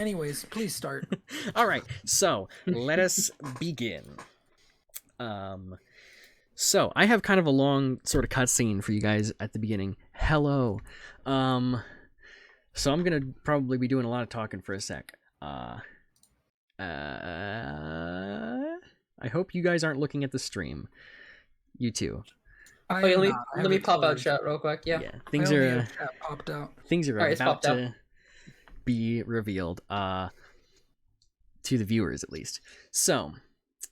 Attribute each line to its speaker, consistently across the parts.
Speaker 1: Anyways, please start.
Speaker 2: All right, so let us begin. So I have kind of a long sort of cutscene for you guys at the beginning. Hello. So I'm gonna probably be doing a lot of talking for a sec. I hope you guys aren't looking at the stream. You too.
Speaker 3: Let me pop out chat real quick. Yeah.
Speaker 2: Things are
Speaker 1: popped out.
Speaker 2: Things are
Speaker 3: Alright,
Speaker 2: about to be revealed. To the viewers at least. So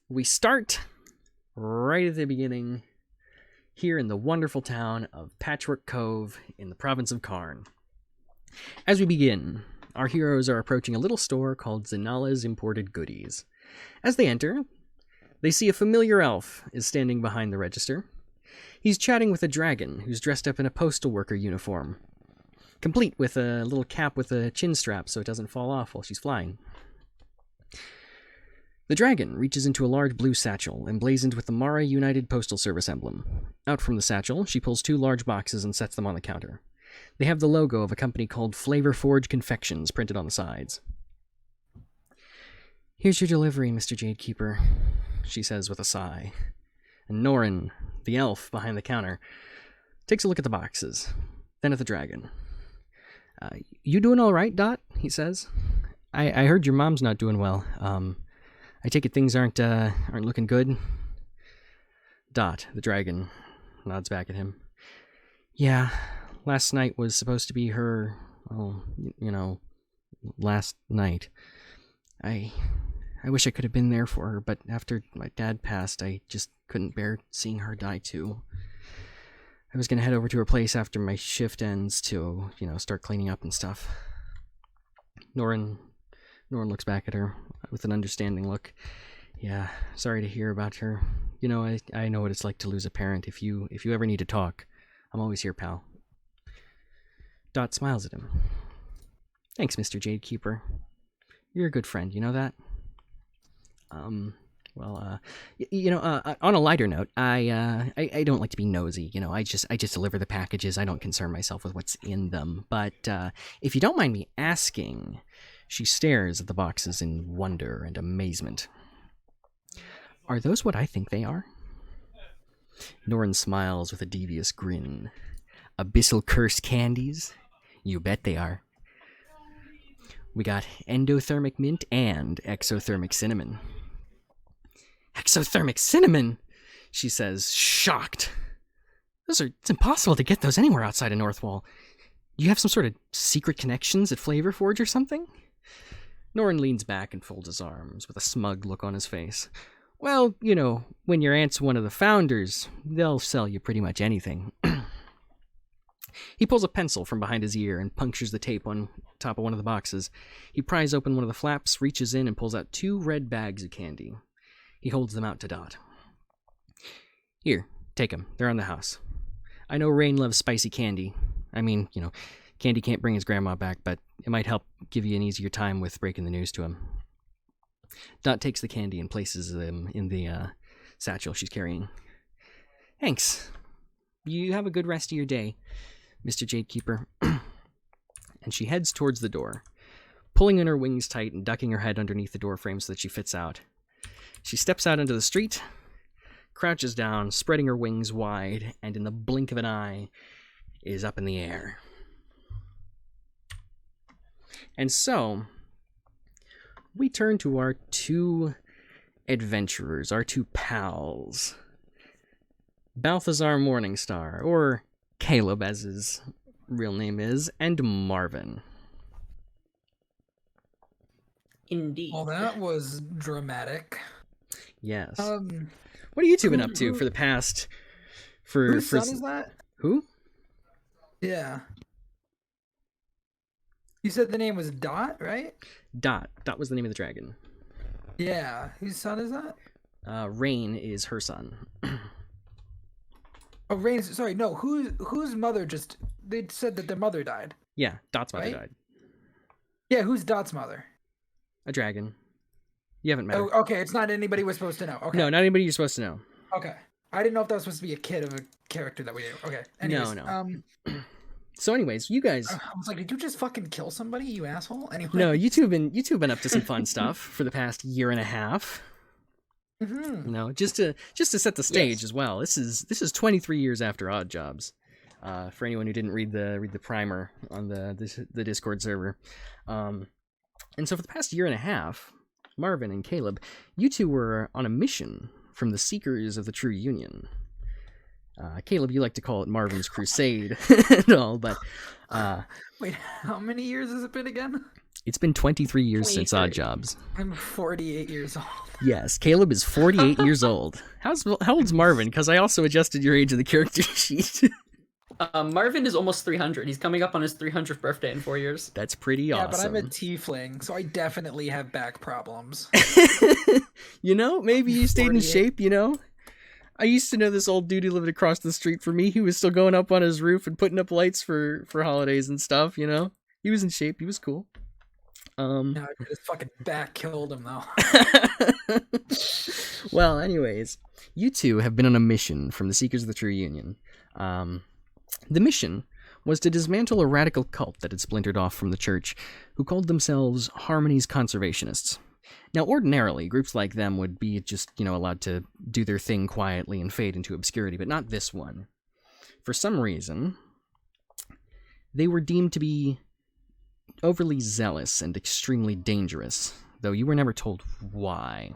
Speaker 2: we start right at the beginning here in the wonderful town of Patchwork Cove in the province of Karn. As we begin, our heroes are approaching a little store called Zinalla's Imported Goodies. As they enter, they see a familiar elf is standing behind the register. He's chatting with a dragon who's dressed up in a postal worker uniform, complete with a little cap with a chin strap so it doesn't fall off while she's flying. The dragon reaches into a large blue satchel, emblazoned with the Mara United Postal Service emblem. Out from the satchel, she pulls 2 large boxes and sets them on the counter. They have the logo of a company called Flavor Forge Confections printed on the sides. "Here's your delivery, Mr. Jadekeeper," she says with a sigh. And Norren, the elf behind the counter, takes a look at the boxes, then at the dragon. "You doing all right, Dot?" he says. I heard your mom's not doing well. I take it things aren't looking good." Dot, the dragon, nods back at him. "Yeah, last night was supposed to be her, last night. I wish I could have been there for her, but after my dad passed, I just couldn't bear seeing her die too. I was gonna head over to her place after my shift ends to, start cleaning up and stuff." Norren looks back at her with an understanding look. "Yeah, sorry to hear about her. I know what it's like to lose a parent. If you ever need to talk, I'm always here, pal." Dot smiles at him. "Thanks, Mr. Jadekeeper. You're a good friend, you know that?" On a lighter note, I don't like to be nosy. I just deliver the packages. I don't concern myself with what's in them. But if you don't mind me asking," she stares at the boxes in wonder and amazement, "are those what I think they are?" Norren smiles with a devious grin. "Abyssal curse candies? You bet they are. We got endothermic mint and exothermic cinnamon." "Exothermic cinnamon?" she says, shocked. It's impossible to get those anywhere outside of Northwall. Do you have some sort of secret connections at Flavor Forge or something? Norren leans back and folds his arms with a smug look on his face. "Well, when your aunt's one of the founders, they'll sell you pretty much anything." He pulls a pencil from behind his ear and punctures the tape on top of one of the boxes. He pries open one of the flaps, reaches in, and pulls out 2 red bags of candy. He holds them out to Dot. "Here, take them. They're on the house. I know Rain loves spicy candy. I mean, Candy can't bring his grandma back, but it might help give you an easier time with breaking the news to him." Dot takes the candy and places them in the satchel she's carrying. "Thanks. You have a good rest of your day, Mr. Jadekeeper." And she heads towards the door, pulling in her wings tight and ducking her head underneath the door frame so that she fits out. She steps out into the street, crouches down, spreading her wings wide, and in the blink of an eye is up in the air. And so, we turn to our 2 adventurers, our 2 pals. Balthazar Morningstar, or Caleb as his real name is, and Marvin.
Speaker 3: Indeed.
Speaker 1: Well, that was dramatic.
Speaker 2: Yes. What are you 2 been up to for the past...
Speaker 1: Whose son is that?
Speaker 2: Who?
Speaker 1: Yeah. You said the name was Dot, right?
Speaker 2: Dot. Dot was the name of the dragon.
Speaker 1: Yeah. Whose son is that?
Speaker 2: Rain is her son.
Speaker 1: Oh, Rain's... Sorry, no. Whose mother just... They said that their mother died.
Speaker 2: Yeah, Dot's mother
Speaker 1: Right?
Speaker 2: died.
Speaker 1: Yeah, who's Dot's mother?
Speaker 2: A dragon. You haven't met her.
Speaker 1: Oh, okay. It's not anybody we're supposed to know. Okay.
Speaker 2: No, not anybody you're supposed to know.
Speaker 1: Okay. I didn't know if that was supposed to be a kid of a character that we knew. Okay. Anyways,
Speaker 2: No. So anyways, you guys...
Speaker 1: I was like, did you just fucking kill somebody, you asshole? Anyway.
Speaker 2: No, you two have been up to some fun stuff for the past year and a half.
Speaker 1: Mm-hmm.
Speaker 2: You know, just to set the stage as well. This is 23 years after Odd Jobs. For anyone who didn't read the primer on the Discord server. And so for the past year and a half, Marvin and Caleb, you two were on a mission from the Seekers of the True Union. Caleb, you like to call it Marvin's Crusade and all, but...
Speaker 1: Wait, how many years has it been again?
Speaker 2: It's been 23 years since Odd Jobs.
Speaker 1: I'm 48 years old.
Speaker 2: Yes, Caleb is 48 years old. How old's Marvin? Because I also adjusted your age in the character sheet.
Speaker 3: Marvin is almost 300. He's coming up on his 300th birthday in 4 years.
Speaker 2: That's pretty awesome.
Speaker 1: Yeah, but I'm a tiefling, so I definitely have back problems.
Speaker 2: You know, maybe you stayed in shape, you know? I used to know this old dude who lived across the street from me. He was still going up on his roof and putting up lights for holidays and stuff, you know? He was in shape. He was cool.
Speaker 1: No, his fucking back killed him, though.
Speaker 2: Well, anyways, you two have been on a mission from the Seekers of the True Union. The mission was to dismantle a radical cult that had splintered off from the church, who called themselves Harmony's Conservationists. Now, ordinarily, groups like them would be just, allowed to do their thing quietly and fade into obscurity, but not this one. For some reason, they were deemed to be overly zealous and extremely dangerous, though you were never told why.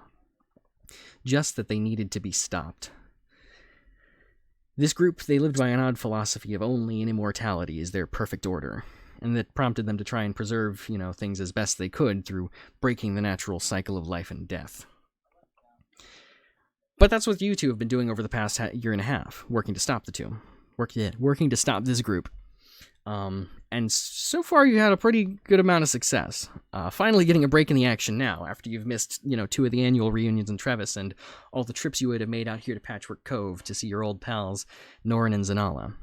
Speaker 2: Just that they needed to be stopped. This group, they lived by an odd philosophy of only immortality is their perfect order, and that prompted them to try and preserve, things as best they could through breaking the natural cycle of life and death. But that's what you two have been doing over the past year and a half, working to stop the two. Working to stop this group. And so far you had a pretty good amount of success. Finally getting a break in the action now, after you've missed, 2 of the annual reunions in Trevis and all the trips you would have made out here to Patchwork Cove to see your old pals, Norren and Zinalla.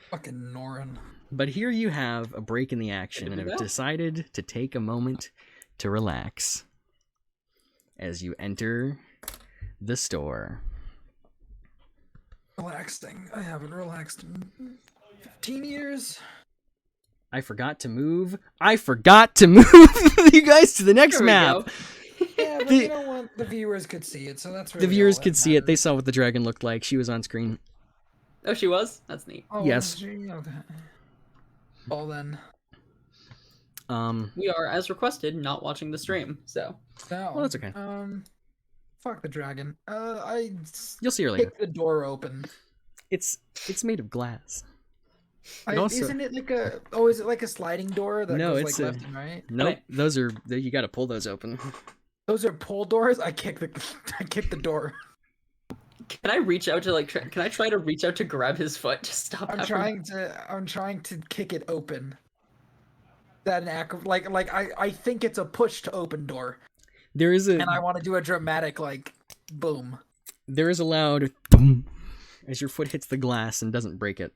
Speaker 1: Fucking Norren.
Speaker 2: But here you have a break in the action and have decided to take a moment to relax as you enter the store.
Speaker 1: Relaxing. I haven't relaxed in 15 years.
Speaker 2: I forgot to move you guys to the next map.
Speaker 1: Yeah, but you know what? The viewers could see it, so that's really
Speaker 2: the viewers
Speaker 1: all
Speaker 2: could
Speaker 1: that
Speaker 2: see it.
Speaker 1: matters.
Speaker 2: They saw what the dragon looked like. She was on screen.
Speaker 3: Oh, she was? That's neat.
Speaker 1: Oh,
Speaker 2: yes.
Speaker 1: Okay. Well then.
Speaker 3: We are, as requested, not watching the stream, so.
Speaker 1: No.
Speaker 2: Well, that's okay.
Speaker 1: Fuck the dragon.
Speaker 2: You'll see her later.
Speaker 1: Kick the door open.
Speaker 2: It's made of glass. Also,
Speaker 1: isn't it like a? Oh, is it like a sliding door that
Speaker 2: No,
Speaker 1: goes
Speaker 2: it's
Speaker 1: like left and right?
Speaker 2: Nope, those are you got to pull those open.
Speaker 1: Those are pull doors. I kick the door.
Speaker 3: Can I reach out to can I try to reach out to grab his foot to stop?
Speaker 1: I'm trying to kick it open. That an act of, I think it's a push to open door.
Speaker 2: There is
Speaker 1: and I want to do a dramatic boom.
Speaker 2: There is a loud boom as your foot hits the glass and doesn't break it.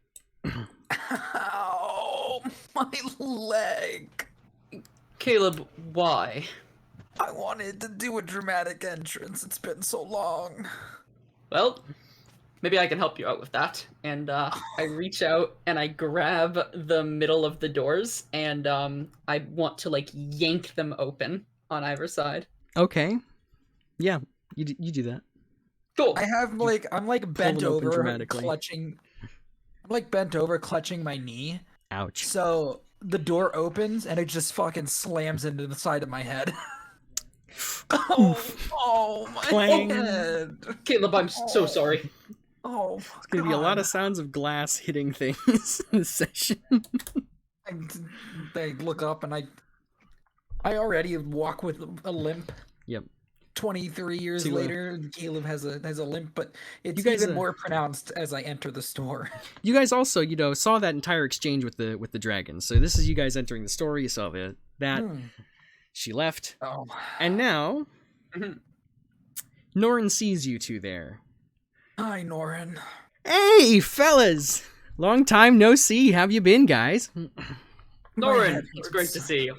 Speaker 1: Ow, my leg.
Speaker 3: Caleb, why?
Speaker 1: I wanted to do a dramatic entrance. It's been so long.
Speaker 3: Well, maybe I can help you out with that. And I reach out and I grab the middle of the doors and I want to yank them open on either side.
Speaker 2: Okay. Yeah, you do that.
Speaker 3: Cool.
Speaker 1: I have I'm bent over clutching. I'm bent over clutching my knee.
Speaker 2: Ouch.
Speaker 1: So the door opens and it just fucking slams into the side of my head. oh my
Speaker 2: Clang.
Speaker 1: head.
Speaker 3: Caleb, I'm so sorry.
Speaker 1: Oh,
Speaker 2: it's gonna be a lot of sounds of glass hitting things in this session.
Speaker 1: They look up and I already walk with a limp.
Speaker 2: Yep.
Speaker 1: 23 years later, Caleb has a limp, but it's even more pronounced as I enter the store.
Speaker 2: You guys also, saw that entire exchange with the dragon. So this is you guys entering the store. You saw that. She left.
Speaker 1: Oh.
Speaker 2: And now, Norren sees you two there.
Speaker 1: Hi, Norren.
Speaker 2: Hey, fellas! Long time no see. How have you been, guys?
Speaker 3: Norren, it's great to see you.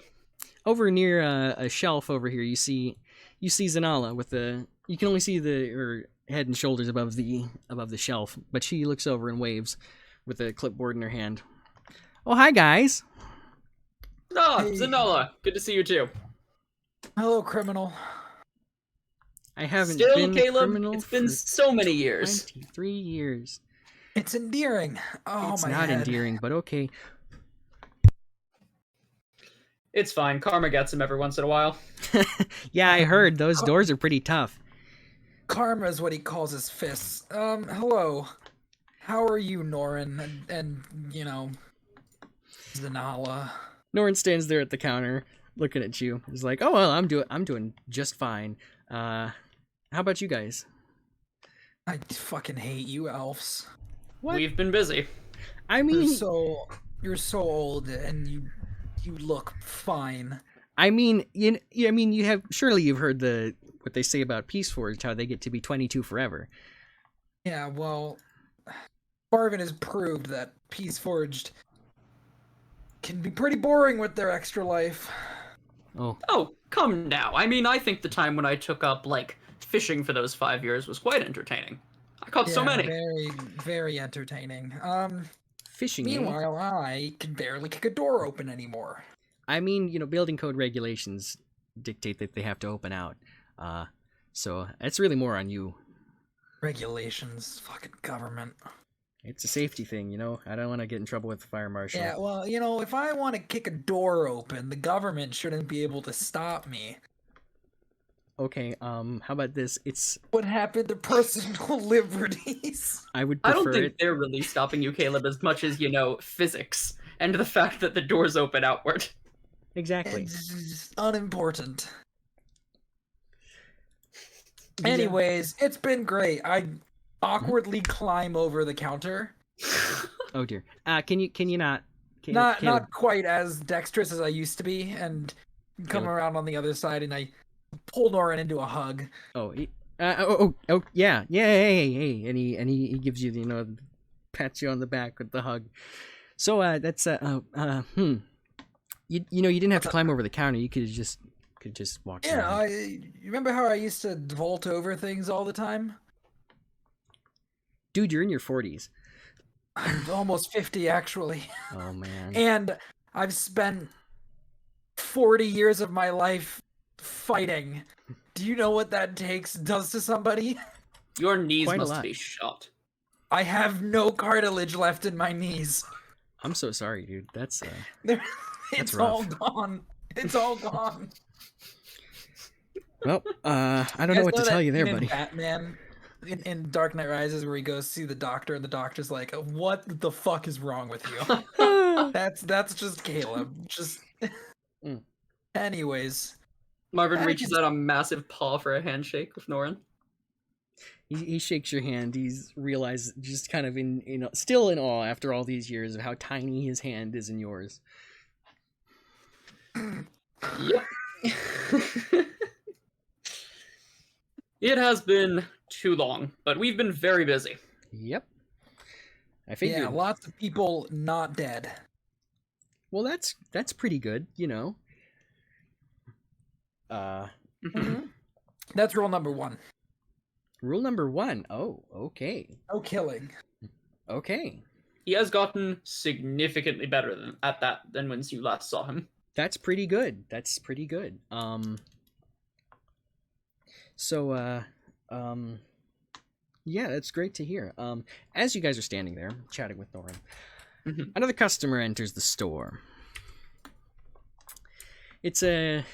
Speaker 2: Over near a shelf over here, you see Zinalla with you can only see her head and shoulders above the shelf, but she looks over and waves with a clipboard in her hand. Oh, hi, guys.
Speaker 3: Ah,
Speaker 1: Hey.
Speaker 3: Zinalla, good to see you too.
Speaker 1: Hello, criminal.
Speaker 2: I haven't
Speaker 3: Still,
Speaker 2: been a
Speaker 3: Caleb,
Speaker 2: criminal
Speaker 3: it's been
Speaker 2: for
Speaker 3: so many years.
Speaker 2: 23 years.
Speaker 1: It's endearing. Oh,
Speaker 2: It's
Speaker 1: my
Speaker 2: not
Speaker 1: head.
Speaker 2: endearing, but okay.
Speaker 3: It's fine. Karma gets him every once in a while.
Speaker 2: Yeah, I heard those doors are pretty tough.
Speaker 1: Karma is what he calls his fists. Hello. How are you, Norren? And Zinalla.
Speaker 2: Norren stands there at the counter, looking at you. He's like, "Oh well, I'm doing just fine. How about you guys?"
Speaker 1: I fucking hate you, elves.
Speaker 2: What?
Speaker 3: We've been busy.
Speaker 2: I mean,
Speaker 1: You're so old, and you look fine.
Speaker 2: I mean, you have surely you've heard what they say about Peace Forged, how they get to be 22 forever.
Speaker 1: Yeah, well, Marvin has proved that Peace Forged can be pretty boring with their extra life.
Speaker 3: Oh, come now. I mean, I think the time when I took up, fishing for those 5 years was quite entertaining. I caught so many.
Speaker 1: Very, very entertaining.
Speaker 2: Fishing.
Speaker 1: Meanwhile, I can barely kick a door open anymore.
Speaker 2: I mean, building code regulations dictate that they have to open out. So it's really more on you.
Speaker 1: Regulations, fucking government.
Speaker 2: It's a safety thing, I don't want to get in trouble with the fire marshal.
Speaker 1: Yeah, well, if I want to kick a door open, the government shouldn't be able to stop me.
Speaker 2: Okay, how about this? It's
Speaker 1: What happened to personal liberties?
Speaker 2: I would
Speaker 3: I
Speaker 2: prefer
Speaker 3: don't think
Speaker 2: it.
Speaker 3: they're really stopping you, Caleb, as much as, physics and the fact that the doors open outward.
Speaker 2: Exactly.
Speaker 1: It's just unimportant.
Speaker 2: Yeah.
Speaker 1: Anyways, it's been great. I awkwardly climb over the counter.
Speaker 2: Oh dear. Can you not?
Speaker 1: Not quite as dexterous as I used to be, and come
Speaker 2: Caleb.
Speaker 1: around on the other side, and I pull Norren into a hug.
Speaker 2: Oh, yeah, hey, and he gives you, pats you on the back with the hug. So that's you didn't have to climb over the counter. You could just walk
Speaker 1: Yeah,
Speaker 2: around.
Speaker 1: you remember how I used to vault over things all the time?
Speaker 2: Dude, you're in your 40s.
Speaker 1: I'm almost 50, actually.
Speaker 2: Oh man.
Speaker 1: And I've spent 40 years of my life fighting. Do you know what that does to somebody?
Speaker 3: Your knees
Speaker 2: Quite a
Speaker 3: must
Speaker 2: lot.
Speaker 3: be shot.
Speaker 1: I have no cartilage left in my knees.
Speaker 2: I'm so sorry, dude. That's
Speaker 1: It's
Speaker 2: rough.
Speaker 1: all gone. It's all gone.
Speaker 2: well, I don't know
Speaker 1: guys
Speaker 2: what to
Speaker 1: that
Speaker 2: tell you there,
Speaker 1: scene in
Speaker 2: buddy.
Speaker 1: Batman in Dark Knight Rises, where he goes to see the doctor, and the doctor's like, "What the fuck is wrong with you?" That's just Caleb. Just.
Speaker 2: Mm.
Speaker 1: Anyways,
Speaker 3: Marvin
Speaker 1: I
Speaker 3: reaches
Speaker 1: just-
Speaker 3: out a massive paw for a handshake with Norren.
Speaker 2: He shakes your hand. He's realized, just kind of still in awe after all these years of how tiny his hand is in yours.
Speaker 3: Yep. It has been too long, but we've been very busy.
Speaker 2: Yep. I figured.
Speaker 1: yeah, lots of people not dead.
Speaker 2: Well, that's pretty good,
Speaker 1: That's rule number 1.
Speaker 2: Rule number 1. Oh, okay.
Speaker 1: No killing.
Speaker 2: Okay.
Speaker 3: He has gotten significantly better at that than when you last saw him.
Speaker 2: That's pretty good. Yeah, that's great to hear. As you guys are standing there chatting with Norren,
Speaker 3: Mhm.
Speaker 2: another customer enters the store. It's a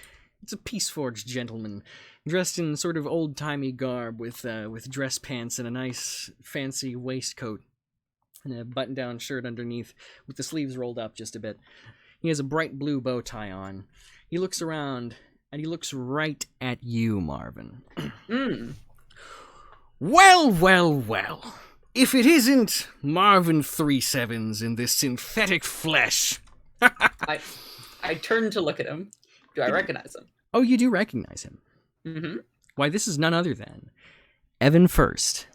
Speaker 2: Peace Forged gentleman dressed in sort of old-timey garb with dress pants and a nice fancy waistcoat and a button-down shirt underneath with the sleeves rolled up just a bit. He has a bright blue bow tie on. He looks around and he looks right at you, Marvin. Well. If it isn't Marvin 37s in this synthetic flesh.
Speaker 3: I turn to look at him. Do I recognize him?
Speaker 2: Oh, you do recognize him.
Speaker 3: Mm-hmm.
Speaker 2: Why, this is none other than Evan First,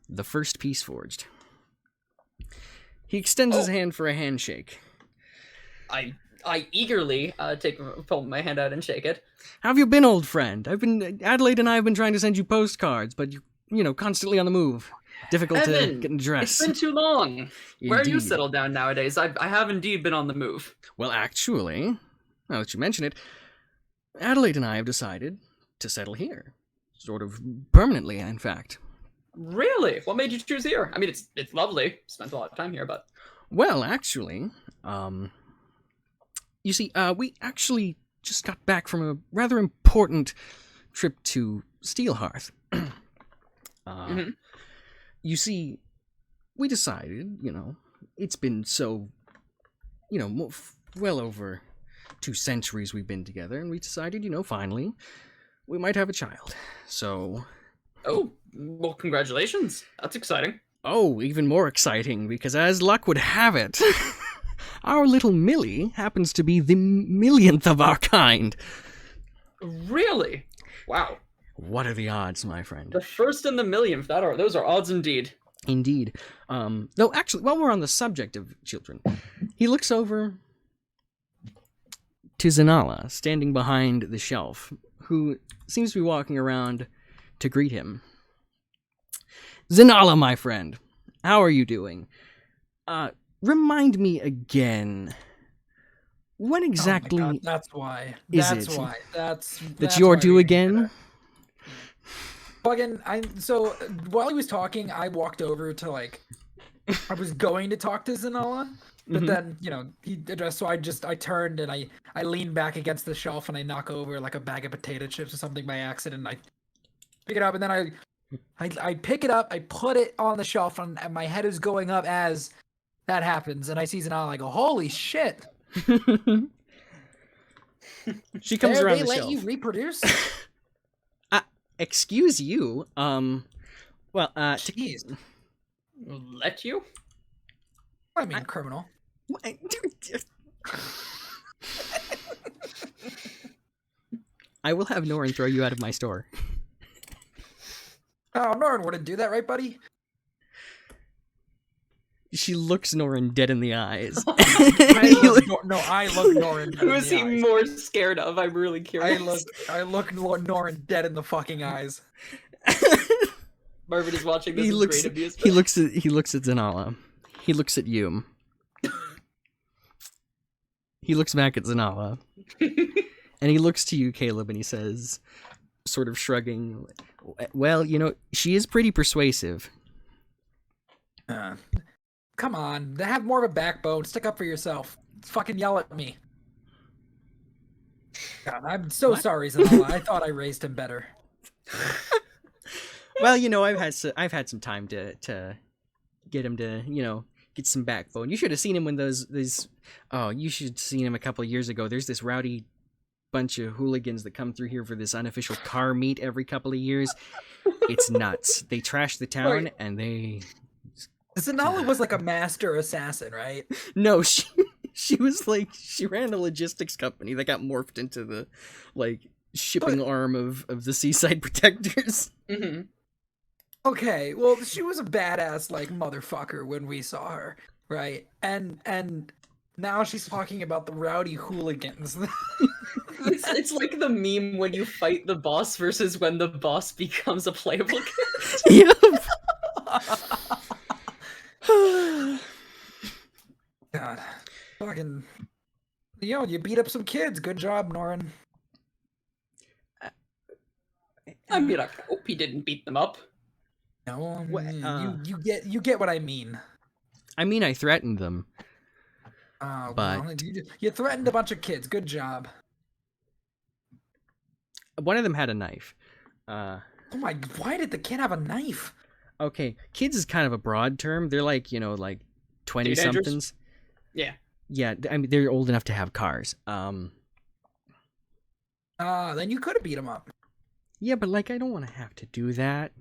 Speaker 2: the first Peace Forged. He extends his hand for a handshake.
Speaker 3: I eagerly pull my hand out and shake it.
Speaker 2: How have you been, old friend? Adelaide and I have been trying to send you postcards, but you're, constantly on the move. Difficult to
Speaker 3: Evan,
Speaker 2: get in dress.
Speaker 3: it's been too long. Where are you
Speaker 2: Indeed.
Speaker 3: settled down nowadays? I have indeed been on the move.
Speaker 2: Well, actually, now that you mention it, Adelaide and I have decided to settle here. Sort of permanently, in fact.
Speaker 3: Really? What made you choose here? I mean, it's lovely. Spent a lot of time here, but
Speaker 2: Well, actually, you see, we actually just got back from a rather important trip to Steelhearth.
Speaker 3: Mhm.
Speaker 2: You see, we decided, it's been so, well over 2 centuries we've been together, and we decided, finally, we might have a child. So,
Speaker 3: oh, well, congratulations. That's exciting.
Speaker 2: oh, even more exciting, because as luck would have it, our little Millie happens to be the millionth of our kind.
Speaker 3: Really? Wow.
Speaker 2: What are the odds, my friend?
Speaker 3: The first and the millionth. Those are odds indeed.
Speaker 2: Indeed. Though, actually, while we're on the subject of children, he looks over to Zinalla, standing behind the shelf, who seems to be walking around to greet him. Zinalla, my friend, how are you doing? Remind me again, when exactly
Speaker 1: Oh my God, that's why.
Speaker 2: is
Speaker 1: That's
Speaker 2: it
Speaker 1: why. That's
Speaker 2: you're
Speaker 1: why
Speaker 2: due
Speaker 1: we
Speaker 2: again?
Speaker 1: So while he was talking, I walked over to I was going to talk to Zinalla, but
Speaker 2: Mhm.
Speaker 1: then he addressed. So I turned and I leaned back against the shelf and I knock over like a bag of potato chips or something by accident. And I pick it up and then I pick it up, I put it on the shelf, and my head is going up as that happens, and I see Zinalla. I go, holy shit!
Speaker 2: She comes
Speaker 1: They
Speaker 2: around the
Speaker 1: let
Speaker 2: shelf.
Speaker 1: you reproduce?
Speaker 2: Excuse you.
Speaker 1: Jeez.
Speaker 3: Let you?
Speaker 1: I mean, criminal.
Speaker 2: I will have Norren throw you out of my store.
Speaker 1: Oh, Norren wouldn't do that, right, buddy?
Speaker 2: She looks Norren dead in the eyes.
Speaker 1: I look Norren dead
Speaker 3: Who
Speaker 1: in
Speaker 3: is
Speaker 1: the
Speaker 3: he
Speaker 1: eyes.
Speaker 3: more scared of? I'm really curious.
Speaker 1: I look Norren dead in the fucking eyes.
Speaker 3: Marvin is watching this
Speaker 2: he
Speaker 3: with
Speaker 2: looks.
Speaker 3: great amusement.
Speaker 2: He looks at Zinalla. He looks at you. He looks back at Zinalla. And he looks to you, Caleb, and he says, sort of shrugging, well, she is pretty persuasive.
Speaker 1: Come on, have more of a backbone. Stick up for yourself. Fucking yell at me. God, I'm so sorry, Zinalla. I thought I raised him better.
Speaker 2: Well, I've had some time to get him to, get some backbone. You should have seen him when you should have seen him a couple of years ago. There's this rowdy bunch of hooligans that come through here for this unofficial car meet every couple of years. It's nuts. They trash the town and they...
Speaker 1: Zinalla was like a master assassin, right?
Speaker 2: No, she was she ran a logistics company that got morphed into the shipping arm of the Seaside Protectors.
Speaker 3: Mm-hmm.
Speaker 1: Okay, well, she was a badass motherfucker when we saw her, right? And now she's talking about the rowdy hooligans.
Speaker 3: It's like the meme when you fight the boss versus when the boss becomes a playable character.
Speaker 2: Yep.
Speaker 1: God, fucking, you beat up some kids. Good job, Norren.
Speaker 3: I mean, I hope he didn't beat them up.
Speaker 1: No, you get what I mean.
Speaker 2: I mean, I threatened them.
Speaker 1: Well,
Speaker 2: But-
Speaker 1: you threatened a bunch of kids. Good job.
Speaker 2: One of them had a knife.
Speaker 1: Oh my! Why did the kid have a knife?
Speaker 2: Okay, kids is kind of a broad term. They're 20 somethings.
Speaker 3: Yeah.
Speaker 2: Yeah, I mean they're old enough to have cars.
Speaker 1: Then you could have beat him up.
Speaker 2: Yeah, but I don't want to have to do that.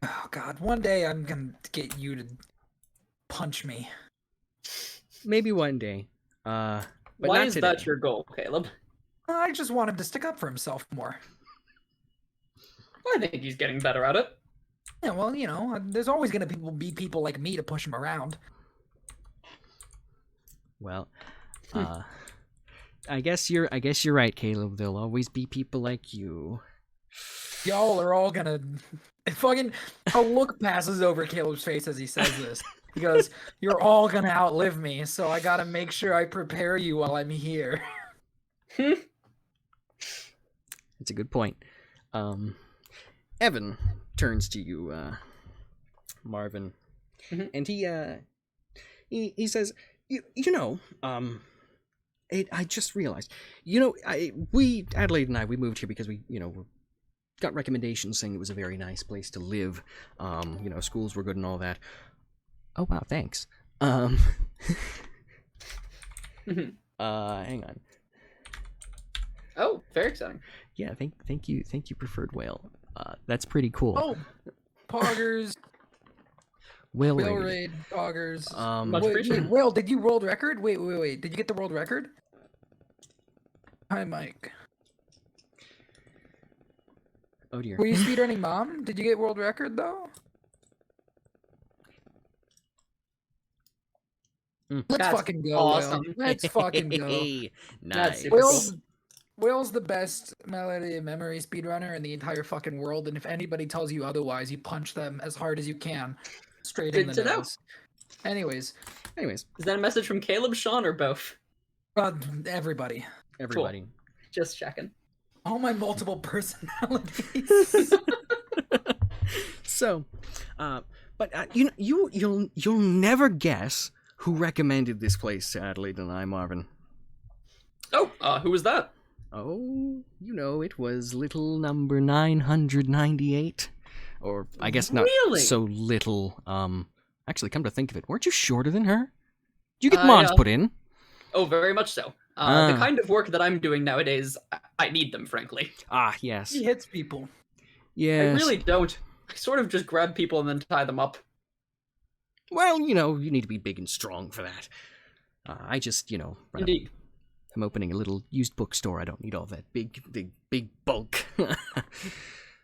Speaker 1: Oh God! One day I'm gonna get you to punch me.
Speaker 2: Maybe one day. But
Speaker 3: Why
Speaker 2: not
Speaker 3: is
Speaker 2: today.
Speaker 3: that your goal, Caleb?
Speaker 1: I just want him to stick up for himself more.
Speaker 3: I think he's getting better at it.
Speaker 1: Yeah, well, there's always gonna be people like me to push him around.
Speaker 2: Well, I guess you're right, Caleb. There'll always be people like you.
Speaker 1: Y'all are all gonna fucking a look passes over Caleb's face as he says this. He goes, "You're all gonna outlive me, so I gotta make sure I prepare you while I'm here."
Speaker 2: It's a good point. Evan turns to you, Marvin, and he says, "You know, I just realized, Adelaide and I, we moved here because we got recommendations saying it was a very nice place to live. Schools were good and all that. Oh wow, thanks. Hang on.
Speaker 3: Oh, very exciting.
Speaker 2: Yeah, thank you, preferred whale. That's pretty cool.
Speaker 1: Oh, poggers,
Speaker 2: whale
Speaker 1: whale
Speaker 2: raid.
Speaker 1: raid, poggers.
Speaker 3: Much appreciated.
Speaker 1: Whale, did you world record? Wait. Did you get the world record? Hi, Mike.
Speaker 2: Oh dear.
Speaker 1: Were you speedrunning Mom? Did you get world record though? Let's
Speaker 3: That's
Speaker 1: fucking go,
Speaker 3: awesome.
Speaker 1: Will. Let's fucking go.
Speaker 2: Nice.
Speaker 3: super cool.
Speaker 1: Will's the best melody and memory speedrunner in the entire fucking world, and if anybody tells you otherwise, you punch them as hard as you can, straight in
Speaker 3: Good
Speaker 1: the
Speaker 3: to know.
Speaker 1: nose. Anyways,
Speaker 2: Anyways,
Speaker 3: Is that a message from Caleb, Sean, or both?
Speaker 1: everybody,
Speaker 2: everybody.
Speaker 3: Just checking.
Speaker 1: all my multiple personalities.
Speaker 2: So, you'll never guess who recommended this place to Adelaide and I, Marvin.
Speaker 3: Oh, who was that?
Speaker 2: Oh, it was little number 998. Or, I guess not
Speaker 3: Really?
Speaker 2: so little. Actually, come to think of it, weren't you shorter than her? Did you get
Speaker 3: I,
Speaker 2: mods put in?
Speaker 3: Oh, very much so. The kind of work that I'm doing nowadays, I need them, frankly.
Speaker 2: Ah, yes.
Speaker 1: He hits people.
Speaker 2: Yes.
Speaker 3: I really don't. I sort of just grab people and then tie them up.
Speaker 2: Well, you need to be big and strong for that. I just, run
Speaker 3: Indeed.
Speaker 2: I'm opening a little used bookstore. I don't need all that big bulk.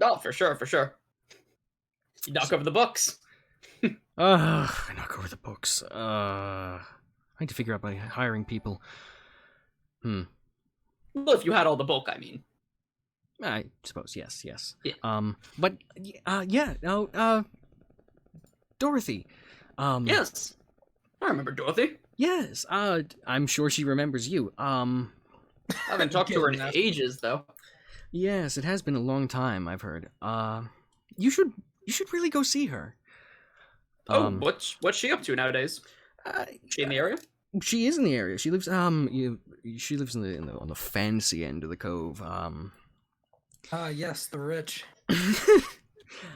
Speaker 3: Oh, for sure. You knock over the books.
Speaker 2: I knock over the books. I need to figure out by hiring people.
Speaker 3: Well, if you had all the bulk, I mean.
Speaker 2: I suppose, yes.
Speaker 3: Yeah.
Speaker 2: But, Dorothy.
Speaker 3: Yes. I remember Dorothy.
Speaker 2: Yes, I'm sure she remembers you.
Speaker 3: I haven't talked to her in ages, though.
Speaker 2: Yes, it has been a long time, I've heard. You should really go see her.
Speaker 3: What's she up to nowadays? She in the area?
Speaker 2: She is in the area. She lives she lives on the fancy end of the cove.
Speaker 1: Yes, the rich.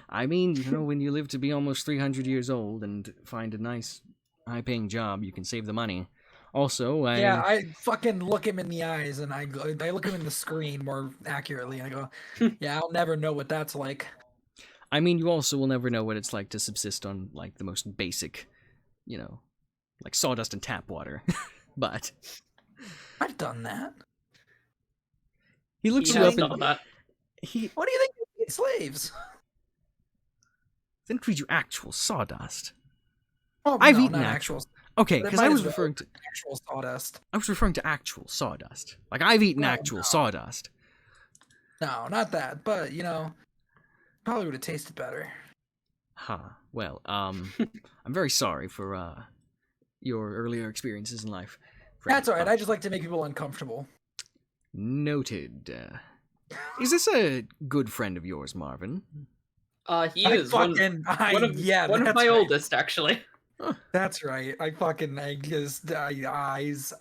Speaker 2: I mean, when you live to be almost 300 years old and find a nice, high-paying job, you can save the money. Also,
Speaker 1: I fucking look him in the eyes, and I look him in the screen more accurately, and I go, "Yeah, I'll never know what that's like."
Speaker 2: I mean, you also will never know what it's like to subsist on, like, the most basic, like sawdust and tap water. But
Speaker 1: I've done that.
Speaker 2: he looks
Speaker 3: He
Speaker 2: you
Speaker 3: has
Speaker 2: up
Speaker 3: done
Speaker 2: and
Speaker 3: that.
Speaker 1: What do you think? You hate slaves?
Speaker 2: then feed you actual sawdust.
Speaker 1: Oh,
Speaker 2: I've
Speaker 1: no,
Speaker 2: eaten
Speaker 1: not
Speaker 2: actual. Okay,
Speaker 1: But it
Speaker 2: because I
Speaker 1: might
Speaker 2: was
Speaker 1: as well
Speaker 2: referring to
Speaker 1: be actual sawdust.
Speaker 2: actual sawdust. Like I've eaten
Speaker 1: Oh,
Speaker 2: actual
Speaker 1: no.
Speaker 2: sawdust.
Speaker 1: No, not that. But probably would have tasted better.
Speaker 2: Huh. Well, I'm very sorry for your earlier experiences in life.
Speaker 1: That's all right. I just like to make people uncomfortable.
Speaker 2: Noted. Is this a good friend of yours, Marvin?
Speaker 3: He is one of my
Speaker 1: that's right.
Speaker 3: oldest, actually.
Speaker 1: That's right.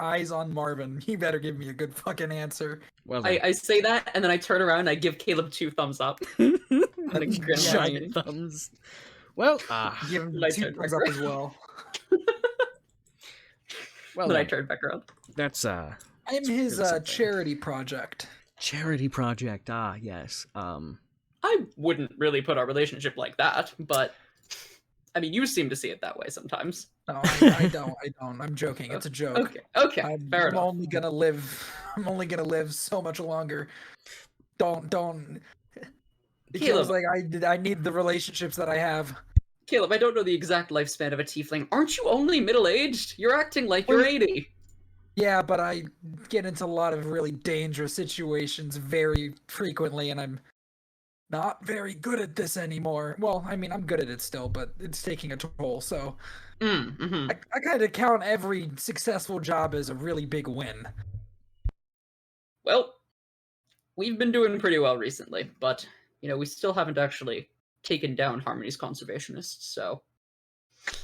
Speaker 1: Eyes on Marvin. He better give me a good fucking answer.
Speaker 2: Well,
Speaker 3: I say that, and then I turn around and I give Caleb 2 thumbs up. And a grin on
Speaker 2: giant
Speaker 3: me.
Speaker 2: thumbs. Well,
Speaker 1: Give him
Speaker 3: Light
Speaker 1: 2
Speaker 3: turn
Speaker 1: thumbs
Speaker 3: back
Speaker 1: up as well.
Speaker 2: well,
Speaker 3: Then I
Speaker 2: then,
Speaker 3: turn back around.
Speaker 2: that's
Speaker 1: I'm his
Speaker 2: really something.
Speaker 1: charity project.
Speaker 2: Charity project. Ah, yes.
Speaker 3: I wouldn't really put our relationship like that, but I mean, you seem to see it that way sometimes.
Speaker 1: No, I don't. I'm joking. It's a joke.
Speaker 3: Okay, fair
Speaker 1: I'm
Speaker 3: enough.
Speaker 1: only gonna live so much longer. Don't. It
Speaker 3: Caleb.
Speaker 1: feels like I need the relationships that I have.
Speaker 3: Caleb, I don't know the exact lifespan of a tiefling. Aren't you only middle-aged? You're acting like you're 80.
Speaker 1: Yeah, but I get into a lot of really dangerous situations very frequently, and I'm not very good at this anymore. Well, I mean, I'm good at it still, but it's taking a toll. So
Speaker 3: Mm-hmm.
Speaker 1: I kind of count every successful job as a really big win.
Speaker 3: Well, we've been doing pretty well recently, but we still haven't actually taken down Harmony's conservationists. So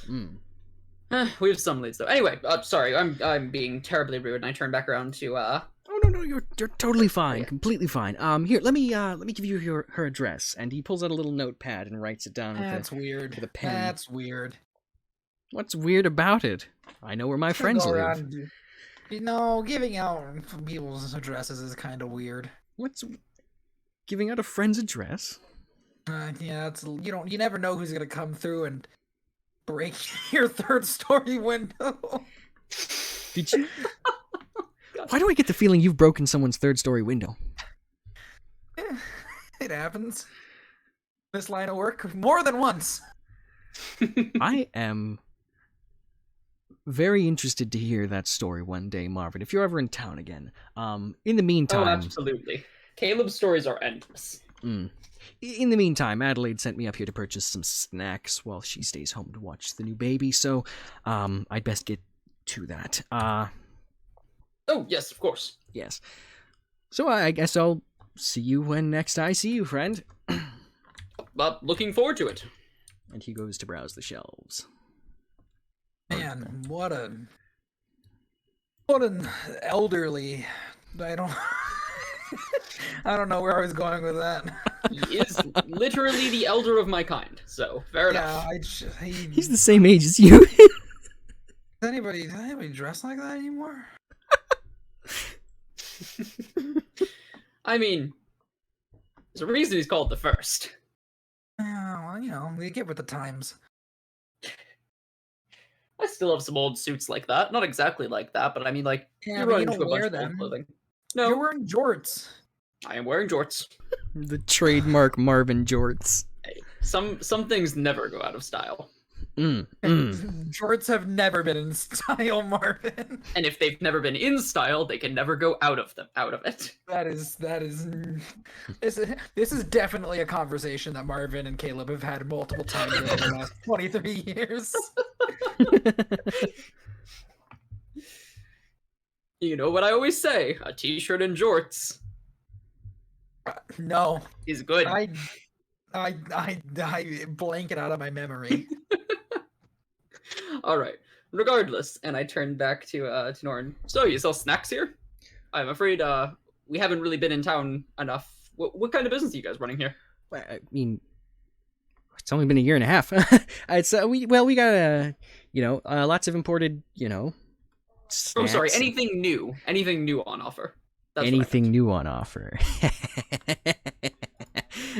Speaker 3: we have some leads though. Anyway, sorry, I'm being terribly rude, and I turn back around to
Speaker 2: Oh no, you're totally fine, completely fine. Here, let me give you her address, and he pulls out a little notepad and writes it down
Speaker 1: That's weird.
Speaker 2: with a pen.
Speaker 1: That's weird.
Speaker 2: What's weird about it? I know where my friends
Speaker 1: Go
Speaker 2: live.
Speaker 1: around, giving out people's addresses is kind of weird.
Speaker 2: What's giving out a friend's address?
Speaker 1: Yeah, you never know who's gonna come through and break your third story window.
Speaker 2: Did you? Why do I get the feeling you've broken someone's third story window?
Speaker 1: It happens. This line of work more than once.
Speaker 2: I am very interested to hear that story one day, Marvin, if you're ever in town again. In the meantime...
Speaker 3: Oh, absolutely. Caleb's stories are endless.
Speaker 2: In the meantime, Adelaide sent me up here to purchase some snacks while she stays home to watch the new baby, so I'd best get to that.
Speaker 3: Oh, yes, of course.
Speaker 2: Yes. So I guess I'll see you when next I see you, friend.
Speaker 3: Looking forward to it.
Speaker 2: And he goes to browse the shelves.
Speaker 1: Man, what an elderly. I don't know where I was going with that.
Speaker 3: He is literally the elder of my kind, so fair enough.
Speaker 2: He's the same age as you.
Speaker 1: Does anybody dress like that anymore?
Speaker 3: I mean, there's a reason he's called the first.
Speaker 1: Well, they get with the times.
Speaker 3: I still have some old suits like that. Not exactly like that, but I mean, like,
Speaker 1: Yeah,
Speaker 3: you
Speaker 1: but
Speaker 3: run
Speaker 1: you
Speaker 3: into
Speaker 1: don't
Speaker 3: a bunch
Speaker 1: wear
Speaker 3: of old
Speaker 1: them.
Speaker 3: clothing. No,
Speaker 1: You're wearing jorts.
Speaker 3: I am wearing jorts.
Speaker 2: The trademark Marvin jorts.
Speaker 3: Hey, some things never go out of style.
Speaker 1: Jorts have never been in style, Marvin.
Speaker 3: And if they've never been in style, they can never go out of it.
Speaker 1: This is definitely a conversation that Marvin and Caleb have had multiple times over the last 23 years.
Speaker 3: You know what I always say, a t-shirt and jorts
Speaker 1: No.
Speaker 3: is good.
Speaker 1: I blank it out of my memory.
Speaker 3: All right. Regardless, and I turn back to Norren. So you sell snacks here? I'm afraid we haven't really been in town enough. What kind of business are you guys running here?
Speaker 2: I mean, it's only been a year and a half. It's we got lots of imported, snacks.
Speaker 3: Oh, sorry. Anything new? Anything new on offer? That's
Speaker 2: Anything new on offer.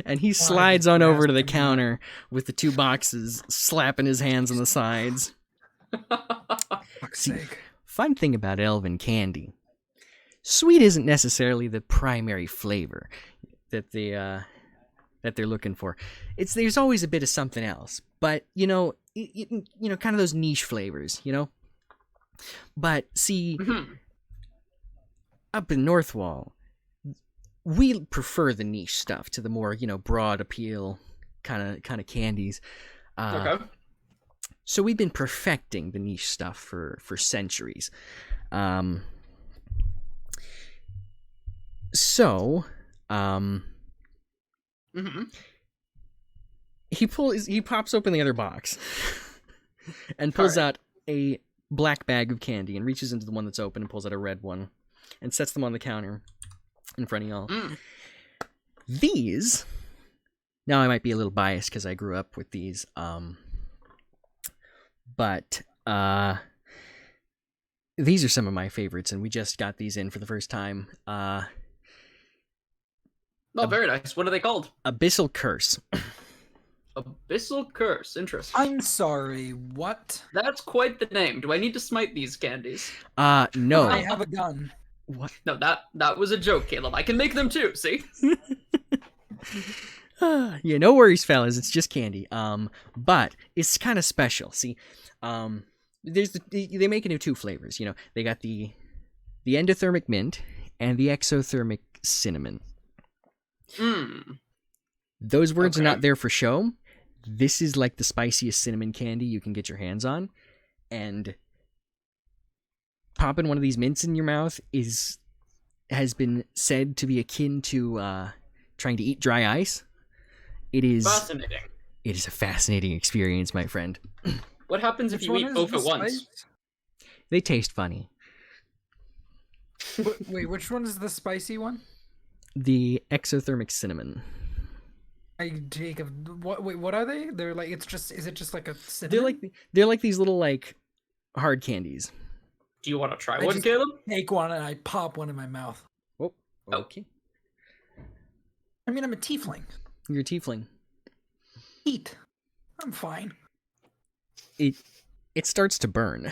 Speaker 2: And he slides on over to the counter with the two boxes, slapping his hands on the sides. See, fun thing about elven candy, sweet isn't necessarily the primary flavor that they're looking for. There's always a bit of something else, but kind of those niche flavors, But see, up in Northwall, we prefer the niche stuff to the more broad appeal kind of candies.
Speaker 3: Okay.
Speaker 2: So we've been perfecting the niche stuff for centuries. He pops open the other box and pulls out a black bag of candy and reaches into the one that's open and pulls out a red one and sets them on the counter in front of y'all. These, now I might be a little biased because I grew up with these, but these are some of my favorites, and we just got these in for the first time.
Speaker 3: Oh, very nice. What are they called?
Speaker 2: Abyssal Curse.
Speaker 3: Abyssal Curse. Interesting.
Speaker 1: I'm sorry, what?
Speaker 3: That's quite the name. Do I need to smite these candies?
Speaker 2: No.
Speaker 1: I have a gun.
Speaker 2: What?
Speaker 3: No, that was a joke, Caleb. I can make them too, see?
Speaker 2: Yeah, no worries, fellas. It's just candy. But it's kind of special. See, they make it in two flavors. They got the endothermic mint and the exothermic cinnamon. Those words are
Speaker 3: Okay.
Speaker 2: not there for show. This is like the spiciest cinnamon candy you can get your hands on, and popping one of these mints in your mouth has been said to be akin to trying to eat dry ice. It is
Speaker 3: Fascinating.
Speaker 2: It is a fascinating experience, my friend.
Speaker 3: What happens if
Speaker 1: Which
Speaker 3: you
Speaker 1: one
Speaker 3: eat
Speaker 1: is
Speaker 3: both
Speaker 1: the
Speaker 3: at once?
Speaker 1: spice?
Speaker 2: They taste funny.
Speaker 1: Wait, which one is the spicy one?
Speaker 2: The exothermic cinnamon.
Speaker 1: Jacob, what? Wait, what are they? They're like is it just like a cinnamon?
Speaker 2: They're like these little like hard candies.
Speaker 3: Do you want to try
Speaker 1: I
Speaker 3: one,
Speaker 1: just
Speaker 3: Caleb?
Speaker 1: take one and I pop one in my mouth.
Speaker 2: Oh,
Speaker 3: Oh.
Speaker 2: okay.
Speaker 1: I mean, I'm a tiefling.
Speaker 2: You're a tiefling.
Speaker 1: Eat. I'm fine.
Speaker 2: It starts to burn.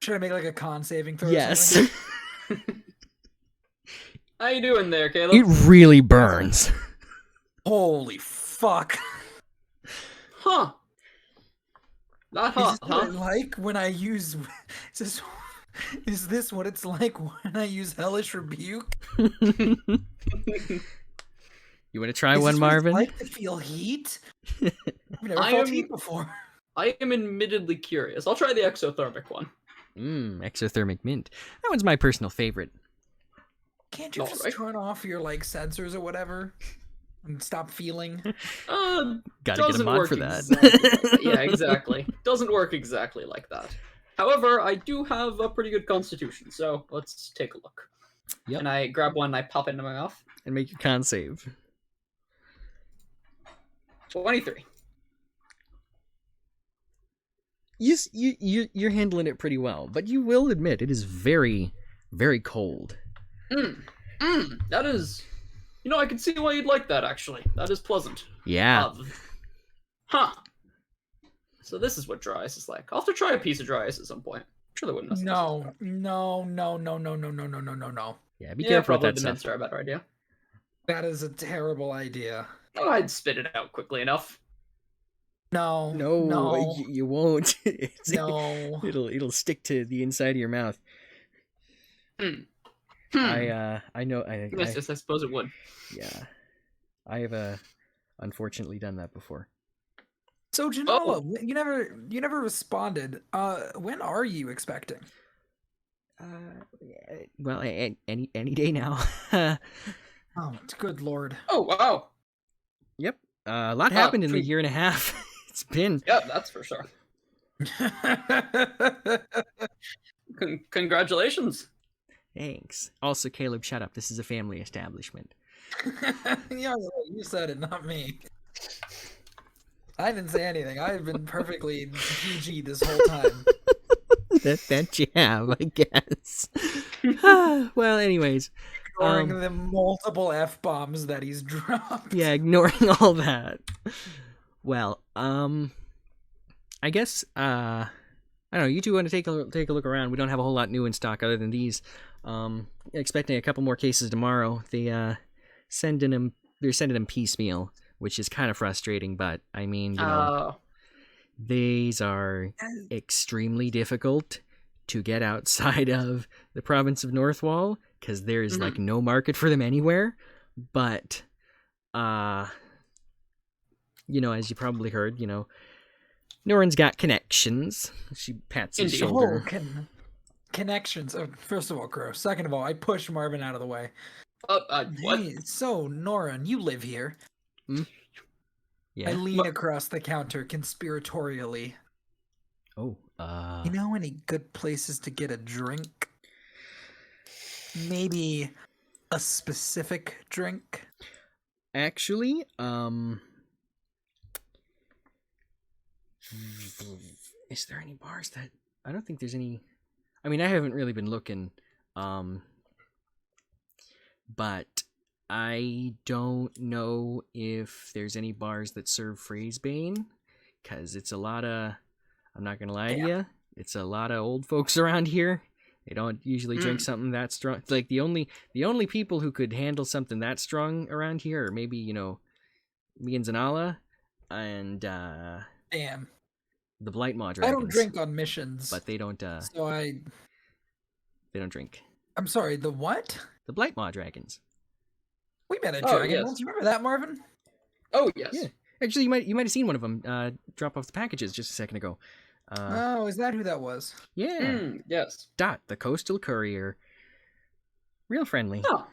Speaker 1: Should I make like a con saving throw? Or
Speaker 2: Yes.
Speaker 1: something?
Speaker 3: How you doing there, Caleb?
Speaker 2: It really burns.
Speaker 1: Holy fuck!
Speaker 3: Huh. Not
Speaker 1: Is
Speaker 3: hot,
Speaker 1: this what
Speaker 3: huh?
Speaker 1: I like when I use? Is this what it's like when I use hellish rebuke?
Speaker 2: You want to try
Speaker 1: Is
Speaker 2: one,
Speaker 1: this what it's
Speaker 2: Marvin?
Speaker 1: like to feel heat? I've never
Speaker 3: I
Speaker 1: felt
Speaker 3: am-
Speaker 1: heat before.
Speaker 3: I am admittedly curious. I'll try the exothermic one.
Speaker 2: Exothermic mint. That one's my personal favorite.
Speaker 1: Can't you just
Speaker 3: Alright.
Speaker 1: turn off your like sensors or whatever and stop feeling?
Speaker 2: Gotta get a
Speaker 3: Doesn't
Speaker 2: mod
Speaker 3: work
Speaker 2: for that.
Speaker 3: exactly like that. Yeah, exactly. Doesn't work exactly like that. However, I do have a pretty good constitution, so let's take a look.
Speaker 2: Yep.
Speaker 3: And I grab one and I pop it into my mouth.
Speaker 2: And make your con save.
Speaker 3: 23.
Speaker 2: You're handling it pretty well, but you will admit it is very, very cold.
Speaker 3: That is... You know, I can see why you'd like that, actually. That is pleasant.
Speaker 2: Yeah.
Speaker 3: Huh. So this is what dry ice is like. I'll have to try a piece of dry ice at some point. I'm sure they wouldn't mess this up.
Speaker 1: No.
Speaker 2: Yeah, be
Speaker 3: Yeah,
Speaker 2: careful with
Speaker 3: probably
Speaker 2: that
Speaker 3: the
Speaker 2: stuff.
Speaker 3: mints are a better idea.
Speaker 1: That is a terrible idea.
Speaker 3: Oh, I'd spit it out quickly enough.
Speaker 1: No.
Speaker 2: No, you won't.
Speaker 1: No.
Speaker 2: It'll stick to the inside of your mouth. I know.
Speaker 3: Yes, I suppose it would.
Speaker 2: Yeah, I have unfortunately done that before.
Speaker 1: So Zinalla, you never responded. When are you expecting?
Speaker 2: Well, any day now.
Speaker 1: Oh, good lord.
Speaker 3: Oh, wow.
Speaker 2: Yep. A lot happened in the year and a half. It's been.
Speaker 3: Yeah, that's for sure. Congratulations.
Speaker 2: Thanks. Also, Caleb, shut up. This is a family establishment.
Speaker 1: Yeah, you said it, not me. I didn't say anything. I've been perfectly PG this whole time.
Speaker 2: that you have, I guess. Well, anyways.
Speaker 1: Ignoring the multiple F-bombs that he's dropped.
Speaker 2: Yeah, ignoring all that. Well, I guess, I don't know, you two want to take a look around. We don't have a whole lot new in stock other than these. Expecting a couple more cases tomorrow. They're sending them piecemeal, which is kind of frustrating, but I mean, you know, these are extremely difficult to get outside of the province of Northwall because there's like no market for them anywhere. But you know, as you probably heard, you know, Norren's got connections. She pats his
Speaker 3: Indeed.
Speaker 2: shoulder.
Speaker 1: Connections. Oh, first of all, gross. Second of all, I pushed Marvin out of the way.
Speaker 3: What?
Speaker 1: Hey, so Norren, you live here.
Speaker 2: Yeah.
Speaker 1: I lean across the counter conspiratorially.
Speaker 2: Oh,
Speaker 1: You know any good places to get a drink? Maybe a specific drink?
Speaker 2: actually, is there any bars that I don't think there's any. I mean, I haven't really been looking, but I don't know if there's any bars that serve Phrasebane, because it's a lot of. I'm not gonna lie to you, it's a lot of old folks around here. They don't usually drink something that strong. Like the only people who could handle something that strong around here are maybe, you know, me and Zinalla and
Speaker 1: Damn.
Speaker 2: the Blight Mod
Speaker 1: I
Speaker 2: Dragons.
Speaker 1: don't drink on missions.
Speaker 2: But they don't
Speaker 1: So
Speaker 2: they don't drink.
Speaker 1: I'm sorry, the what?
Speaker 2: The Blight Mod Dragons.
Speaker 1: We met a
Speaker 3: Oh,
Speaker 1: dragon
Speaker 3: yes.
Speaker 1: once. Remember that, Marvin?
Speaker 3: Oh yes.
Speaker 2: Yeah. Actually, you might have seen one of them drop off the packages just a second ago.
Speaker 1: Oh, is that who that was?
Speaker 2: Yeah.
Speaker 3: Yes.
Speaker 2: Dot, the coastal courier. Real friendly.
Speaker 3: Oh,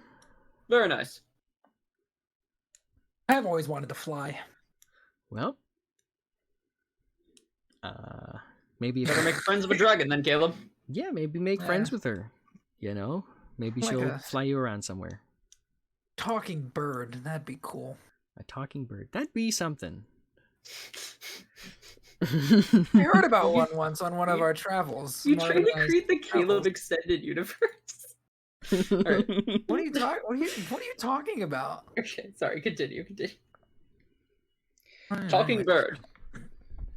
Speaker 3: very nice.
Speaker 1: I've always wanted to fly.
Speaker 2: Well, maybe if
Speaker 3: Better make friends with a dragon then, Caleb.
Speaker 2: yeah, maybe make friends with her. You know, maybe
Speaker 1: Like
Speaker 2: she'll
Speaker 1: a-
Speaker 2: fly you around somewhere.
Speaker 1: Talking bird. That'd be cool.
Speaker 2: A talking bird. That'd be something.
Speaker 1: I heard about one once on one of our travels.
Speaker 3: You
Speaker 1: Marvin
Speaker 3: trying to
Speaker 1: and I's
Speaker 3: create the Caleb
Speaker 1: travels.
Speaker 3: extended universe? Alright.
Speaker 1: What are you talking? What are you talking about?
Speaker 3: Okay, sorry. Continue.
Speaker 1: I don't know,
Speaker 3: Talking
Speaker 1: anyway.
Speaker 3: bird.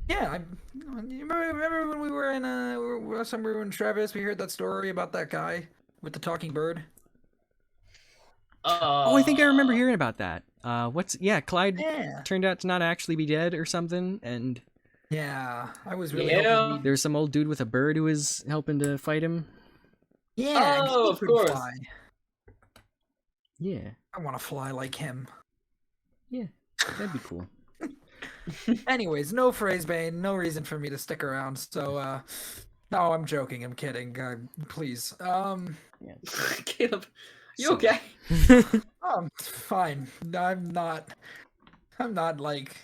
Speaker 1: Yeah, you remember when we were in somewhere in Trevis? We heard that story about that guy with the talking bird.
Speaker 2: Oh, I think I remember hearing about that. Clyde
Speaker 1: Yeah,
Speaker 2: turned out to not actually be dead or something, and
Speaker 1: yeah. I was really
Speaker 3: Yeah.
Speaker 1: hoping
Speaker 2: there's some old dude with a bird who was helping to fight him.
Speaker 1: yeah, and
Speaker 3: Oh,
Speaker 1: he
Speaker 3: of
Speaker 1: could
Speaker 3: course.
Speaker 1: fly.
Speaker 2: Yeah,
Speaker 1: I want to fly like him.
Speaker 2: that'd be cool.
Speaker 1: Anyways, no phrase bane, no reason for me to stick around. So, no, I'm joking. I'm kidding. Please.
Speaker 3: Caleb, you
Speaker 2: So-
Speaker 3: okay?
Speaker 1: Fine. I'm not like,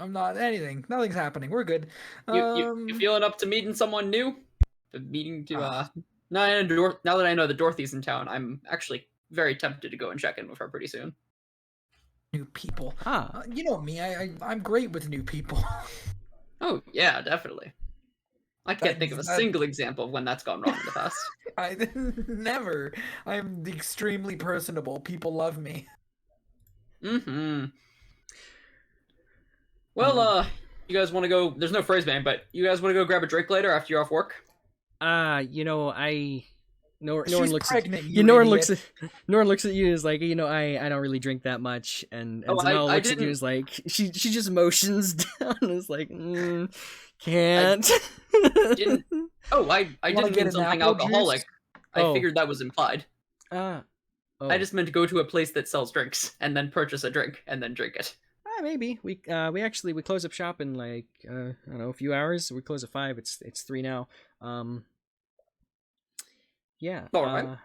Speaker 1: I'm not anything. Nothing's happening. We're good.
Speaker 3: You feeling up to meeting someone new? Now that I know that Dorothy's in town, I'm actually very tempted to go and check in with her pretty soon.
Speaker 1: New people.
Speaker 2: Ah,
Speaker 1: You know me. I'm great with new people.
Speaker 3: Oh yeah, definitely. I can't think of a
Speaker 1: That-
Speaker 3: single example of when that's gone wrong in the past.
Speaker 1: I never. I'm extremely personable. People love me.
Speaker 3: Mm-hmm. Well, you guys want to go? There's no phrase band, but you guys want to go grab a drink later after you're off work?
Speaker 2: Norren
Speaker 1: She's
Speaker 2: looks
Speaker 1: pregnant.
Speaker 2: at Norren
Speaker 1: idiot.
Speaker 2: looks at you and is like, I don't really drink that much, and
Speaker 3: Oh,
Speaker 2: Zinalla
Speaker 3: I
Speaker 2: looks at you and
Speaker 3: didn't-
Speaker 2: is like, she just motions down and is like, can't.
Speaker 3: Didn't. Oh, I
Speaker 1: Wanna
Speaker 3: didn't
Speaker 1: get
Speaker 3: mean
Speaker 1: an
Speaker 3: something
Speaker 1: apple juice?
Speaker 3: alcoholic. I
Speaker 2: Oh.
Speaker 3: figured that was implied.
Speaker 2: Oh.
Speaker 3: I just meant to go to a place that sells drinks and then purchase a drink and then drink it.
Speaker 2: Maybe we close up shop in like I don't know, a few hours. We close at 5. It's 3 now. Yeah.
Speaker 3: All right.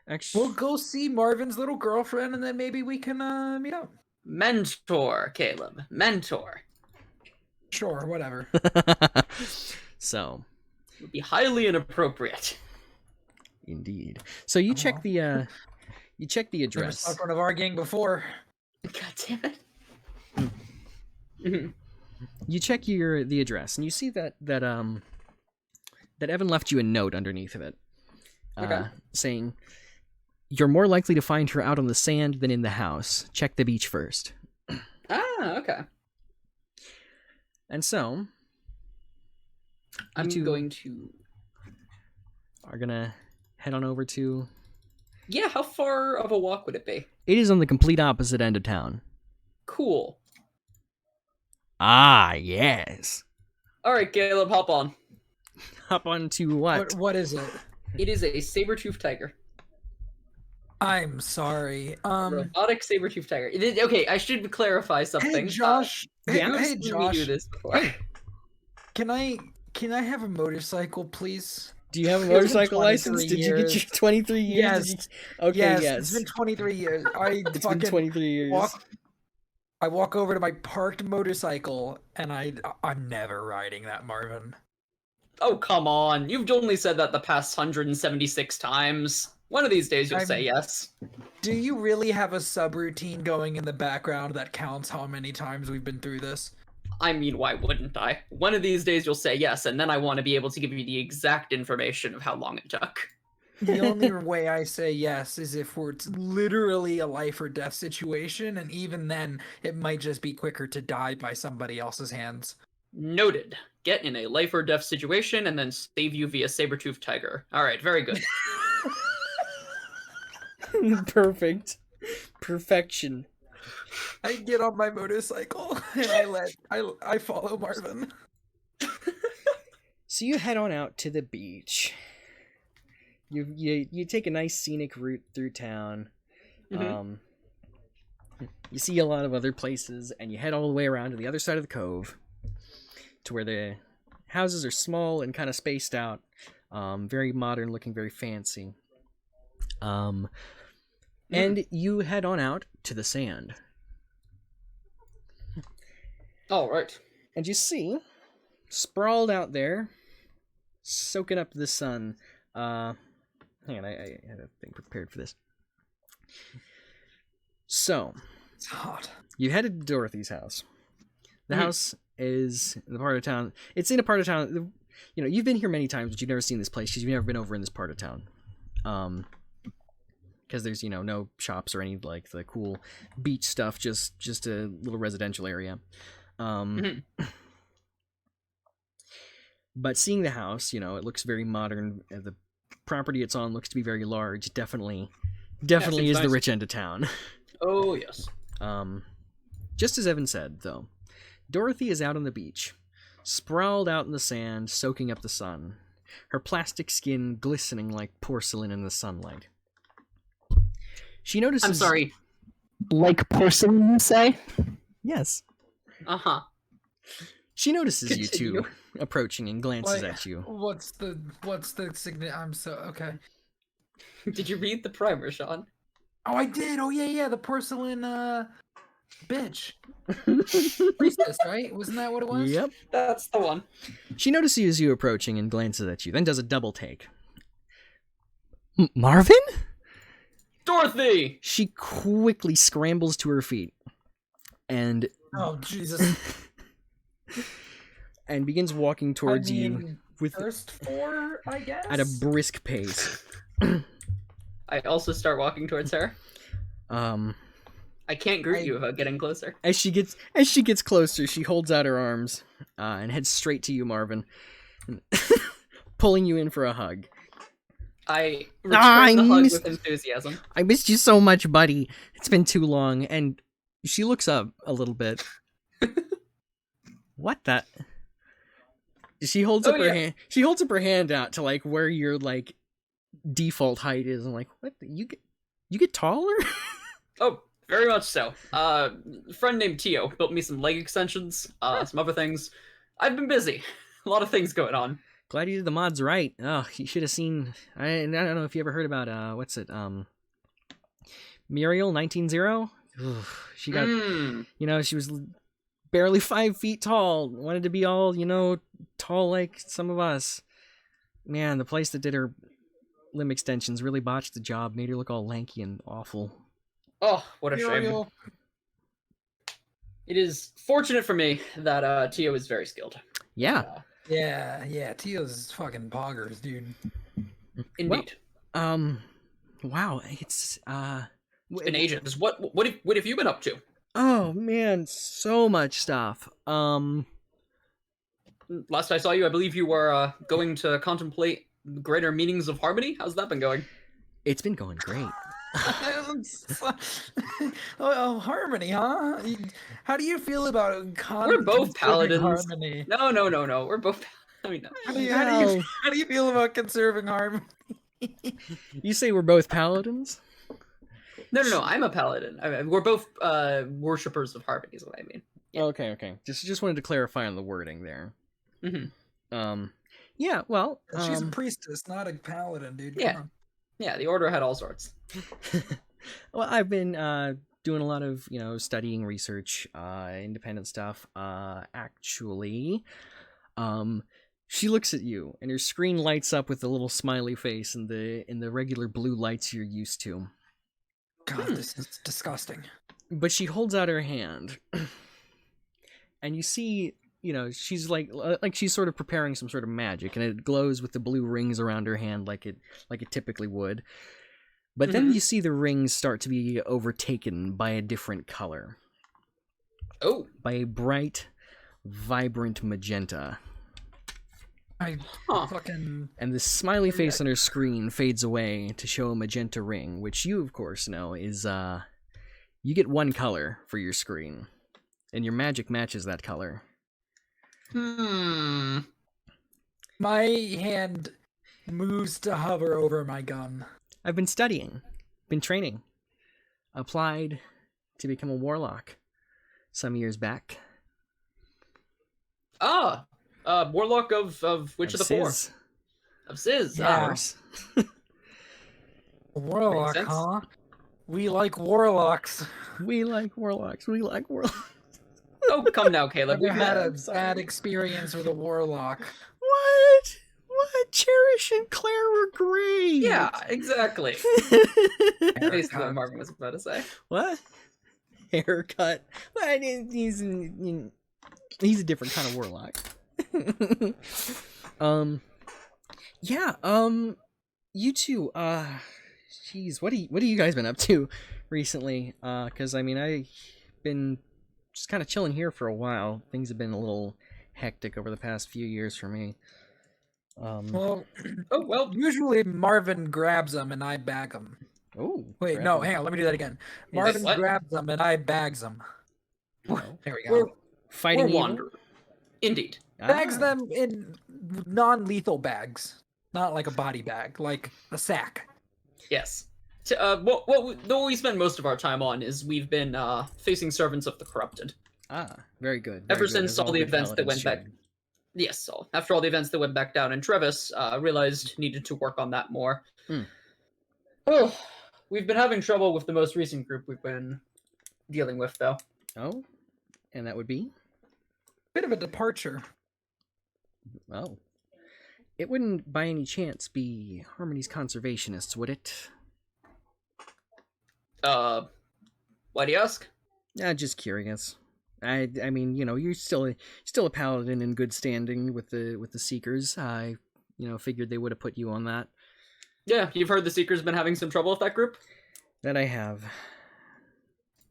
Speaker 2: Actually,
Speaker 1: We'll go see Marvin's little girlfriend, and then maybe we can meet up.
Speaker 3: Mentor, Caleb. Mentor.
Speaker 1: Sure, whatever.
Speaker 2: so
Speaker 3: Would be highly inappropriate.
Speaker 2: indeed. So you check the
Speaker 1: Never
Speaker 2: address.
Speaker 1: saw one of our gang before.
Speaker 3: God damn it. Mhm.
Speaker 2: You check the address, and you see that Evan left you a note underneath of it,
Speaker 3: Okay.
Speaker 2: saying, "You're more likely to find her out on the sand than in the house. Check the beach first."
Speaker 3: Okay.
Speaker 2: And so,
Speaker 3: I'm
Speaker 2: two
Speaker 3: going to.
Speaker 2: are gonna head on over to.
Speaker 3: Yeah, how far of a walk would it be?
Speaker 2: It is on the complete opposite end of town.
Speaker 3: Cool.
Speaker 2: Ah, yes.
Speaker 3: All right, Caleb, hop on.
Speaker 2: Hop on to what?
Speaker 1: What is it?
Speaker 3: It is a saber-toothed tiger.
Speaker 1: I'm sorry.
Speaker 3: Robotic saber-toothed tiger. Okay, I should clarify something.
Speaker 1: Hey Josh.
Speaker 2: yeah,
Speaker 3: You've
Speaker 1: Hey
Speaker 3: seen me
Speaker 1: Josh.
Speaker 3: do this before.
Speaker 1: Can I have a motorcycle, please?
Speaker 2: Do you have a
Speaker 1: It's been
Speaker 2: motorcycle
Speaker 1: 23
Speaker 2: license? Did you get your
Speaker 1: years.
Speaker 2: 23 years?
Speaker 1: Yes.
Speaker 2: Did you... Okay,
Speaker 1: Yes,
Speaker 2: yes.
Speaker 1: it's been 23 years. I
Speaker 2: It's been
Speaker 1: fucking
Speaker 2: 23 years.
Speaker 1: I walk over to my parked motorcycle, and I'm never riding that, Marvin.
Speaker 3: Oh, come on. You've only said that the past 176 times. One of these days you'll say yes.
Speaker 1: Do you really have a subroutine going in the background that counts how many times we've been through this?
Speaker 3: I mean, why wouldn't I? One of these days you'll say yes, and then I want to be able to give you the exact information of how long it took.
Speaker 1: The only way I say yes is if it's literally a life or death situation, and even then, it might just be quicker to die by somebody else's hands.
Speaker 3: Noted. Get in a life or death situation and then save you via saber-toothed tiger. All right, very good.
Speaker 2: Perfect. Perfection.
Speaker 1: I get on my motorcycle and I follow Marvin.
Speaker 2: So you head on out to the beach. You take a nice scenic route through town.
Speaker 3: Mhm.
Speaker 2: You see a lot of other places, and you head all the way around to the other side of the cove, to where the houses are small and kind of spaced out, very modern, looking very fancy. And you head on out to the sand.
Speaker 3: All right.
Speaker 2: And you see, sprawled out there, soaking up the sun. Hang on, I had a thing prepared for this. So,
Speaker 1: It's hot.
Speaker 2: you headed to Dorothy's house. The house is in the part of town. It's in a part of town. You know, you've been here many times, but you've never seen this place because you've never been over in this part of town. Because there's, you know, no shops or any like the cool beach stuff. Just a little residential area. But seeing the house, you know, it looks very modern. The property it's on looks to be very large. Definitely is the
Speaker 3: nice.
Speaker 2: rich end of town.
Speaker 3: Oh, yes.
Speaker 2: Just as Evan said, though, Dorothy is out on the beach, sprawled out in the sand, soaking up the sun, her plastic skin glistening like porcelain in the sunlight. She notices...
Speaker 3: I'm sorry. Like porcelain, you say?
Speaker 2: Yes.
Speaker 3: Uh-huh.
Speaker 2: She notices you
Speaker 3: Continue.
Speaker 2: two approaching and glances at you.
Speaker 1: What's the significant? I'm so okay.
Speaker 3: Did you read the primer, Sean?
Speaker 1: Oh, I did. Oh yeah, the porcelain bitch. Priestess, right? Wasn't that what it was?
Speaker 2: Yep.
Speaker 3: That's the one.
Speaker 2: She notices you approaching and glances at you, then does a double take. Marvin?
Speaker 3: Dorothy!
Speaker 2: She quickly scrambles to her feet and
Speaker 1: Oh Jesus.
Speaker 2: and begins walking towards you with
Speaker 1: first four, I guess.
Speaker 2: at a brisk pace.
Speaker 3: I also start walking towards her. I can't greet
Speaker 1: I-
Speaker 3: you without getting closer.
Speaker 2: As she gets closer, she holds out her arms and heads straight to you, Marvin, pulling you in for a hug.
Speaker 3: I return
Speaker 2: I
Speaker 3: the hug
Speaker 2: missed-
Speaker 3: with enthusiasm.
Speaker 2: I missed you so much, buddy. It's been too long. And she looks up a little bit. What the? She holds up her hand. She holds up her hand out to like where your like default height is. I'm like, what? You get taller?
Speaker 3: Oh, very much so. A friend named Tio built me some leg extensions, some other things. I've been busy. A lot of things going on.
Speaker 2: Glad you did the mods right. Oh, you should have seen. I don't know if you ever heard about what's it? Muriel 19-0. She got, you know, she was barely 5 feet tall. Wanted to be all, you know, tall like some of us. Man, the place that did her limb extensions really botched the job. Made her look all lanky and awful.
Speaker 3: Oh, what a shame.
Speaker 1: Muriel.
Speaker 3: It is fortunate for me that Tio is very skilled.
Speaker 2: Yeah.
Speaker 1: Yeah. Tio's fucking poggers, dude.
Speaker 3: Indeed.
Speaker 2: Wow. It's
Speaker 3: It's been ages. What have you been up to?
Speaker 2: Oh man, so much stuff.
Speaker 3: Last I saw you, I believe you were going to contemplate greater meanings of harmony. How's that been going?
Speaker 2: It's been going great.
Speaker 1: Oh, harmony, huh? How do you feel about
Speaker 3: We're both
Speaker 1: conserving
Speaker 3: paladins.
Speaker 1: harmony?
Speaker 3: No. We're both. I mean, no.
Speaker 1: How do you feel about conserving harmony?
Speaker 2: You say we're both paladins?
Speaker 3: No. I'm a paladin. I mean, we're both worshippers of harmony. Is what I mean. Yeah.
Speaker 2: Okay. Just wanted to clarify on the wording there.
Speaker 3: Mm-hmm.
Speaker 2: Yeah. Well,
Speaker 1: She's a priestess, not a paladin, dude. Come
Speaker 3: Yeah.
Speaker 1: on.
Speaker 3: Yeah, the order had all sorts.
Speaker 2: well, I've been doing a lot of studying, research, independent stuff. Actually, she looks at you, and her screen lights up with a little smiley face in the regular blue lights you're used to.
Speaker 1: God, this is disgusting.
Speaker 2: But she holds out her hand, and you see, she's like she's sort of preparing some sort of magic, and it glows with the blue rings around her hand like it typically would. But then you see the rings start to be overtaken by a different color.
Speaker 3: Oh,
Speaker 2: by a bright, vibrant magenta.
Speaker 1: Fucking.
Speaker 2: And the smiley face on her screen fades away to show a magenta ring, which you, of course, know is, you get one color for your screen. And your magic matches that color.
Speaker 1: My hand moves to hover over my gun.
Speaker 2: I've been studying, been training, applied to become a warlock some years back.
Speaker 3: Warlock of which of the four?
Speaker 2: Sizz.
Speaker 3: Of Sizz.
Speaker 2: Of
Speaker 1: Yeah.
Speaker 2: course.
Speaker 1: Warlock,
Speaker 3: sense.
Speaker 1: huh? We like warlocks.
Speaker 2: We like warlocks. We like warlocks.
Speaker 3: Oh, come now, Caleb.
Speaker 1: Never had a
Speaker 2: I'm sorry.
Speaker 1: bad experience with a warlock.
Speaker 2: What? What? Cherish and Claire were great.
Speaker 3: Yeah, exactly. Basically what
Speaker 1: Haircut.
Speaker 3: Marvin was about to say.
Speaker 2: What? Haircut. Well, he's a different kind of warlock. Yeah. You two. Jeez, what have you guys been up to recently? Because I mean, I've been just kind of chilling here for a while. Things have been a little hectic over the past few years for me.
Speaker 1: Well,
Speaker 3: Oh, well,
Speaker 1: usually Marvin grabs them and I bag them.
Speaker 2: Oh,
Speaker 1: Wait,
Speaker 2: crap.
Speaker 1: no, hang on. Let me do that again.
Speaker 3: Wait,
Speaker 1: Marvin
Speaker 3: what?
Speaker 1: grabs them and I bags them.
Speaker 2: Oh.
Speaker 1: There we
Speaker 3: we're,
Speaker 1: go.
Speaker 2: Fighting
Speaker 3: we're
Speaker 2: evil?
Speaker 3: wanderers. Indeed.
Speaker 1: Bags
Speaker 2: Ah.
Speaker 1: them in non-lethal bags, not like a body bag, like a sack.
Speaker 3: Yes. What we spend most of our time on is we've been facing servants of the corrupted.
Speaker 2: Ah, very good.
Speaker 3: Ever
Speaker 2: very good,
Speaker 3: since
Speaker 2: as
Speaker 3: all the
Speaker 2: good
Speaker 3: events that
Speaker 2: paladins
Speaker 3: went back.
Speaker 2: should.
Speaker 3: Yes, so after all the events that went back down in Trevis, realized needed to work on that more.
Speaker 2: Hmm.
Speaker 3: Oh, we've been having trouble with the most recent group we've been dealing with, though.
Speaker 2: Oh, and that would be?
Speaker 1: Bit of a departure.
Speaker 2: Oh. It wouldn't by any chance be Harmony's Conservationists, would it?
Speaker 3: Why do you ask?
Speaker 2: Just curious. I mean, you know, you're still a paladin in good standing with the Seekers. I, figured they would have put you on that.
Speaker 3: Yeah, you've heard the Seekers been having some trouble with that group?
Speaker 2: That I have.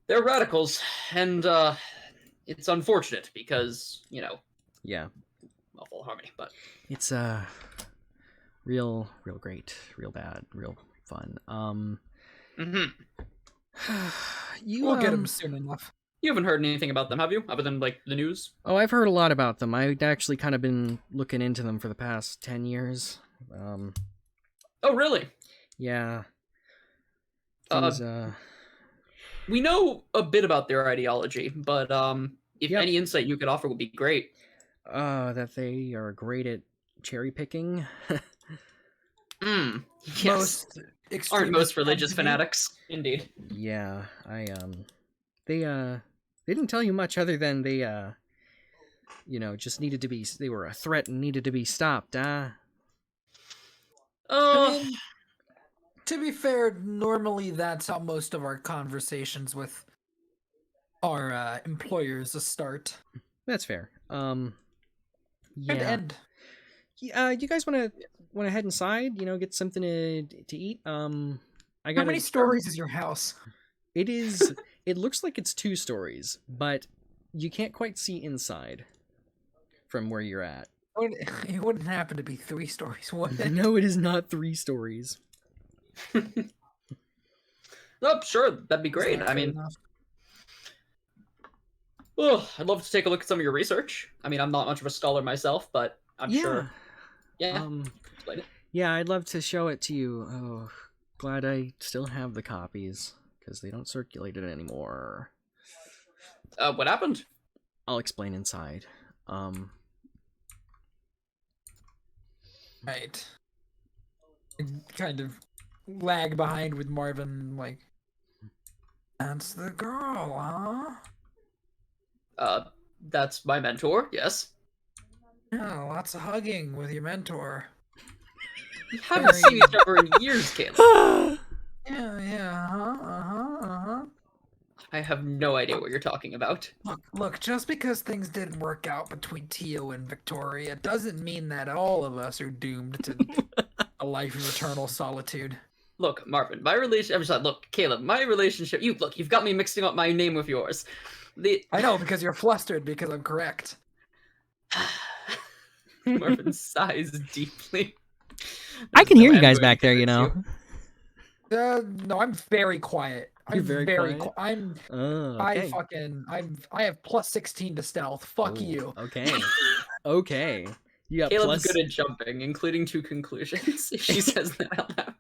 Speaker 3: They're radicals, and it's unfortunate because,
Speaker 2: Yeah.
Speaker 3: awful Harmony, but...
Speaker 2: It's real great, real bad, real fun.
Speaker 3: Mm-hmm.
Speaker 2: You
Speaker 1: We'll get him soon enough.
Speaker 3: You haven't heard anything about them, have you? Other than, the news?
Speaker 2: Oh, I've heard a lot about them. I've actually kind of been looking into them for the past 10 years.
Speaker 3: Oh, really?
Speaker 2: Yeah.
Speaker 3: Uh,
Speaker 2: Things,
Speaker 3: We know a bit about their ideology, but if
Speaker 2: Yep.
Speaker 3: any insight you could offer would be great.
Speaker 2: that they are great at cherry picking.
Speaker 3: Yes.
Speaker 1: Most
Speaker 3: Aren't most
Speaker 1: extremist
Speaker 3: religious
Speaker 1: company.
Speaker 3: fanatics, indeed.
Speaker 2: Yeah, they didn't tell you much other than they just needed to be, they were a threat and needed to be stopped.
Speaker 1: I
Speaker 3: Oh,
Speaker 1: mean, to be fair, normally that's how most of our conversations with our employers start.
Speaker 2: That's fair.
Speaker 1: And
Speaker 2: Yeah.
Speaker 1: end.
Speaker 2: You guys want to head inside? Get something to eat. I
Speaker 1: How
Speaker 2: got
Speaker 1: many stories is your house?
Speaker 2: It is. It looks like it's 2 stories, but you can't quite see inside from where you're at.
Speaker 1: It wouldn't happen to be 3 stories, would it?
Speaker 2: No, it is not 3 stories.
Speaker 3: oh, sure, that'd be great.
Speaker 1: Is that
Speaker 3: I
Speaker 1: fair
Speaker 3: mean,
Speaker 1: enough?
Speaker 3: I'd love to take a look at some of your research. I mean, I'm not much of a scholar myself, but I'm sure. Yeah. Explain it.
Speaker 2: Yeah, I'd love to show it to you. Oh, glad I still have the copies because they don't circulate it anymore.
Speaker 3: What happened?
Speaker 2: I'll explain inside.
Speaker 1: Right. I kind of lag behind with Marvin, like, that's the girl, huh?
Speaker 3: That's my mentor. Yes.
Speaker 1: Yeah, lots of hugging with your mentor.
Speaker 3: We haven't seen each other in years, Caleb.
Speaker 1: Yeah, uh-huh.
Speaker 3: I have no idea what you're talking about.
Speaker 1: Look, just because things didn't work out between Tio and Victoria doesn't mean that all of us are doomed to a life of eternal solitude.
Speaker 3: Look, Marvin, my relation. I'm sorry, look, Caleb, my relationship. You've got me mixing up my name with yours.
Speaker 1: I know, because you're flustered because I'm correct.
Speaker 3: Marvin sighs deeply.
Speaker 2: I can
Speaker 3: There's
Speaker 2: hear
Speaker 3: no
Speaker 2: you guys
Speaker 3: way I'm
Speaker 2: back there.
Speaker 3: going to
Speaker 1: No, I'm very quiet. I'm
Speaker 2: You're very quiet?
Speaker 1: I'm
Speaker 2: Oh, okay.
Speaker 1: I have plus 16 to stealth. Fuck
Speaker 2: Oh,
Speaker 1: you.
Speaker 2: Okay. Okay. You got
Speaker 3: Caleb's
Speaker 2: plus.
Speaker 3: good at jumping, including 2 conclusions. If she says that out loud.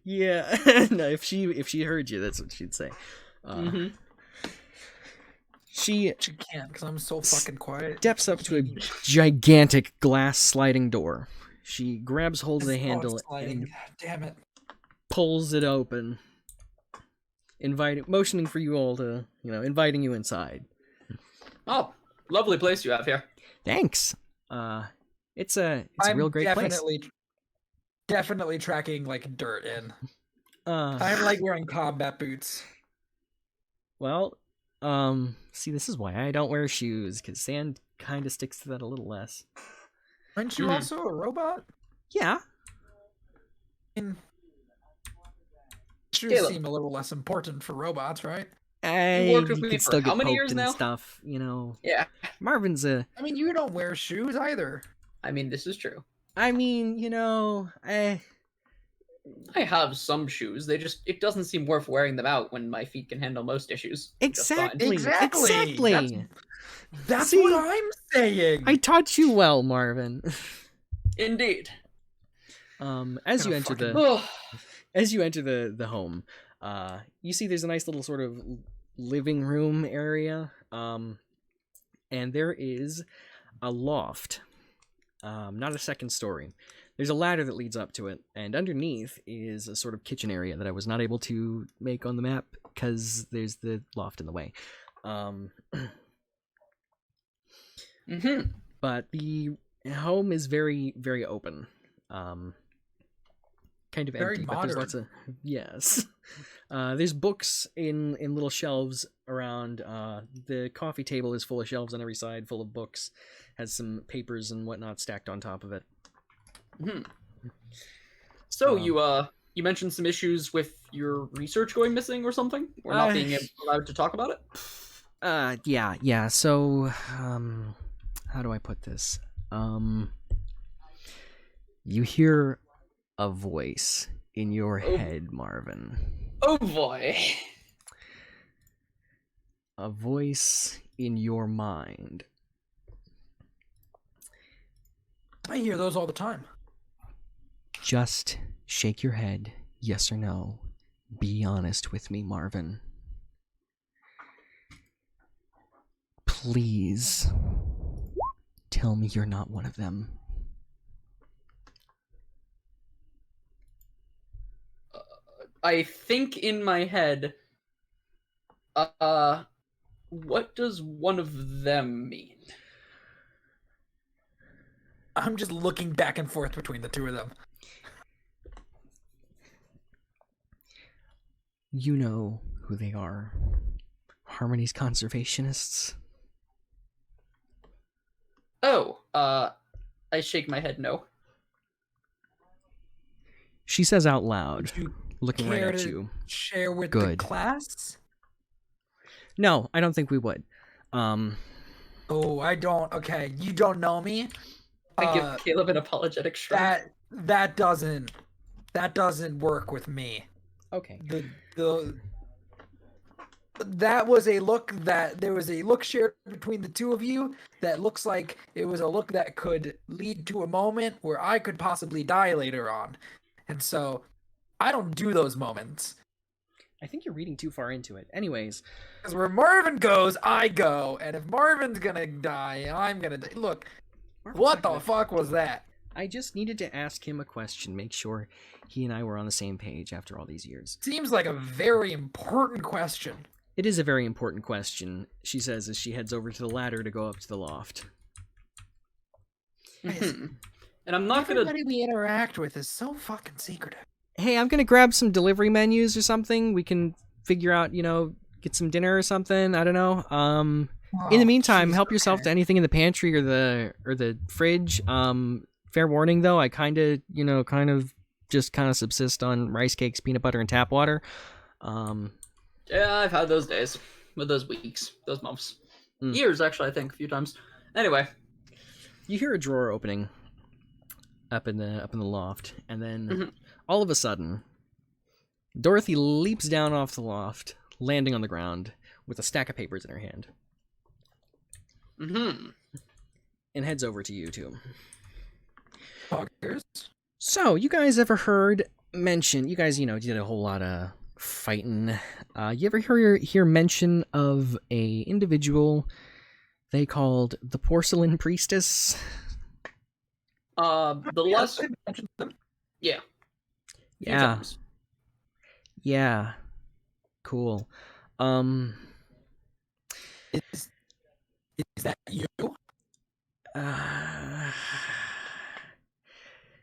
Speaker 2: Yeah. No, if she heard you, that's what she'd say. She
Speaker 1: She can't because I'm so fucking quiet.
Speaker 2: steps up to a gigantic glass sliding door. She grabs hold of the handle and
Speaker 1: Damn it.
Speaker 2: pulls it open, motioning for you all to, inviting you inside.
Speaker 3: Oh, lovely place you have here.
Speaker 2: Thanks. It's a real great place.
Speaker 1: Definitely tracking like dirt in. I'm like wearing combat boots.
Speaker 2: Well, see, this is why I don't wear shoes, because sand kind of sticks to that a little less.
Speaker 1: Aren't you also a robot?
Speaker 2: Yeah.
Speaker 1: Shoes seem a little less important for robots, right?
Speaker 2: You could still get
Speaker 3: how many
Speaker 2: poked
Speaker 3: years
Speaker 2: and
Speaker 3: now?
Speaker 2: stuff,
Speaker 3: Yeah.
Speaker 2: Marvin's
Speaker 1: I mean, you don't wear shoes either.
Speaker 3: I mean, this is true.
Speaker 2: I mean,
Speaker 3: I have some shoes. It doesn't seem worth wearing them out when my feet can handle most issues.
Speaker 2: Exactly.
Speaker 1: That's
Speaker 2: See,
Speaker 1: what I'm saying.
Speaker 2: I taught you well, Marvin.
Speaker 3: Indeed.
Speaker 2: As you enter the home, you see there's a nice little sort of living room area, and there is a loft, not a second story. There's a ladder that leads up to it, and underneath is a sort of kitchen area that I was not able to make on the map because there's the loft in the way. But the home is very, very open. Kind of
Speaker 1: very
Speaker 2: empty,
Speaker 1: modern.
Speaker 2: but there's lots of there's books in little shelves around. The coffee table is full of shelves on every side, full of books. Has some papers and whatnot stacked on top of it.
Speaker 3: So you mentioned some issues with your research going missing or something, or not being allowed to talk about it.
Speaker 2: Yeah. So, how do I put this? You hear a voice in your head, Marvin.
Speaker 3: Oh boy.
Speaker 2: A voice in your mind.
Speaker 1: I hear those all the time.
Speaker 2: Just shake your head, yes or no. Be honest with me, Marvin. Please tell me you're not one of them.
Speaker 3: I think in my head, what does one of them mean?
Speaker 1: I'm just looking back and forth between the two of them.
Speaker 2: You know who they are. Harmony's Conservationists.
Speaker 3: Oh, I shake my head no.
Speaker 2: She says out loud, looking right at you.
Speaker 1: Share with
Speaker 2: Good.
Speaker 1: the class?
Speaker 2: No, I don't think we would.
Speaker 1: Oh, I don't. Okay, you don't know me.
Speaker 3: I give Caleb an apologetic shrug.
Speaker 1: That doesn't work with me.
Speaker 2: Okay.
Speaker 1: That was a look there was a look shared between the two of you that looks like it was a look that could lead to a moment where I could possibly die later on. And so I don't do those moments.
Speaker 2: I think you're reading too far into it. Anyways.
Speaker 1: Because where Marvin goes, I go. And if Marvin's gonna die, I'm gonna die. Look, what the fuck was that?
Speaker 2: I just needed to ask him a question, make sure he and I were on the same page after all these years.
Speaker 1: Seems like a very important question.
Speaker 2: It is a very important question, she says as she heads over to the ladder to go up to the loft.
Speaker 3: And I'm not gonna...
Speaker 1: Everybody we interact with is so fucking secretive.
Speaker 2: Hey, I'm gonna grab some delivery menus or something. We can figure out, get some dinner or something. I don't know. In the meantime, help yourself to anything in the pantry or the fridge. Fair warning though, I kind of subsist on rice cakes, peanut butter, and tap water.
Speaker 3: Yeah, I've had those days, with those weeks, those months, years actually. I think a few times. Anyway,
Speaker 2: you hear a drawer opening up in the loft, and then all of a sudden, Dorothy leaps down off the loft, landing on the ground with a stack of papers in her hand, and heads over to you two.
Speaker 1: Fuckers.
Speaker 2: So, you guys ever heard mention, you guys, did a whole lot of fighting. You ever hear mention of a individual they called the Porcelain Priestess?
Speaker 3: The less, yeah, few
Speaker 2: Yeah.
Speaker 3: times.
Speaker 2: Yeah. Cool.
Speaker 1: Is that you?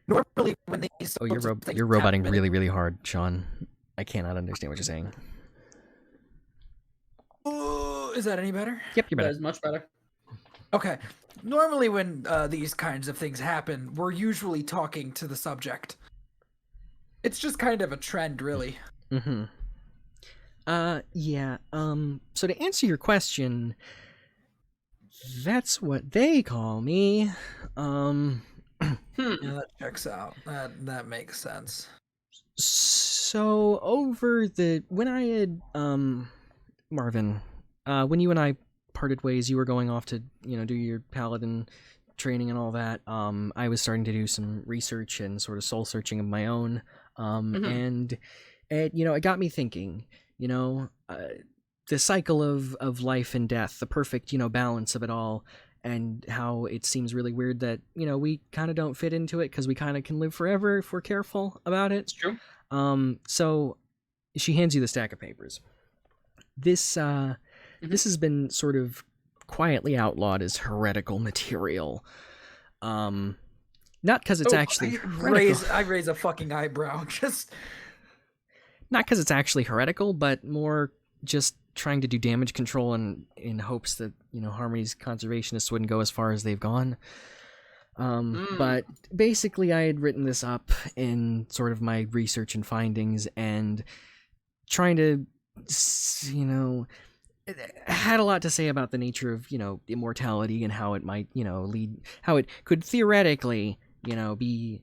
Speaker 1: Normally, when these
Speaker 2: Oh,
Speaker 1: sorts of things
Speaker 2: you're roboting
Speaker 1: happen-
Speaker 2: really, really hard, Sean. I cannot understand what you're saying.
Speaker 1: Ooh, is that any better?
Speaker 2: Yep, you're
Speaker 3: That
Speaker 2: better.
Speaker 3: is much better.
Speaker 1: Okay. Normally, when these kinds of things happen, we're usually talking to the subject. It's just kind of a trend, really.
Speaker 2: Mm-hmm. Yeah. So to answer your question, that's what they call me.
Speaker 1: Yeah, that checks out. That makes sense.
Speaker 2: So when I had Marvin, when you and I parted ways, you were going off to do your paladin training and all that. I was starting to do some research and sort of soul searching of my own. And it got me thinking. The cycle of life and death, the perfect balance of it all. And how it seems really weird that we kind of don't fit into it because we kind of can live forever if we're careful about it.
Speaker 3: It's true.
Speaker 2: So she hands you the stack of papers. This this has been sort of quietly outlawed as heretical material. Not because it's actually heretical.
Speaker 1: I raise a fucking eyebrow. Just
Speaker 2: Not because it's actually heretical, but more just trying to do damage control in hopes that Harmony's conservationists wouldn't go as far as they've gone. But basically I had written this up in sort of my research and findings and trying to had a lot to say about the nature of immortality and how it might lead, how it could theoretically be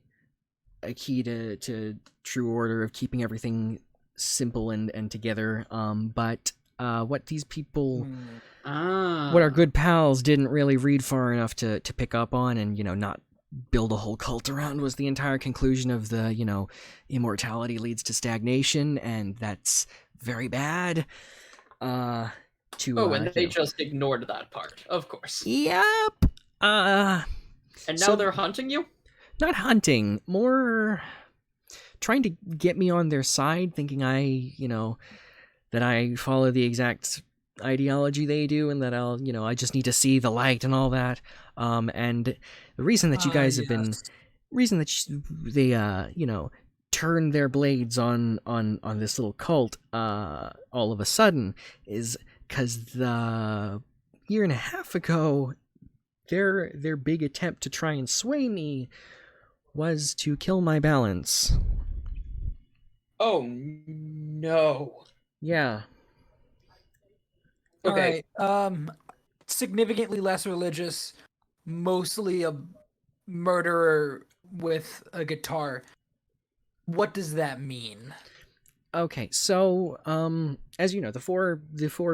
Speaker 2: a key to true order of keeping everything simple and together. But what these people, what our good pals didn't really read far enough to pick up on and not build a whole cult around was the entire conclusion of the immortality leads to stagnation, and that's very bad. And
Speaker 3: they just ignored that part, of course.
Speaker 2: Yep.
Speaker 3: And now they're hunting you?
Speaker 2: Not hunting, more trying to get me on their side, thinking that I follow the exact ideology they do, and that I just need to see the light and all that. And the reason that you guys have been, reason that they turn their blades on this little cult all of a sudden is because the year and a half ago, their big attempt to try and sway me was to kill my balance.
Speaker 3: Oh no.
Speaker 2: Yeah.
Speaker 3: Okay.
Speaker 1: All right. Significantly less religious, mostly a murderer with a guitar. What does that mean?
Speaker 2: Okay, so as you know, the four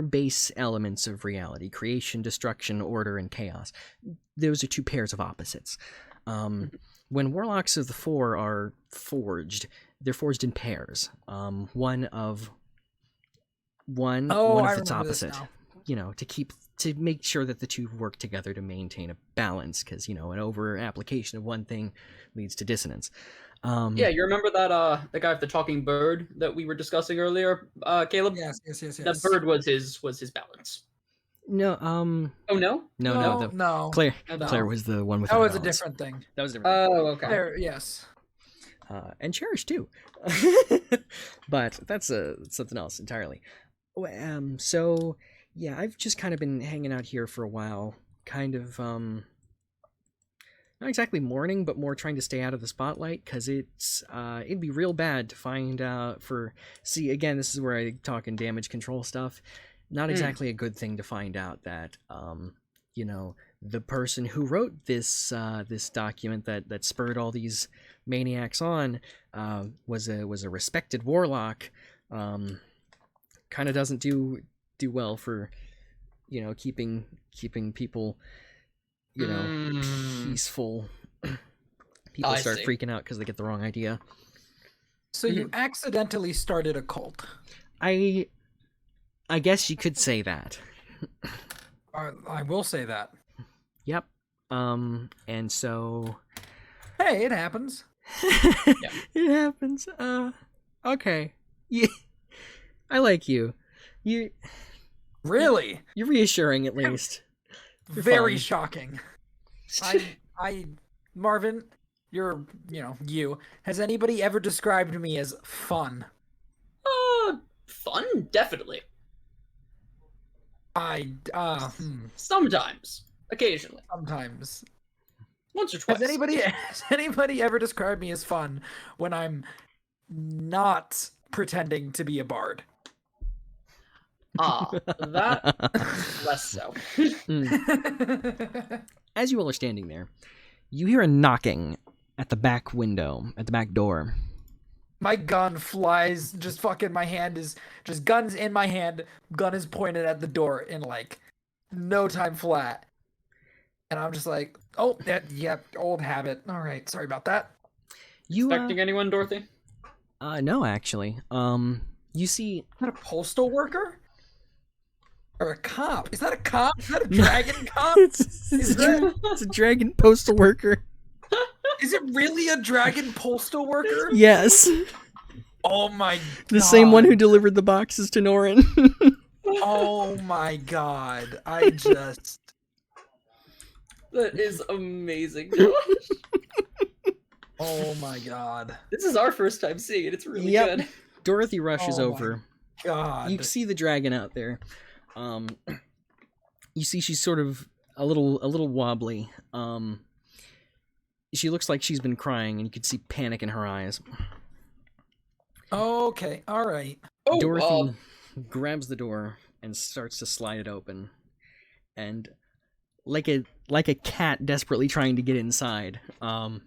Speaker 2: base elements of reality: creation, destruction, order, and chaos. Those are two pairs of opposites. When warlocks of the four are forged, they're forged in pairs. One of its opposite. To make sure that the two work together to maintain a balance, because an over application of one thing leads to dissonance.
Speaker 3: Yeah, you remember that the guy with the talking bird that we were discussing earlier, Caleb?
Speaker 1: Yes.
Speaker 3: That bird was his balance.
Speaker 2: No.
Speaker 3: Oh no?
Speaker 1: No.
Speaker 2: Claire was the one with
Speaker 1: that
Speaker 2: the
Speaker 1: was
Speaker 2: balance.
Speaker 1: a different thing.
Speaker 2: That was a different.
Speaker 3: Oh, okay.
Speaker 1: Claire, yes.
Speaker 2: And Cherish too. But that's something else entirely. So yeah, I've just kind of been hanging out here for a while, kind of not exactly mourning, but more trying to stay out of the spotlight, because it'd be real bad to find out see, again, this is where I talk in damage control stuff. Not exactly a good thing to find out that the person who wrote this this document that spurred all these maniacs on was a respected warlock. Kind of doesn't do well for keeping people peaceful. People start freaking out because they get the wrong idea.
Speaker 1: So you accidentally started a cult.
Speaker 2: I guess you could say that.
Speaker 1: I will say that.
Speaker 2: Yep. And so
Speaker 1: Hey, it happens.
Speaker 2: it happens. Okay. Yeah. I like you.
Speaker 1: Really?
Speaker 2: You're reassuring at least. You're
Speaker 1: Very
Speaker 2: fun.
Speaker 1: shocking. Marvin, you. Has anybody ever described me as fun?
Speaker 3: Fun, definitely. Sometimes, occasionally,
Speaker 1: Sometimes.
Speaker 3: once or twice.
Speaker 1: Has anybody ever described me as fun when I'm not pretending to be a bard?
Speaker 3: That less so.
Speaker 2: As you all are standing there, you hear a knocking at the back window, at the back door.
Speaker 1: My gun flies, just fucking my hand is, just gun's in my hand, gun is pointed at the door in like no time flat. And I'm just like, oh, yep, old habit. All right, sorry about that.
Speaker 2: You
Speaker 3: Expecting anyone, Dorothy?
Speaker 2: No, actually. You see...
Speaker 1: Is that a postal worker? Or a cop? Is that a cop? Is that a dragon cop?
Speaker 2: It's a dragon postal worker.
Speaker 1: Is it really a dragon postal worker?
Speaker 2: Yes.
Speaker 1: Oh my god.
Speaker 2: The same one who delivered the boxes to Norren.
Speaker 1: Oh my god.
Speaker 3: That is amazing, Josh.
Speaker 1: Oh my god.
Speaker 3: This is our first time seeing it. It's really
Speaker 2: Yep.
Speaker 3: good.
Speaker 2: Dorothy rushes
Speaker 1: Oh my
Speaker 2: over.
Speaker 1: God.
Speaker 2: You see the dragon out there. You see she's sort of a little wobbly. She looks like she's been crying, and you can see panic in her eyes.
Speaker 1: Okay, all right.
Speaker 3: Oh,
Speaker 2: Dorothy grabs the door and starts to slide it open, and like a cat desperately trying to get inside, the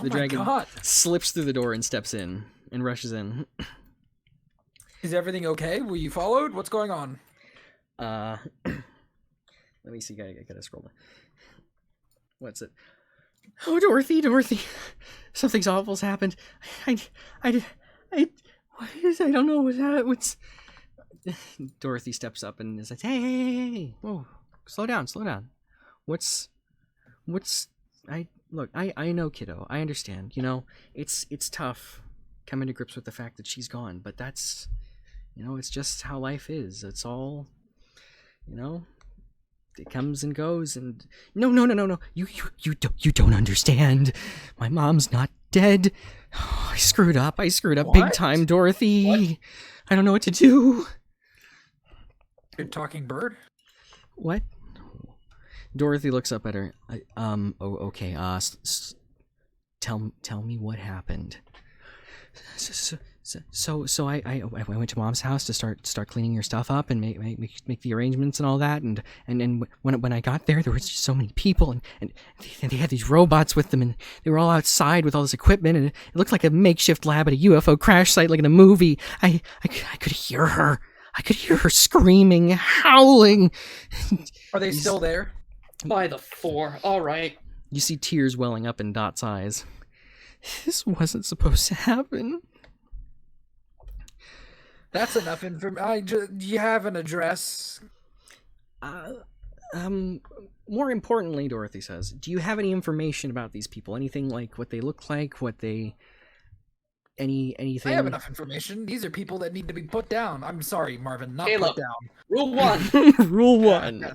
Speaker 2: dragon slips through the door and steps in and rushes in.
Speaker 1: Is everything okay? Were you followed? What's going on?
Speaker 2: Let me see. I gotta scroll down. What's it? Oh, Dorothy, something's awful's happened. I don't know what's. Dorothy steps up and is like, hey, whoa, slow down. What's? I know, kiddo. I understand. You know, it's tough coming to grips with the fact that she's gone, but that's, it's just how life is. It's all, it comes and goes, and no. You don't understand. My mom's not dead. Oh, I screwed up big time, Dorothy. What? I don't know what to do.
Speaker 1: Good talking bird.
Speaker 2: What? Dorothy looks up at her. Okay. Tell me what happened. So I went to Mom's house to start cleaning your stuff up and make the arrangements and all that, and when I got there was just so many people, and they had these robots with them, and they were all outside with all this equipment, and it looked like a makeshift lab at a UFO crash site, like in a movie. I could hear her. I could hear her screaming, howling.
Speaker 1: Are they still there?
Speaker 3: By the 4. All right.
Speaker 2: You see tears welling up in Dot's eyes. This wasn't supposed to happen.
Speaker 1: That's enough information. Do you have an address?
Speaker 2: More importantly, Dorothy says, do you have any information about these people? Anything like what they look like, anything?
Speaker 1: I have enough information. These are people that need to be put down. I'm sorry, Marvin, not
Speaker 3: Caleb,
Speaker 1: put down.
Speaker 3: Rule 1.
Speaker 2: Rule 1.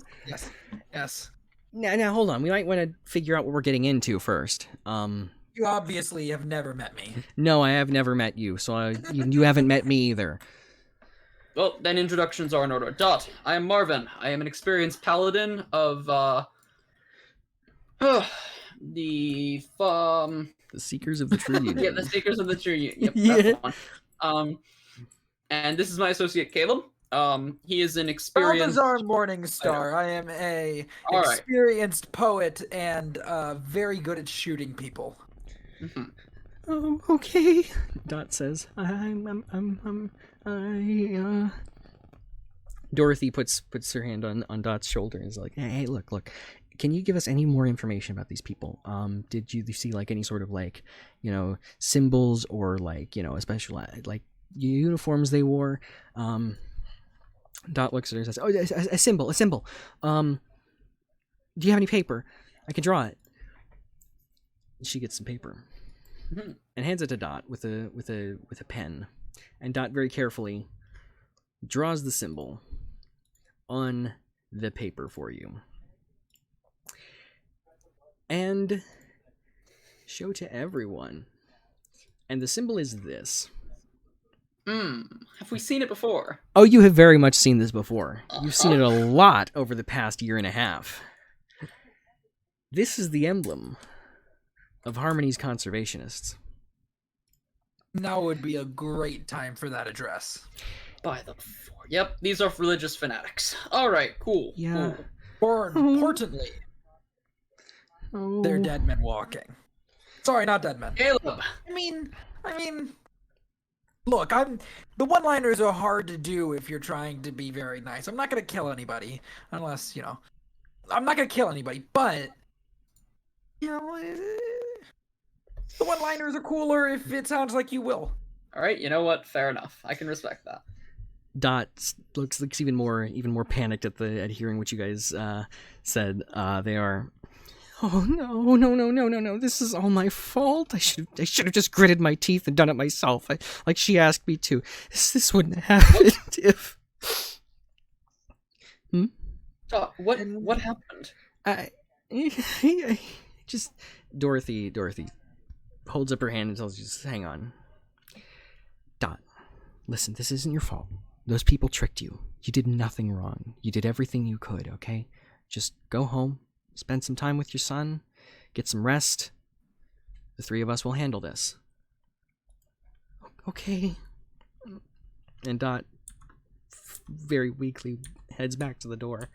Speaker 1: Yes.
Speaker 2: Now, hold on. We might want to figure out what we're getting into first.
Speaker 1: You obviously have never met me.
Speaker 2: No, I have never met you, so you haven't met me either.
Speaker 3: Well, then introductions are in order. Dot, I am Marvin. I am an experienced paladin of, the
Speaker 2: Seekers of the True Union.
Speaker 3: Yeah, the Seekers of the True Union. Yep,
Speaker 2: Yeah.
Speaker 3: that's one. And this is my associate, Caleb. He is an experienced...
Speaker 1: Balthazar Morningstar. I am a experienced poet and very good at shooting people.
Speaker 3: Mm-hmm.
Speaker 2: Okay. Dot says, Dorothy puts her hand on Dot's shoulder and is like, hey, look. can you give us any more information about these people? Did you see like any sort of like, symbols or like, a special like uniforms they wore? Dot looks at her and says, "Oh, a symbol, a symbol. Do you have any paper? I can draw it." She gets some paper and hands it to Dot with a pen, and Dot very carefully draws the symbol on the paper for you and show to everyone. And the symbol is this.
Speaker 3: Have we seen it before?
Speaker 2: Oh, you have very much seen this before. You've seen it a lot over the past year and a half. This is the emblem of Harmony's Conservationists.
Speaker 1: Now would be a great time for that address.
Speaker 3: By the four. Yep, these are religious fanatics. All right, cool.
Speaker 2: Yeah.
Speaker 3: Cool.
Speaker 1: More importantly, they're dead men walking. Sorry, not dead men.
Speaker 3: Caleb.
Speaker 1: I mean, look, the one-liners are hard to do if you're trying to be very nice. I'm not gonna kill anybody unless, I'm not gonna kill anybody, but the one-liners are cooler if it sounds like you will.
Speaker 3: All right, you know what? Fair enough. I can respect that.
Speaker 2: Dot looks even more panicked at hearing what you guys said. They are, "Oh no! This is all my fault. I should have just gritted my teeth and done it myself. Like she asked me to. This wouldn't have happened if."
Speaker 3: What happened?
Speaker 2: I just Dorothy holds up her hand and tells you, "Just hang on. Dot, listen, this isn't your fault. Those people tricked you. You did nothing wrong. You did everything you could, okay? Just go home, spend some time with your son, get some rest. The three of us will handle this." "Okay." And Dot very weakly heads back to the door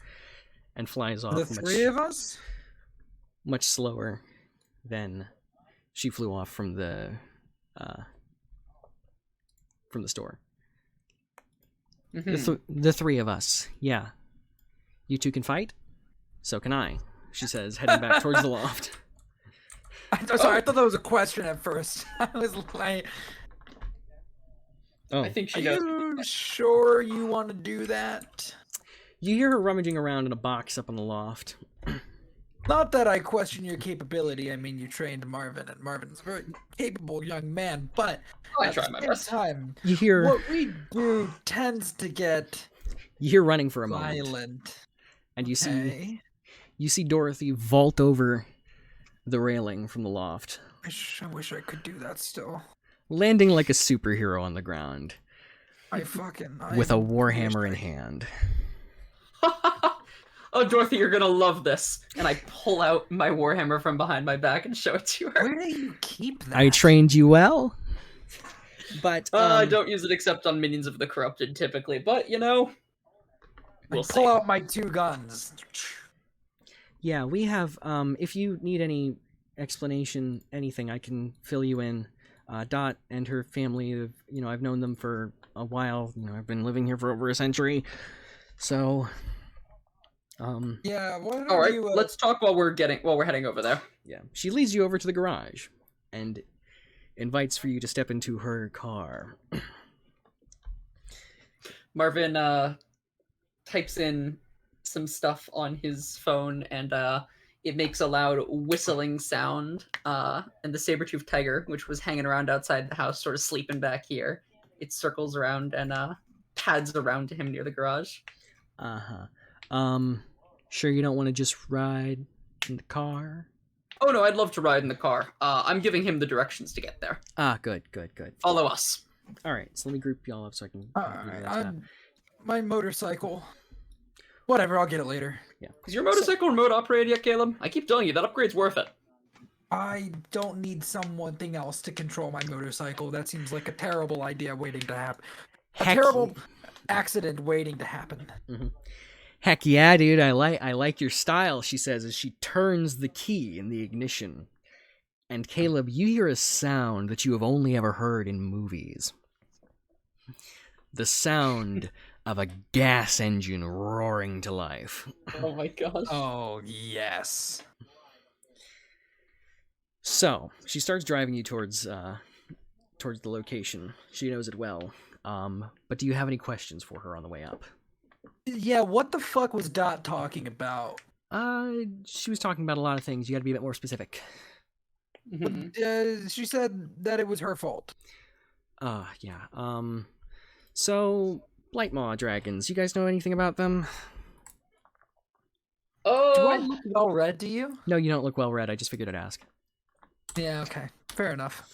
Speaker 2: and flies off.
Speaker 1: The three of us?
Speaker 2: Much slower than she flew off from the store. The three of us, yeah. You two can fight? So can I, she says, heading back towards the loft.
Speaker 1: Sorry, I thought that was a question at first. I was like,
Speaker 2: "Oh,
Speaker 3: I think she
Speaker 1: are
Speaker 3: knows.
Speaker 1: you sure you want to do that?"
Speaker 2: You hear her rummaging around in a box up on the loft.
Speaker 1: Not that I question your capability. I mean, you trained Marvin, and Marvin's a very capable young man, but
Speaker 3: I
Speaker 1: at
Speaker 3: try
Speaker 1: the
Speaker 3: my
Speaker 1: same
Speaker 3: best.
Speaker 1: time,
Speaker 2: You hear
Speaker 1: what we do tends to get
Speaker 2: running for a moment,
Speaker 1: violent.
Speaker 2: and you
Speaker 1: Okay?
Speaker 2: see Dorothy vault over the railing from the loft,
Speaker 1: I wish I could do that still.
Speaker 2: landing like a superhero on the ground with a warhammer in hand.
Speaker 3: Oh, Dorothy, you're gonna love this. And I pull out my warhammer from behind my back and show it to her.
Speaker 1: Where do you keep that?
Speaker 2: I trained you well, but
Speaker 3: I don't use it except on minions of the corrupted, typically. But
Speaker 1: I
Speaker 3: we'll
Speaker 1: pull
Speaker 3: see.
Speaker 1: out my two guns.
Speaker 2: yeah, we have. If you need any explanation, anything, I can fill you in. Dot and her family, I've known them for a while. I've been living here for over a century, so.
Speaker 1: Yeah. Why don't
Speaker 3: All right,
Speaker 1: you,
Speaker 3: let's talk while we're heading over there.
Speaker 2: Yeah, she leads you over to the garage, and invites for you to step into her car.
Speaker 3: Marvin types in some stuff on his phone, and it makes a loud whistling sound. And the saber-toothed tiger, which was hanging around outside the house, sort of sleeping back here, it circles around and pads around to him near the garage.
Speaker 2: Sure you don't want to just ride in the car?
Speaker 3: Oh no, I'd love to ride in the car. I'm giving him the directions to get there.
Speaker 2: Good.
Speaker 3: Follow us.
Speaker 2: All right, so let me group y'all up so I can.
Speaker 1: My motorcycle. Whatever, I'll get it later.
Speaker 2: Yeah.
Speaker 3: Is your motorcycle remote operated yet, Caleb? I keep telling you, that upgrade's worth it.
Speaker 1: I don't need something else to control my motorcycle. That seems like a terrible idea waiting to happen. Terrible accident waiting to happen.
Speaker 2: Mm-hmm. Heck yeah, dude! I like your style, she says as she turns the key in the ignition. And Caleb, you hear a sound that you have only ever heard in movies. The sound of a gas engine roaring to life.
Speaker 3: Oh my gosh.
Speaker 1: Oh yes.
Speaker 2: So she starts driving you towards the location. She knows it well. But do you have any questions for her on the way up?
Speaker 1: Yeah, what the fuck was Dot talking about?
Speaker 2: She was talking about a lot of things. You got to be a bit more specific.
Speaker 1: She said that it was her fault.
Speaker 2: Yeah. So Blightmaw dragons. You guys know anything about them?
Speaker 1: Do I
Speaker 3: Oh,
Speaker 1: look well read to you?
Speaker 2: No, you don't look well read. I just figured I'd ask.
Speaker 1: Yeah, okay. Fair enough.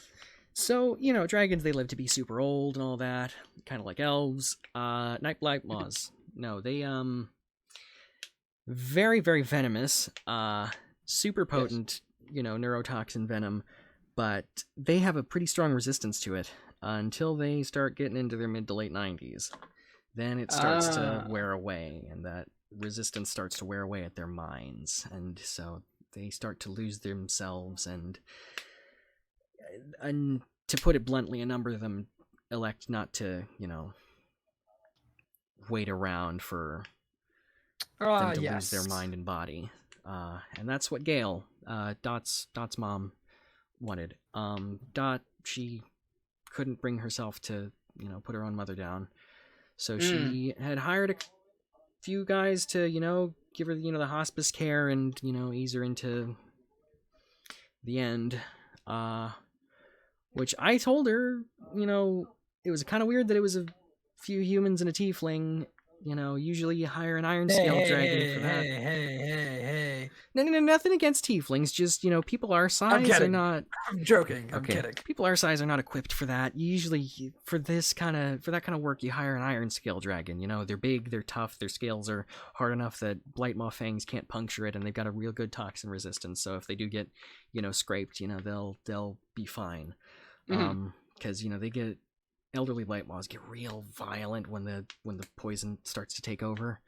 Speaker 2: So, dragons, they live to be super old and all that, kind of like elves. Night Blightmaws. No, they, very, very venomous, super potent, neurotoxin venom, but they have a pretty strong resistance to it until they start getting into their mid to late 90s. Then it starts to wear away, and that resistance starts to wear away at their minds, and so they start to lose themselves, and to put it bluntly, a number of them elect not to, wait around for them to lose their mind and body. And that's what Gale, Dot's mom, wanted. Dot, she couldn't bring herself to, put her own mother down. So she had hired a few guys to, give her, the hospice care and, ease her into the end. Which I told her, it was kind of weird that it was a few humans and a tiefling. Usually you hire an iron scale dragon for that.
Speaker 1: Hey.
Speaker 2: No, nothing against tieflings. Just, people our size are not.
Speaker 1: I'm joking. I'm
Speaker 2: Okay.
Speaker 1: kidding.
Speaker 2: People our size are not equipped for that. Usually, for that kind of work, you hire an iron scale dragon. They're big, they're tough, their scales are hard enough that Blightmaw fangs can't puncture it, and they've got a real good toxin resistance. So if they do get, scraped, they'll be fine. Because they get elderly Blightmaws get real violent when the poison starts to take over.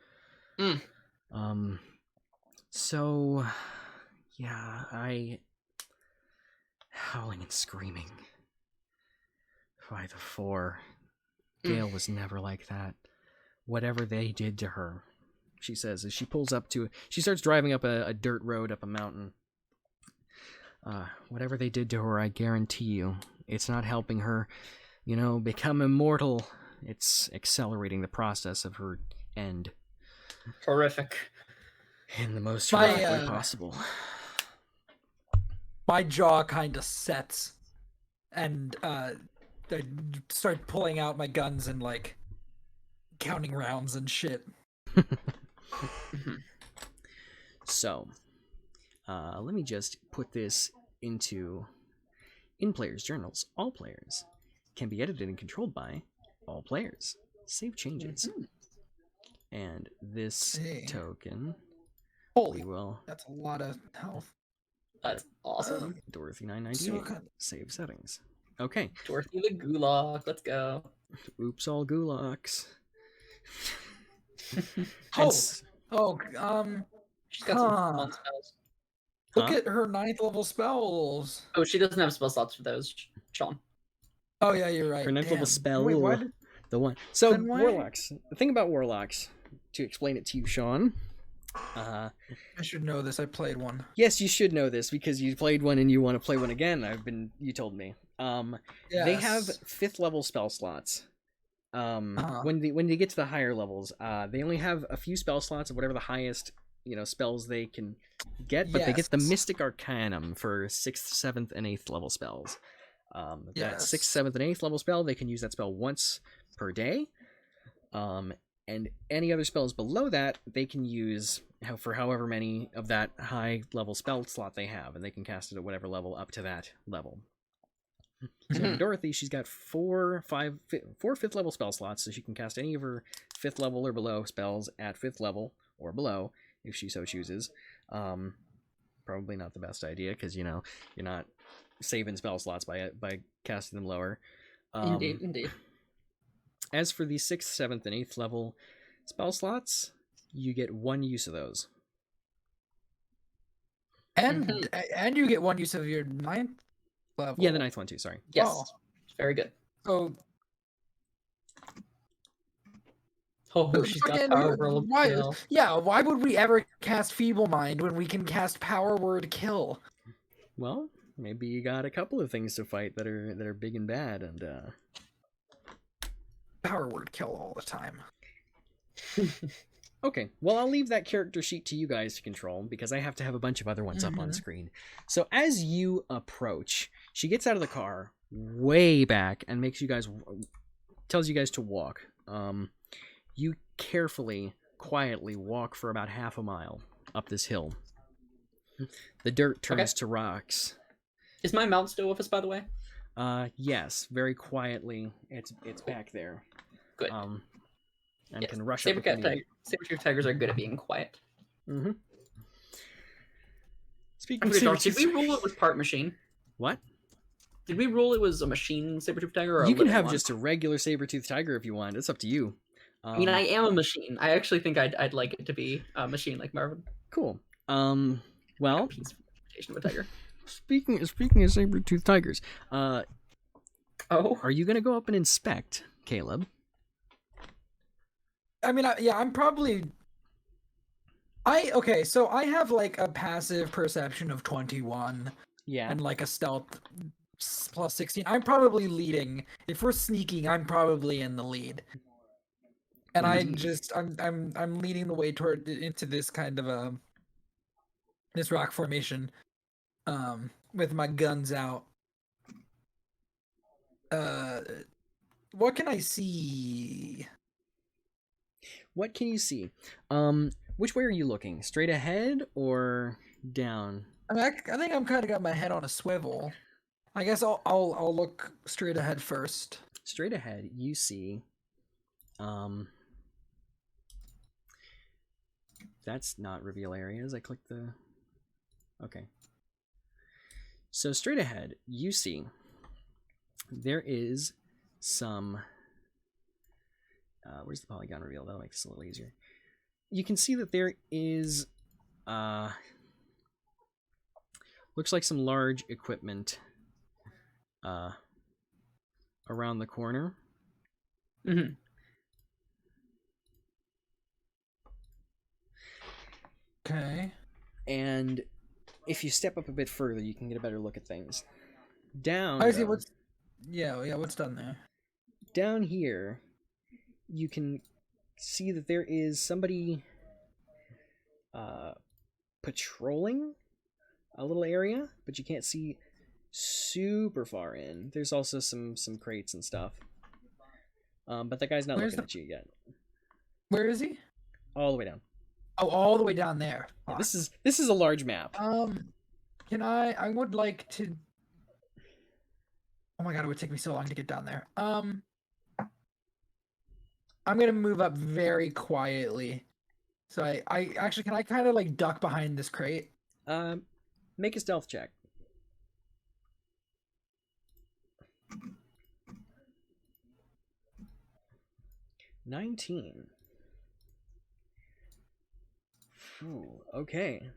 Speaker 2: So yeah, howling and screaming by the four. Gale was never like that. Whatever they did to her, she says, as she starts driving up a dirt road up a mountain. Whatever they did to her, I guarantee you, it's not helping her, become immortal. It's accelerating the process of her end.
Speaker 3: horrific.
Speaker 2: In the most horrific way possible.
Speaker 1: My jaw kind of sets, and I start pulling out my guns and counting rounds and shit.
Speaker 2: So, let me just put this in players' journals. All players can be edited and controlled by all players. Save changes. And this token,
Speaker 1: Holy,
Speaker 2: we will.
Speaker 1: that's a lot of health.
Speaker 3: That's awesome.
Speaker 2: Dorothy 998. Save settings. Okay.
Speaker 3: Dorothy the Gulag. Let's go.
Speaker 2: Oops, all gulags.
Speaker 3: She's got some
Speaker 1: Huh.
Speaker 3: fun spells.
Speaker 1: Look at her 9th level spells.
Speaker 3: Oh, she doesn't have spell slots for those, Sean.
Speaker 1: Oh yeah, you're right.
Speaker 2: Her 9th level
Speaker 1: Damn.
Speaker 2: spell.
Speaker 1: Wait, what?
Speaker 2: The one. So
Speaker 1: Then why-
Speaker 2: warlocks. The thing about warlocks, to explain it to you, Sean.
Speaker 1: I should know this. I played one.
Speaker 2: Yes, you should know this because you played one and you want to play one again. You told me. They have 5th level spell slots. When they get to the higher levels, they only have a few spell slots of whatever the highest spells they can get, but they get the Mystic Arcanum for 6th, 7th, and 8th level spells. That 6th, 7th, and 8th level spell, they can use that spell once per day. And any other spells below that, they can use for however many of that high level spell slot they have, and they can cast it at whatever level up to that level. So Dorothy, she's got 4 5th level spell slots, so she can cast any of her 5th level or below spells at 5th level or below, if she so chooses. Probably not the best idea, because you're not saving spell slots by casting them lower.
Speaker 3: Indeed.
Speaker 2: As for the 6th, 7th, and 8th level spell slots, you get 1 use of those.
Speaker 1: And you get 1 use of your 9th level.
Speaker 2: Yeah, the 9th one too, sorry.
Speaker 3: Yes.
Speaker 1: Oh.
Speaker 3: Very good.
Speaker 1: So
Speaker 3: Oh, she's got
Speaker 1: Fucking-
Speaker 3: power word
Speaker 1: why?
Speaker 3: kill.
Speaker 1: Yeah, why would we ever cast Feeble Mind when we can cast Power Word Kill?
Speaker 2: Well, maybe you got a couple of things to fight that are big and bad, and
Speaker 1: Power Word Kill all the time.
Speaker 2: okay. Well, I'll leave that character sheet to you guys to control because I have to have a bunch of other ones up on
Speaker 1: Mhm.
Speaker 2: screen. So as you approach, she gets out of the car way back and tells you guys to walk. You carefully, quietly walk for about half a mile up this hill. The dirt turns to rocks.
Speaker 3: Is my mount still with us, by the way?
Speaker 2: Yes, very quietly. It's back there.
Speaker 3: Good.
Speaker 2: And
Speaker 3: Yes.
Speaker 2: can rush up if you need it.
Speaker 3: Saber-tooth tigers are good at being quiet.
Speaker 2: Mm-hmm.
Speaker 3: I
Speaker 2: Speaking of
Speaker 3: forget, Josh, did
Speaker 2: saber-tooth-
Speaker 3: we rule it was part machine?
Speaker 2: What?
Speaker 3: Did we rule it was a machine saber-tooth tiger or a
Speaker 2: You can
Speaker 3: living
Speaker 2: have
Speaker 3: one?
Speaker 2: just a regular saber-tooth tiger if you want. It's up to you.
Speaker 3: I mean, I am a machine. I actually think I'd like it to be a machine like Marvin.
Speaker 2: Cool. Well,
Speaker 3: Peaceful interpretation of a tiger.
Speaker 2: speaking of saber-tooth tigers,
Speaker 3: Oh,
Speaker 2: are you gonna go up and inspect, Caleb?
Speaker 1: I mean, I'm probably. Okay, so I have like a passive perception of 21
Speaker 2: Yeah.
Speaker 1: and like a stealth plus 16. I'm probably leading. If we're sneaking, I'm probably in the lead. And I'm leading the way toward into this kind of this rock formation, with my guns out. What can I see?
Speaker 2: What can you see? Which way are you looking? Straight ahead or down?
Speaker 1: I mean, I think I'm kind of got my head on a swivel. I guess I'll look straight ahead first.
Speaker 2: Straight ahead, you see. That's not reveal areas. I clicked the. Okay. So straight ahead, you see. There is some. Where's the polygon reveal? That'll make this a little easier. You can see that there is. Looks like some large equipment. Around the corner.
Speaker 3: mm-hmm.
Speaker 1: Okay.
Speaker 2: And if you step up a bit further, you can get a better look at things. Down.
Speaker 1: I see
Speaker 2: though,
Speaker 1: what's. Yeah. What's done there?
Speaker 2: down here, you can see that there is somebody patrolling a little area, but you can't see super far in. There's also some crates and stuff. But that guy's not
Speaker 1: Where's
Speaker 2: looking at you yet.
Speaker 1: Where is he?
Speaker 2: All the way down.
Speaker 1: Oh, all the way down there.
Speaker 2: Yeah, this is a large map.
Speaker 1: Can I would like to. Oh my god, it would take me so long to get down there. I'm gonna move up very quietly. So I actually, can I kind of like duck behind this crate?
Speaker 2: Make a stealth check. $19. Ooh, okay.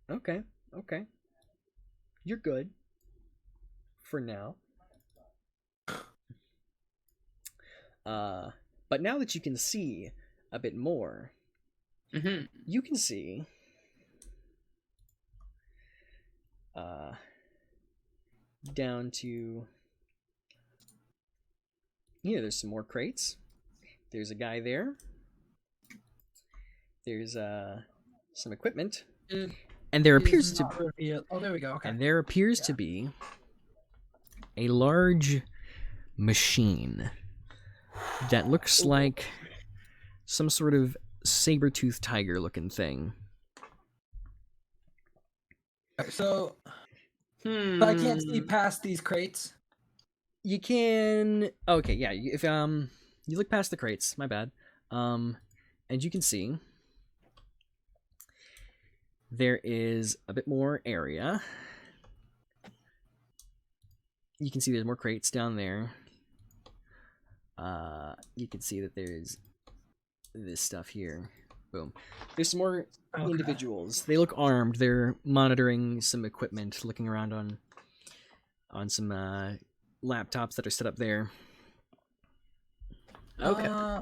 Speaker 2: Okay. You're good. For now. But now that you can see a bit more,
Speaker 3: Mm-hmm.
Speaker 2: you can see down to here. There's some more crates. There's a guy there. There's some equipment, and there appears to
Speaker 1: Oh, there we go. Okay.
Speaker 2: and there appears to be a large machine that looks like some sort of saber-toothed tiger looking thing.
Speaker 1: So
Speaker 3: Hmm.
Speaker 1: I can't see past these crates.
Speaker 2: You can okay, yeah, if you look past the crates, my bad. And you can see there is a bit more area. You can see there's more crates down there. You can see that there's this stuff here. Boom. There's some more individuals. They look armed. They're monitoring some equipment, looking around on some laptops that are set up there.
Speaker 3: Okay.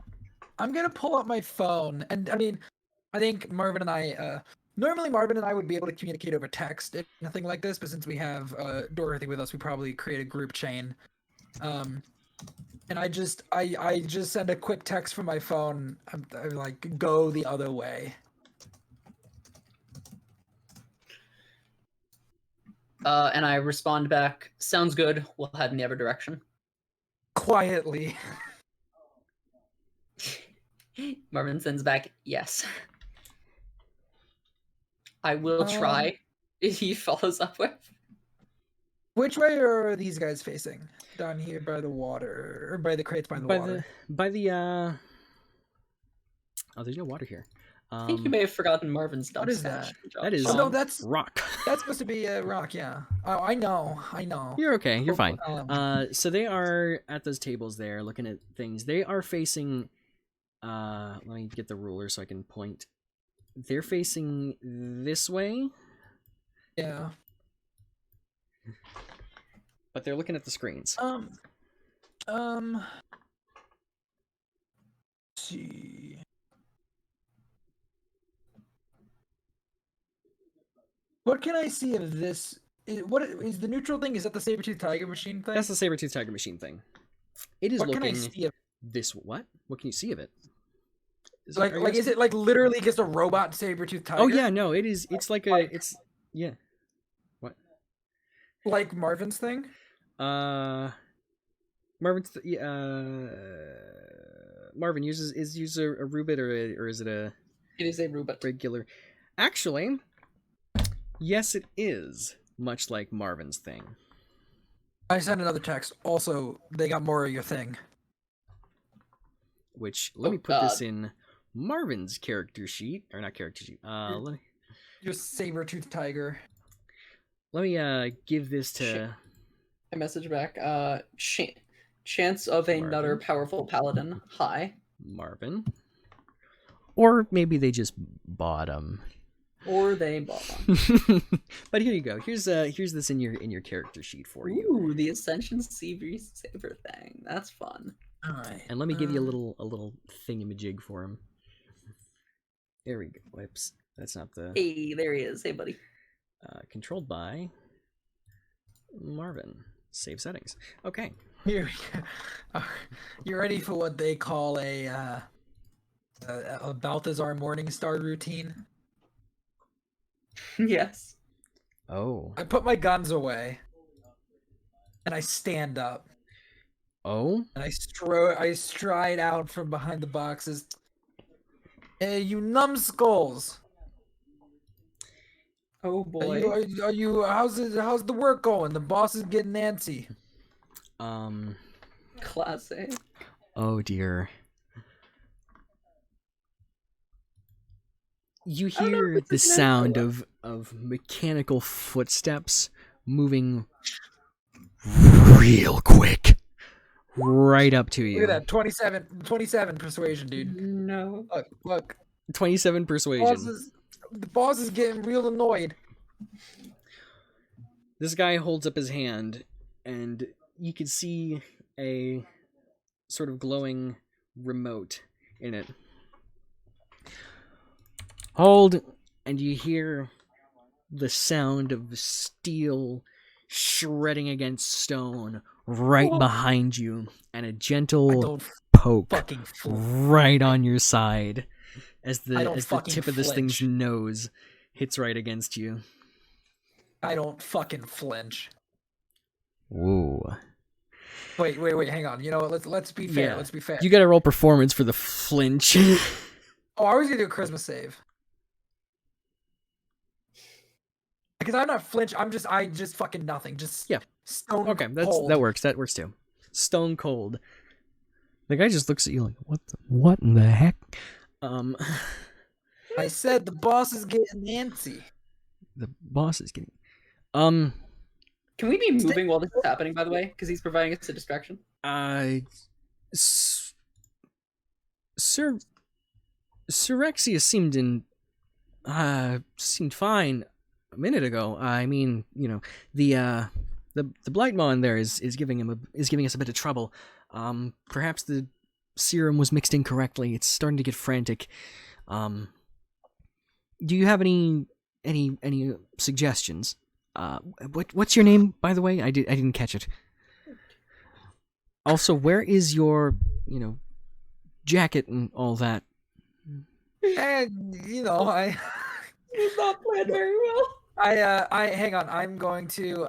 Speaker 1: I'm gonna pull up my phone, and I mean, I think Marvin and I. Normally, Marvin and I would be able to communicate over text and nothing like this, but since we have Dorothy with us, we probably create a group chain. And I just send a quick text from my phone. I'm like, go the other way.
Speaker 3: And I respond back, sounds good. We'll head in the other direction.
Speaker 1: Quietly.
Speaker 3: Marvin sends back, yes. I will try. He follows up with.
Speaker 1: Which way are these guys facing? Down here by the water, or by the crates by the water?
Speaker 2: Oh, there's no water here.
Speaker 3: I think you may have forgotten Marvin's dump
Speaker 1: What is
Speaker 3: stash.
Speaker 2: That is
Speaker 1: no, that's
Speaker 2: rock.
Speaker 1: That's supposed to be a rock, yeah. Oh, I know.
Speaker 2: You're okay. You're fine.
Speaker 1: Um,
Speaker 2: So they are at those tables there, looking at things. They are facing. Let me get the ruler so I can point. They're facing this way.
Speaker 1: Yeah.
Speaker 2: But they're looking at the screens.
Speaker 1: Let's see. What can I see of this? What is the neutral thing? Is that the saber-tooth tiger machine thing?
Speaker 2: That's the saber-tooth tiger machine thing. It is
Speaker 1: what
Speaker 2: looking.
Speaker 1: Can I see of
Speaker 2: this what? What can you see of it?
Speaker 1: Is it like literally just a robot saber-tooth tiger?
Speaker 2: Oh yeah, no, it is. It's like it's yeah. What?
Speaker 1: Like Marvin's thing?
Speaker 2: Marvin uses a rubit or is it a?
Speaker 3: It is a rubit.
Speaker 2: Regular. Actually, yes, it is much like Marvin's thing.
Speaker 1: I sent another text. Also, they got more of your thing.
Speaker 2: Which let me put this in Marvin's character sheet, or not character sheet.
Speaker 1: Your saber-tooth tiger.
Speaker 2: Let me give this to.
Speaker 3: I message back. Chance of another powerful paladin. Hi,
Speaker 2: Marvin. Or maybe they just bought them.
Speaker 3: Or they bought them.
Speaker 2: But here you go. Here's this in your character sheet for you.
Speaker 3: Ooh, the Ascension Saber thing. That's fun.
Speaker 1: All right.
Speaker 2: And let me give you a little thingamajig for him. There we go. Whoops. That's not the.
Speaker 3: Hey, there he is. Hey, buddy.
Speaker 2: Controlled by Marvin. Save settings. Okay.
Speaker 1: Here we go. You ready for what they call a Balthazar Morningstar routine?
Speaker 3: Yes.
Speaker 2: Oh.
Speaker 1: I put my guns away, and I stand up.
Speaker 2: Oh.
Speaker 1: And I stride out from behind the boxes. Hey, you numbskulls!
Speaker 3: Oh boy.
Speaker 1: Are you? How's the work going? The boss is getting antsy.
Speaker 3: Classic.
Speaker 2: Oh dear. You hear the sound of mechanical footsteps moving real quick right up to you.
Speaker 1: Look at that, 27 persuasion, dude.
Speaker 3: No.
Speaker 1: Look.
Speaker 2: 27 persuasion.
Speaker 1: The boss is getting real annoyed.
Speaker 2: This guy holds up his hand, and you can see a sort of glowing remote in it. Hold, and you hear the sound of steel shredding against stone right behind you, and a gentle poke right on your side as the tip of this thing's nose hits right against you.
Speaker 1: I don't fucking flinch.
Speaker 2: Whoa.
Speaker 1: Wait, hang on. You know what? Let's be fair.
Speaker 2: Yeah.
Speaker 1: Let's be fair.
Speaker 2: You gotta roll performance for the flinch.
Speaker 1: Oh, I was gonna do a charisma save. Because I'm not flinch. I just fucking nothing. Just stone
Speaker 2: okay,
Speaker 1: cold.
Speaker 2: that works. That works too. Stone cold. The guy just looks at you like, what in the heck?
Speaker 1: I said the boss is getting antsy.
Speaker 2: The boss is getting.
Speaker 3: Can we be moving while this is happening? By the way, because he's providing us a distraction.
Speaker 2: Sirexia seemed fine a minute ago. I mean, you know, the Blightmaw in there is giving us a bit of trouble. Perhaps the serum was mixed incorrectly. It's starting to get frantic. Do you have any suggestions? What's your name, by the way? I didn't catch it. Also, where is your, jacket and all that?
Speaker 1: And I
Speaker 3: It was not planned very well.
Speaker 1: I hang on. I'm going to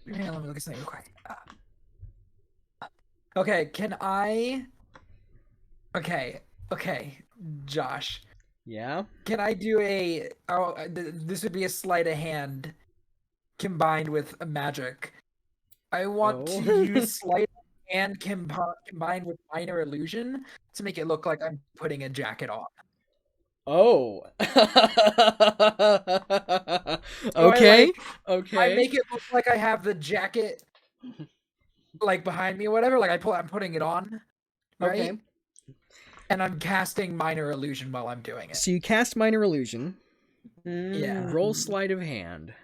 Speaker 1: hang on, let me look at something real quick. Okay, can I? Okay, Josh.
Speaker 2: Yeah.
Speaker 1: Can I do a? Oh, this would be a sleight of hand combined with a magic. I want
Speaker 2: Oh.
Speaker 1: to use sleight of hand combined with minor illusion to make it look like I'm putting a jacket on.
Speaker 2: Oh.
Speaker 1: So
Speaker 2: Okay.
Speaker 1: I
Speaker 2: Okay.
Speaker 1: make it look like I have the jacket like behind me or whatever. Like I'm putting it on, right?
Speaker 2: Okay.
Speaker 1: And I'm casting minor illusion while I'm doing it.
Speaker 2: So you cast minor illusion.
Speaker 1: Yeah.
Speaker 2: Roll sleight of hand.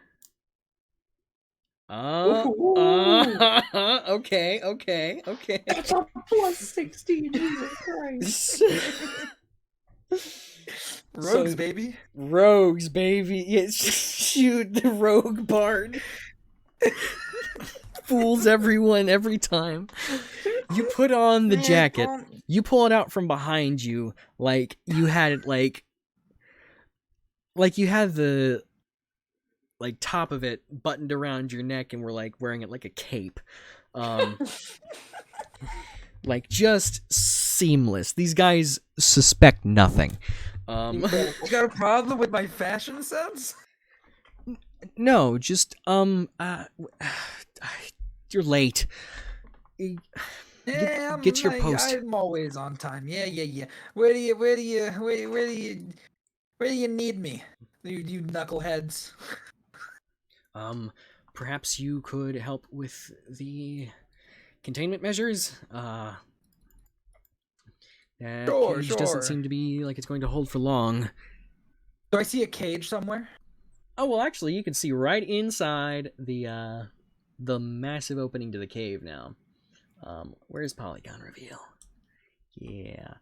Speaker 3: Ooh.
Speaker 2: Okay.
Speaker 3: That's a plus 16, Jesus Christ.
Speaker 1: Rogues,
Speaker 2: So-
Speaker 1: baby.
Speaker 2: Rogues, baby. Yeah, shoot, the rogue bard. Fools everyone every time. You put on the jacket. You pull it out from behind you like you had it like you had the top of it buttoned around your neck and were like wearing it like a cape. Like just seamless. These guys suspect nothing.
Speaker 1: You got a problem with my fashion sense?
Speaker 2: No, just you're late.
Speaker 1: Yeah,
Speaker 2: get your post.
Speaker 1: I'm always on time. Yeah. Where do you need me? You knuckleheads.
Speaker 2: Perhaps you could help with the containment measures. That cage doesn't
Speaker 1: Sure.
Speaker 2: seem to be like it's going to hold for long.
Speaker 1: Do I see a cage somewhere?
Speaker 2: Oh well, actually, you can see right inside the massive opening to the cave now. Where's Polygon Reveal? Yeah.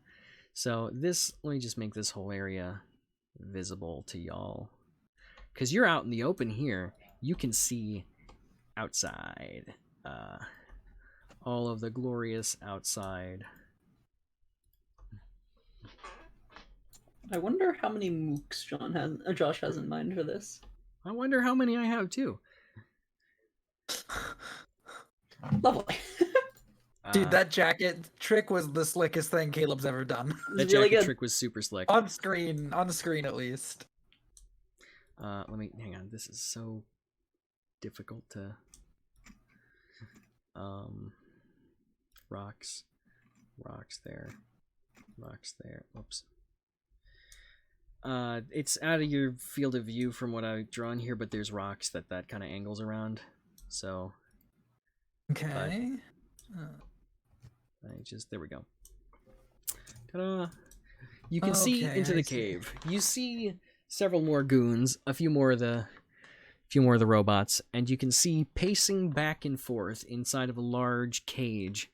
Speaker 2: So this, let me just make this whole area visible to y'all, because you're out in the open here. You can see outside, all of the glorious outside.
Speaker 3: I wonder how many mooks Josh has in mind for this.
Speaker 2: I wonder how many I have too.
Speaker 3: Lovely.
Speaker 1: Dude, that jacket trick was the slickest thing Caleb's ever done.
Speaker 2: that
Speaker 3: really
Speaker 2: jacket
Speaker 3: good.
Speaker 2: trick was super slick.
Speaker 1: On screen at least.
Speaker 2: Let me hang on. This is so difficult to. Rocks there. Whoops. It's out of your field of view from what I've drawn here, but there's rocks that kind of angles around. So.
Speaker 1: Okay.
Speaker 2: There we go. Ta-da! You can see
Speaker 1: Okay,
Speaker 2: into
Speaker 1: I
Speaker 2: the
Speaker 1: see.
Speaker 2: cave. You see several more goons, a few more of the robots, and you can see pacing back and forth inside of a large cage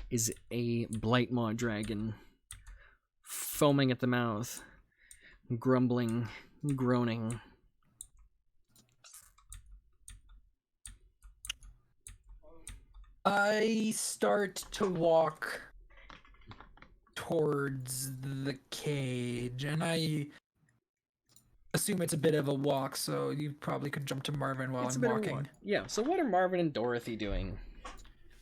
Speaker 2: is a Blightmaw dragon, foaming at the mouth, grumbling, groaning.
Speaker 1: I start to walk towards the cage, and I assume it's a bit of a walk, so you probably could jump to Marvin while
Speaker 2: It's a
Speaker 1: I'm
Speaker 2: bit of a
Speaker 1: walking.
Speaker 2: walk. Yeah, so what are Marvin and Dorothy doing?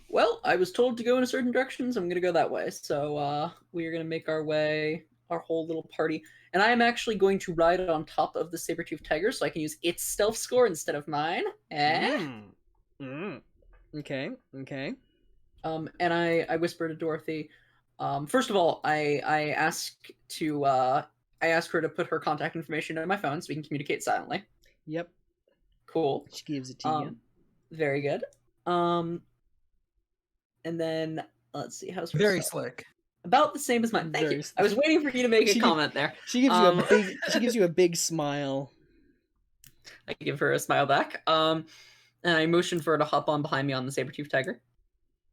Speaker 3: Well, I was told to go in a certain direction, so I'm going to go that way. So we are going to make our way, our whole little party. And I am actually going to ride on top of the saber-toothed tiger so I can use its stealth score instead of mine.
Speaker 2: Okay.
Speaker 3: And I whisper to Dorothy. First of all, I ask her to put her contact information on my phone so we can communicate silently.
Speaker 2: Yep.
Speaker 3: Cool.
Speaker 2: She gives it to you.
Speaker 3: Very good. And then let's see, how's her
Speaker 1: Very
Speaker 3: stuff?
Speaker 1: slick.
Speaker 3: About the same as mine. Thank
Speaker 2: Very
Speaker 3: you.
Speaker 2: slick.
Speaker 3: I was waiting for you to make a
Speaker 2: She
Speaker 3: comment there.
Speaker 2: She gives you a big. She gives you a big smile.
Speaker 3: I give her a smile back. And I motion for her to hop on behind me on the saber-toothed tiger.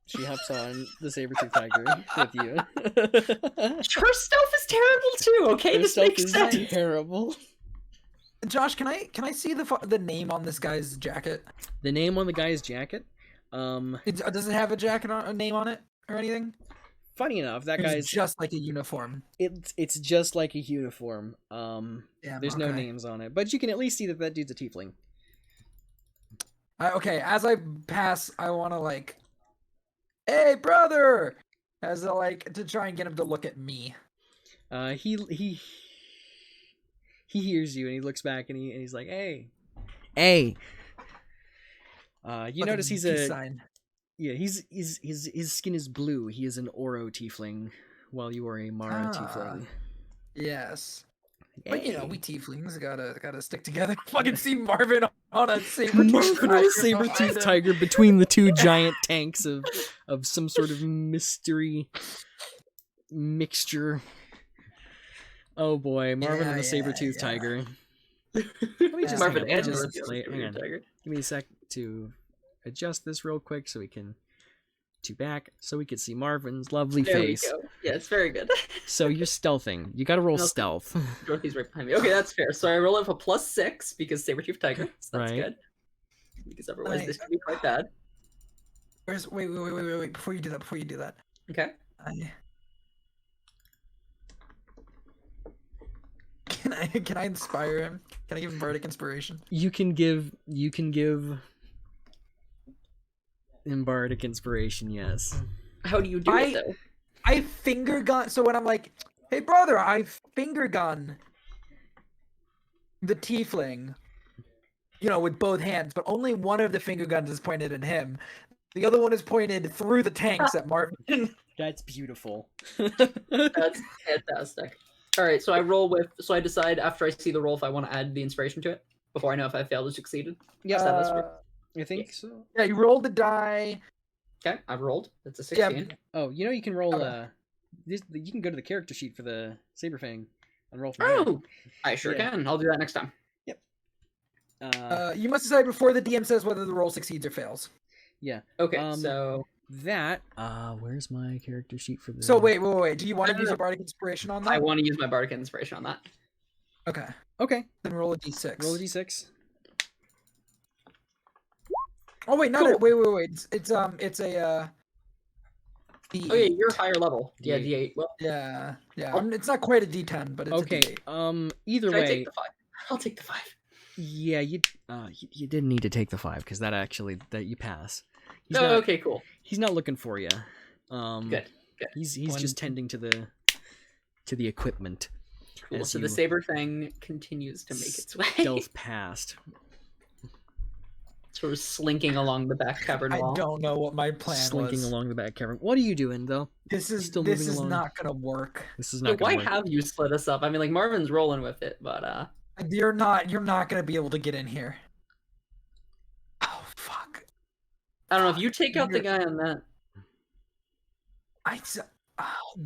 Speaker 2: She hops on the saber-tooth tiger with you.
Speaker 3: Her stealth is terrible too. Okay,
Speaker 2: Her
Speaker 3: this
Speaker 2: stealth
Speaker 3: makes
Speaker 2: is
Speaker 3: sense.
Speaker 2: terrible.
Speaker 1: Josh, can I see the name on this guy's jacket?
Speaker 2: The name on the guy's jacket.
Speaker 1: Does it have a name on it or anything?
Speaker 2: Funny enough, that
Speaker 1: It's
Speaker 2: guy's
Speaker 1: just like a uniform.
Speaker 2: it's just like a uniform.
Speaker 1: Yeah,
Speaker 2: There's no names on it, but you can at least see that dude's a tiefling.
Speaker 1: Okay, as I pass, I want to like, hey brother, as I like to try and get him to look at me.
Speaker 2: He hears you and he looks back and he's like, hey. You notice he's
Speaker 1: peace
Speaker 2: a
Speaker 1: sign.
Speaker 2: yeah. His skin is blue. He is an Oro tiefling, while you are a Mara tiefling.
Speaker 1: Yes.
Speaker 2: Hey.
Speaker 1: But you know, we tieflings gotta stick together. Fucking see Marvin on a saber
Speaker 2: Marvin on a saber-tooth tiger between the two giant tanks of some sort of mystery mixture. Oh boy, Marvin and the saber-tooth tiger. Let me just,
Speaker 3: Marvin and
Speaker 2: hang on.
Speaker 3: tiger.
Speaker 2: Give me a sec to adjust this real quick so we can back so we can see Marvin's lovely
Speaker 3: There
Speaker 2: face.
Speaker 3: we go. Yeah, it's very good.
Speaker 2: So you're stealthing. You gotta roll stealth.
Speaker 3: Dorothy's right behind me. Okay, that's fair. So I roll it for +6 because saber-tooth tiger. So that's
Speaker 2: Right.
Speaker 3: good. Because otherwise this could be quite bad.
Speaker 1: Wait, before you do that.
Speaker 3: Okay.
Speaker 1: Can I inspire him? Can I give him bardic inspiration?
Speaker 2: You can give him bardic inspiration, yes.
Speaker 3: How do you do it though?
Speaker 1: I finger gun. So when I'm like, hey brother, I finger gun the tiefling, you know, with both hands, but only one of the finger guns is pointed at him. The other one is pointed through the tanks at Marvin.
Speaker 2: That's beautiful.
Speaker 3: That's fantastic. All right, so I decide after I see the roll if I want to add the inspiration to it before I know if I failed or succeeded.
Speaker 2: Yeah, I think so.
Speaker 1: Yeah, you rolled the die.
Speaker 3: Okay, I've rolled. That's a 16.
Speaker 2: Oh, you know you can roll.
Speaker 1: Okay.
Speaker 2: You can go to the character sheet for the Saberfang and roll from there.
Speaker 3: Oh, I sure can. I'll do that next time.
Speaker 2: Yep.
Speaker 1: You must decide before the DM says whether the roll succeeds or fails.
Speaker 2: Yeah.
Speaker 3: Okay, so
Speaker 2: that. Where's my character sheet for the?
Speaker 1: So wait. Do you want to use your bardic inspiration on that?
Speaker 3: I want to use my bardic inspiration on that.
Speaker 1: Okay.
Speaker 2: Okay.
Speaker 1: Then roll a d6.
Speaker 2: Roll a d6.
Speaker 1: Oh wait, not
Speaker 3: Cool.
Speaker 1: wait. It's a. D8.
Speaker 3: Oh yeah, you're higher level.
Speaker 2: D8.
Speaker 3: Yeah, D8. Well,
Speaker 1: Yeah. It's not quite a D10, but it's
Speaker 2: Okay.
Speaker 1: a D8.
Speaker 2: Either
Speaker 3: should I
Speaker 2: way.
Speaker 3: take the 5? I'll take the 5.
Speaker 2: Yeah, you didn't need to take the 5 because that you pass. He's
Speaker 3: Okay, cool.
Speaker 2: He's not looking for you.
Speaker 3: Good.
Speaker 2: He's just tending to the equipment.
Speaker 3: Cool.
Speaker 2: as
Speaker 3: So
Speaker 2: you
Speaker 3: the saber thing continues to make its way.
Speaker 2: stealth past.
Speaker 3: Sort of slinking along the back cavern wall.
Speaker 1: I don't know what my plan
Speaker 2: Slinking
Speaker 1: was.
Speaker 2: along the back cavern. What are you doing though?
Speaker 1: This is
Speaker 2: Still moving along?
Speaker 1: not gonna work.
Speaker 2: This is
Speaker 3: Wait,
Speaker 2: not
Speaker 3: why
Speaker 2: going to work.
Speaker 3: have you split us up? I mean, like Marvin's rolling with it, but
Speaker 1: You're not gonna be able to get in here. Oh fuck!
Speaker 3: I don't know if you take out the guy on that.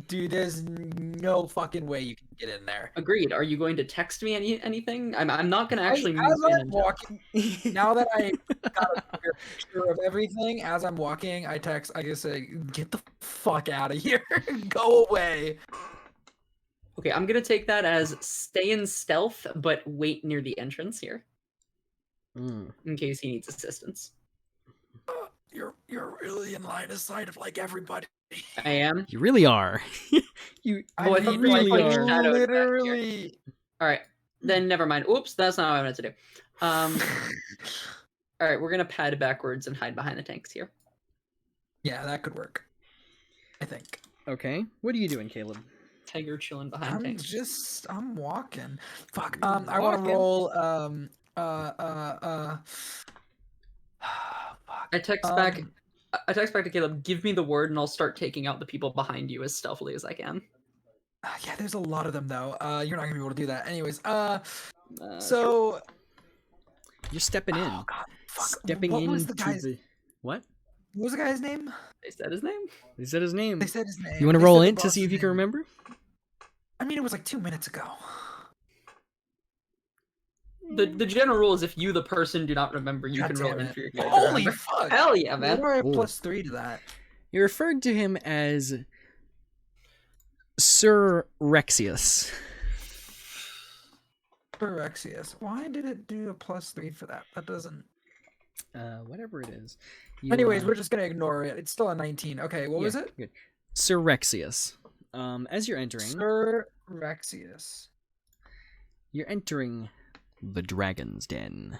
Speaker 1: Dude, there's no fucking way you can get in there.
Speaker 3: Agreed. Are you going to text me anything? I'm not going to actually move
Speaker 1: As
Speaker 3: in.
Speaker 1: I'm walking, now that I got a clear picture of everything, as I'm walking, I just say, "Get the fuck out of here! Go away!"
Speaker 3: Okay, I'm going to take that as stay in stealth, but wait near the entrance here in case he needs assistance.
Speaker 1: You're really in line of sight of like everybody.
Speaker 3: I am.
Speaker 2: You really are. you
Speaker 3: Oh, I thought
Speaker 2: really
Speaker 3: like,
Speaker 2: are.
Speaker 3: shadowed back here.
Speaker 1: Literally.
Speaker 3: All right, then never mind. Oops, that's not what I wanted to do. All right, we're going to pad backwards and hide behind the tanks here.
Speaker 1: Yeah, that could work. I think.
Speaker 2: Okay. What are you doing, Caleb?
Speaker 3: Tiger chilling behind tanks.
Speaker 1: I'm walking. Fuck. I want to roll. Fuck.
Speaker 3: I text back. I text back to Caleb. Give me the word, and I'll start taking out the people behind you as stealthily as I can.
Speaker 1: Yeah, there's a lot of them though. You're not gonna be able to do that. Anyways.
Speaker 3: Sure.
Speaker 1: So.
Speaker 2: You're stepping in.
Speaker 1: Oh God. Fuck.
Speaker 2: Stepping
Speaker 1: what
Speaker 2: into
Speaker 1: was the guy's?
Speaker 2: What?
Speaker 1: What was the guy's name?
Speaker 3: They said his name.
Speaker 2: They said his name.
Speaker 1: They said his name.
Speaker 2: You want to
Speaker 1: They
Speaker 2: roll
Speaker 1: said the
Speaker 2: in to see if you
Speaker 1: boss's
Speaker 2: can
Speaker 1: name.
Speaker 2: remember?
Speaker 1: I mean, it was like 2 minutes ago.
Speaker 3: The general rule is if you, the person, do not remember, you
Speaker 1: God
Speaker 3: can roll
Speaker 1: damn
Speaker 3: in
Speaker 1: it.
Speaker 3: for your character.
Speaker 1: Holy
Speaker 3: remember?
Speaker 1: fuck!
Speaker 3: Hell yeah, man!
Speaker 1: Why do I have
Speaker 2: Ooh.
Speaker 1: +3 to that?
Speaker 2: He referred to him as Sir Rexius.
Speaker 1: Rexius. Why did it do a +3 for that? That doesn't.
Speaker 2: Whatever it is.
Speaker 1: Anyways, we're just gonna ignore it. It's still a 19. Okay, what was it?
Speaker 2: Good. Sir Rexius. As you're entering,
Speaker 1: Sir Rexius.
Speaker 2: You're entering the Dragon's Den.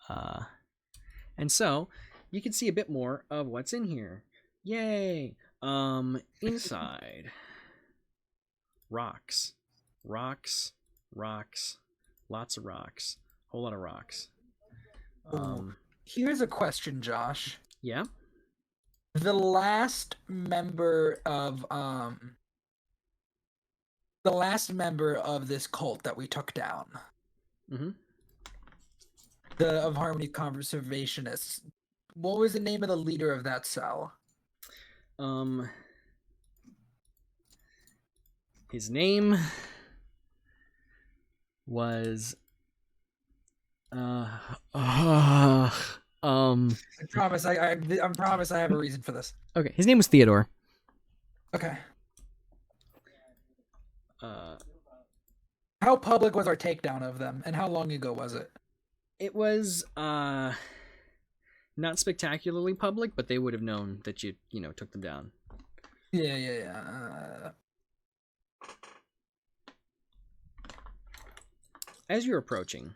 Speaker 2: And so you can see a bit more of what's in here. Yay! Inside. Rocks. Rocks. Rocks. Lots of rocks. Whole lot of rocks.
Speaker 1: Here's a question, Josh.
Speaker 2: Yeah?
Speaker 1: The last member of this cult that we took down.
Speaker 2: Mm-hmm.
Speaker 1: Of Harmony Conservationists. What was the name of the leader of that cell?
Speaker 2: His name was
Speaker 1: I promise I promise I have a reason for this.
Speaker 2: Okay, his name was Theodore.
Speaker 1: Okay. How public was our takedown of them, and how long ago was it?
Speaker 2: It was not spectacularly public, but they would have known that you took them down.
Speaker 1: Yeah.
Speaker 2: As you're approaching,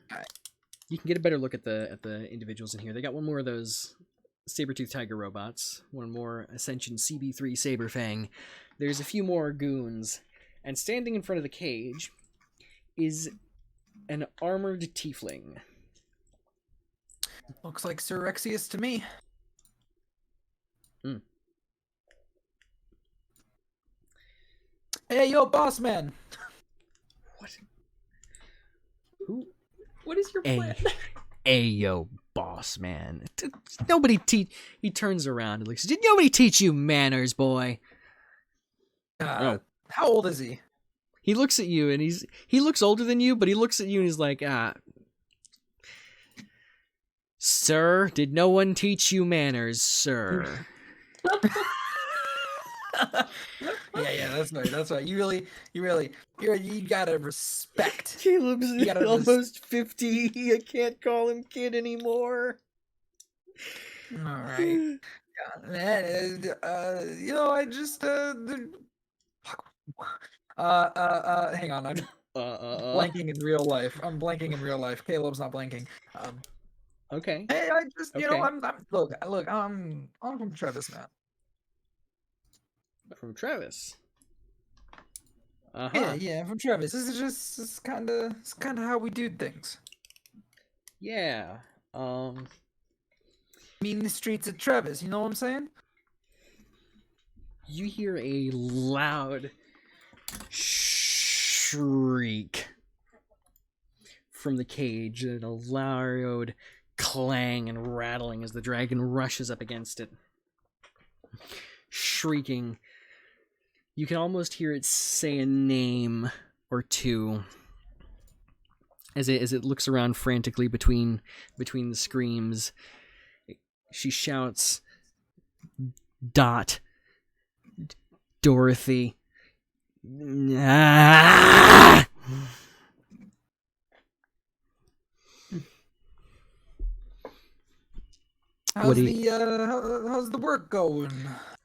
Speaker 2: you can get a better look at the individuals in here. They got one more of those saber-tooth tiger robots, one more Ascension CB3 Saberfang. There's a few more goons, and standing in front of the cage is an armored tiefling.
Speaker 1: Looks like Sir Rexius to me. Hey, yo, boss man.
Speaker 2: What? Who?
Speaker 3: What is your plan?
Speaker 2: Ayo, boss man. Nobody He turns around and looks. Did nobody teach you manners, boy?
Speaker 1: How old is he?
Speaker 2: He looks at you and he looks older than you, but he looks at you and he's like, sir, did no one teach you manners, sir?
Speaker 1: Yeah, that's right. You gotta respect.
Speaker 2: Caleb's almost 50. I can't call him kid anymore.
Speaker 1: All right. Yeah, man, I just hang on, I'm blanking in real life. I'm blanking in real life. Caleb's not blanking.
Speaker 2: Okay.
Speaker 1: Hey, I just
Speaker 2: Okay.
Speaker 1: I'm look, I'm from Trevis, man.
Speaker 2: From Trevis. Uh-huh.
Speaker 1: Yeah, from Trevis. It's kind of how we do things.
Speaker 2: Yeah.
Speaker 1: Mean the streets of Trevis, you know what I'm saying?
Speaker 2: You hear a loud shriek from the cage and a loud clang and rattling as the dragon rushes up against it. Shrieking. You can almost hear it say a name or two as it looks around frantically between the screams. She shouts, Dot, Dorothy. Ah!
Speaker 1: How's the work going?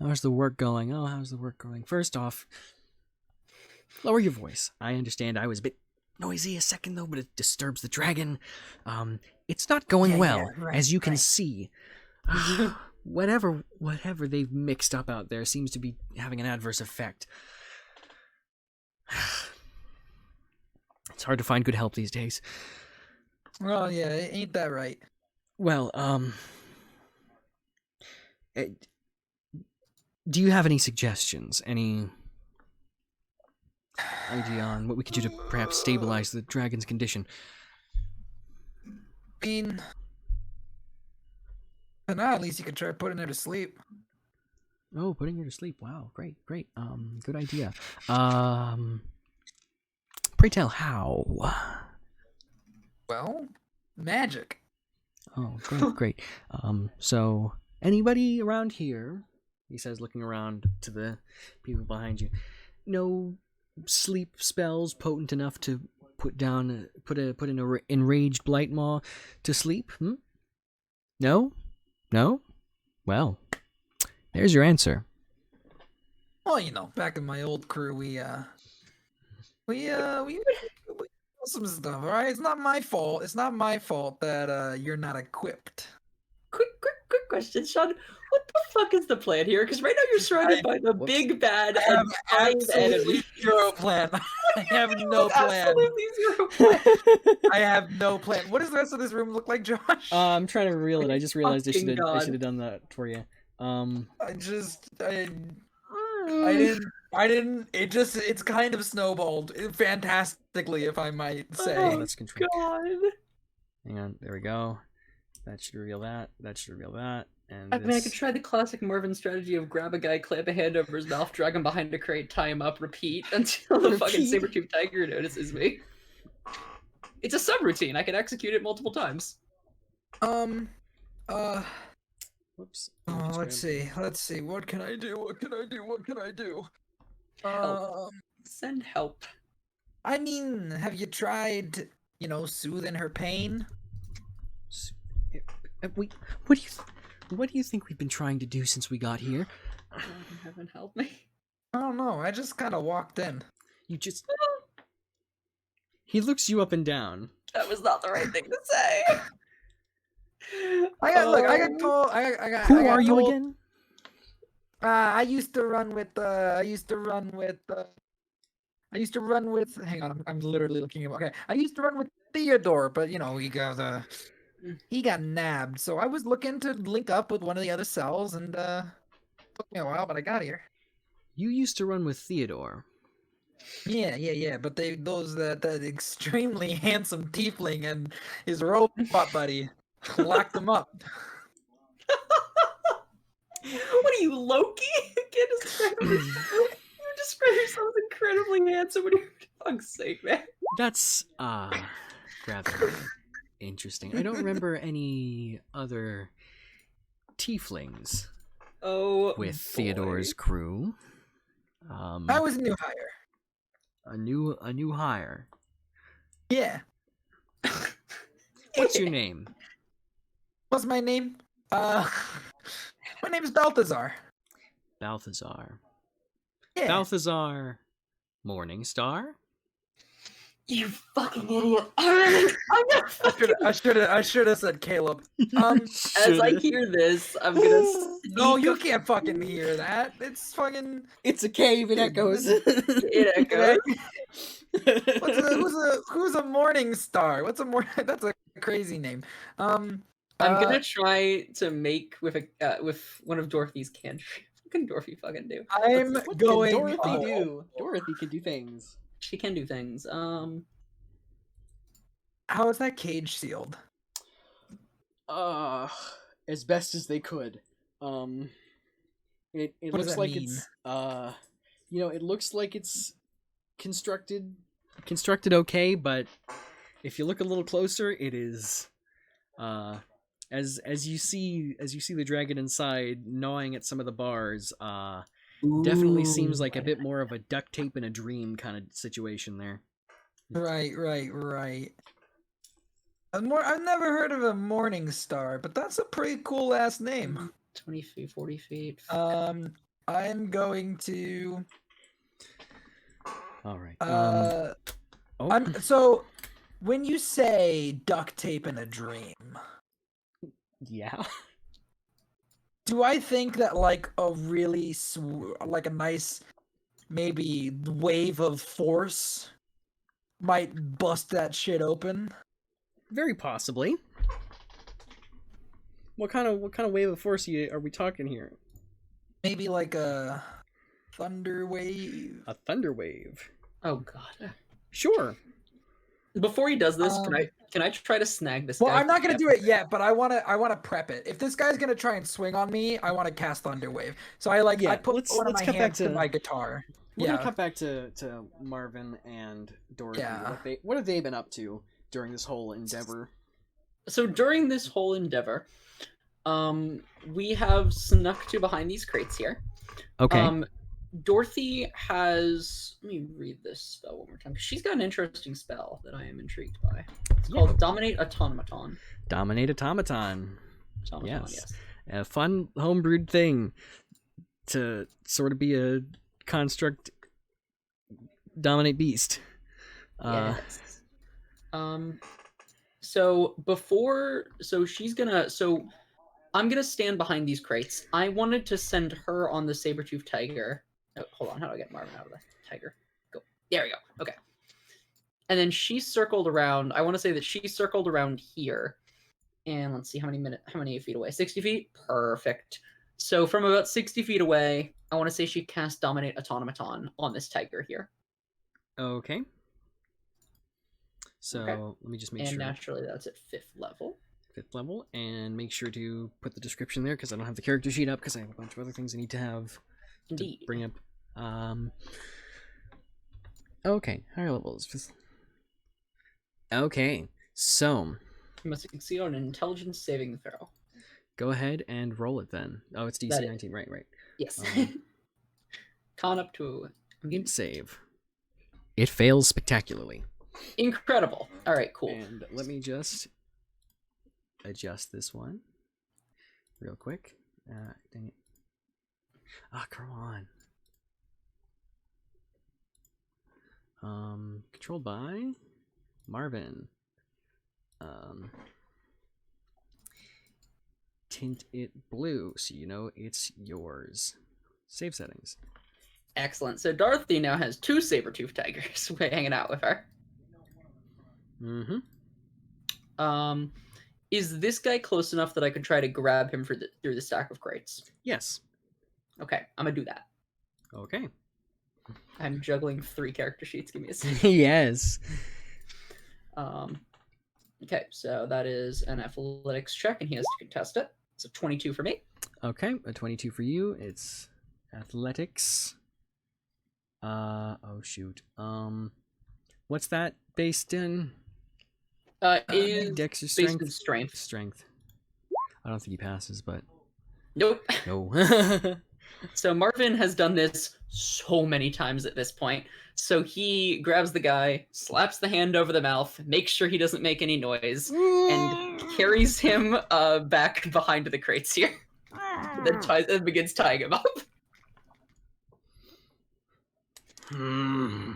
Speaker 2: How's the work going? How's the work going? First off, lower your voice. I understand I was a bit noisy a second though, but it disturbs the dragon. It's not going well,
Speaker 1: right,
Speaker 2: as you can see. Whatever they've mixed up out there seems to be having an adverse effect. It's hard to find good help these days.
Speaker 1: Well, yeah, ain't that right?
Speaker 2: Well, do you have any suggestions? Any idea on what we could do to perhaps stabilize the dragon's condition?
Speaker 1: I mean, for now, at least you could try putting her to sleep.
Speaker 2: Oh, putting her to sleep. Wow, great. Good idea. Pray tell how?
Speaker 1: Well, magic.
Speaker 2: Oh, great. So anybody around here he says, looking around to the people behind you. No sleep spells potent enough to put an enraged blight maw to sleep? No? Well, there's your answer.
Speaker 1: Well, back in my old crew, we some stuff, all right? It's not my fault. It's not my fault that you're not equipped.
Speaker 3: Quick question, Sean. What the fuck is the plan here? Because right now you're surrounded by the big bad
Speaker 1: I have
Speaker 3: and
Speaker 1: absolutely
Speaker 3: enemy.
Speaker 1: zero plan. I have no plan.
Speaker 3: Absolutely zero plan.
Speaker 1: I have no plan. What does the rest of this room look like, Josh?
Speaker 2: I'm trying to reel it. I just realized I should
Speaker 3: Fucking
Speaker 2: have done that for you.
Speaker 1: I didn't. It's kind of snowballed fantastically, if I might say.
Speaker 2: Oh, that's control.
Speaker 3: God.
Speaker 2: Hang on, there we go. That should reveal that. That should reveal that. And
Speaker 3: I mean, I could try the classic Marvin strategy of grab a guy, clamp a hand over his mouth, drag him behind a crate, tie him up, repeat until the fucking saber-toothed tiger notices me. It's a subroutine. I can execute it multiple times.
Speaker 2: Whoops.
Speaker 1: Oh, let's see. What can I do?
Speaker 3: Send help.
Speaker 1: I mean, have you tried, soothing her pain?
Speaker 2: What do you think we've been trying to do since we got here?
Speaker 3: Heaven help me.
Speaker 1: I don't know. I just kind of walked in.
Speaker 2: He looks you up and down.
Speaker 3: That was not the right thing to say.
Speaker 2: Who are you again?
Speaker 1: I used to run with. Hang on, I'm literally looking at. Okay, I used to run with Theodore, but he got nabbed. So I was looking to link up with one of the other cells, and took me a while, but I got here.
Speaker 2: You used to run with Theodore.
Speaker 1: Yeah. But that extremely handsome tiefling and his robot buddy locked him up.
Speaker 3: What are you, Loki? You describe yourself as incredibly handsome. What are you, for fuck's sake, man?
Speaker 2: That's rather interesting. I don't remember any other tieflings.
Speaker 3: Oh,
Speaker 2: with
Speaker 3: boy.
Speaker 2: Theodore's crew.
Speaker 1: I was a new hire.
Speaker 2: A new hire.
Speaker 1: Yeah.
Speaker 2: What's your name?
Speaker 1: What's my name? My name is Balthazar.
Speaker 2: Balthazar.
Speaker 1: Yeah.
Speaker 2: Balthazar Morningstar?
Speaker 3: You fucking idiot. I'm not fucking...
Speaker 1: I should have said Caleb.
Speaker 3: As I hear this, I'm gonna
Speaker 1: No, you can't fucking hear that. It's fucking...
Speaker 4: It's a cave, it echoes.
Speaker 3: It echoes.
Speaker 1: Who's a morning star? What's a morning? That's a crazy name.
Speaker 3: I'm gonna try to make with one of Dorothy's cantrips. What can Dorothy fucking do?
Speaker 1: I'm
Speaker 4: What
Speaker 1: going.
Speaker 4: can Dorothy do? Dorothy can do things.
Speaker 3: She can do things.
Speaker 1: How is that cage sealed?
Speaker 4: As best as they could. It
Speaker 1: What does
Speaker 4: looks
Speaker 1: that
Speaker 4: like
Speaker 1: mean?
Speaker 4: it's it looks like it's
Speaker 2: Constructed okay, but if you look a little closer, it is as you see the dragon inside gnawing at some of the bars, definitely seems like a bit more of a duct tape in a dream kind of situation there.
Speaker 1: Right. I've never heard of a morning star, but that's a pretty cool ass name.
Speaker 3: 20 feet, 40 feet.
Speaker 1: I'm going to.
Speaker 2: All right.
Speaker 1: So, when you say duct tape in a dream,
Speaker 2: Yeah.
Speaker 1: do I think that like a really like a nice maybe wave of force might bust that shit open?
Speaker 2: Very possibly. What kind of wave of force are we talking here?
Speaker 1: Maybe like a thunder wave.
Speaker 2: A thunder wave.
Speaker 3: Oh god.
Speaker 2: Sure.
Speaker 3: Before he does this, can I try to snag this guy?
Speaker 1: Well, I'm not gonna do it yet, but I wanna prep it. If this guy's gonna try and swing on me, I wanna cast thunder wave. So I put
Speaker 2: let's
Speaker 1: one of my
Speaker 2: cut back
Speaker 1: hands to
Speaker 2: to-
Speaker 1: my guitar.
Speaker 2: We're
Speaker 1: Yeah.
Speaker 2: gonna cut back to Marvin and Dorothy.
Speaker 1: Yeah.
Speaker 2: What have they been up to during this whole endeavor?
Speaker 3: So during this whole endeavor, We have snuck to behind these crates here.
Speaker 2: Okay.
Speaker 3: Dorothy has. Let me read this spell one more time. She's got an interesting spell that I am intrigued by. It's called Dominate Automaton.
Speaker 2: Dominate automaton.
Speaker 3: Automaton,
Speaker 2: Yes.
Speaker 3: yes.
Speaker 2: A fun homebrewed thing to sort of be a construct dominate beast.
Speaker 3: Yes. So I'm gonna stand behind these crates. I wanted to send her on the saber-toothed tiger. Oh, hold on, how do I get Marvin out of the tiger? Go. There we go. Okay. And then she circled around. I want to say that she circled around here. And let's see how many feet away? 60 feet? Perfect. So from about 60 feet away, I want to say she cast Dominate Automaton on this tiger here.
Speaker 2: Okay. So let me just make
Speaker 3: And
Speaker 2: sure.
Speaker 3: naturally that's at 5th level.
Speaker 2: 5th level, and make sure to put the description there because I don't have the character sheet up because I have a bunch of other things I need to have
Speaker 3: Indeed.
Speaker 2: to bring up. Okay, higher levels. Okay, so
Speaker 3: You must succeed on an intelligence saving throw.
Speaker 2: go ahead and roll it then. Oh, it's DC 19, right.
Speaker 3: Yes. Con up to
Speaker 2: Int save. It fails spectacularly.
Speaker 3: incredible. All right, cool.
Speaker 2: And let me just adjust this one real quick. Dang it. Ah, come on. Controlled by Marvin. Tint it blue so you know it's yours. Save settings.
Speaker 3: Excellent. So Dorothy now has 2 saber-toothed tigers hanging out with her.
Speaker 2: Mm-hmm.
Speaker 3: Is this guy close enough that I could try to grab him through the stack of crates?
Speaker 2: Yes.
Speaker 3: Okay, I'm gonna do that.
Speaker 2: Okay.
Speaker 3: I'm juggling 3 character sheets. Give me a second.
Speaker 2: Yes.
Speaker 3: Okay, so that is an athletics check, and he has to contest it. It's a 22 for me.
Speaker 2: Okay, a 22 for you. It's athletics. Oh shoot. What's that based in?
Speaker 3: Is
Speaker 2: Dex or
Speaker 3: based
Speaker 2: strength?
Speaker 3: in strength.
Speaker 2: Strength. I don't think he passes, but
Speaker 3: Nope.
Speaker 2: no.
Speaker 3: So Marvin has done this so many times at this point. So he grabs the guy, slaps the hand over the mouth, makes sure he doesn't make any noise, and carries him back behind the crates here. Then begins tying him up.
Speaker 2: Hmm.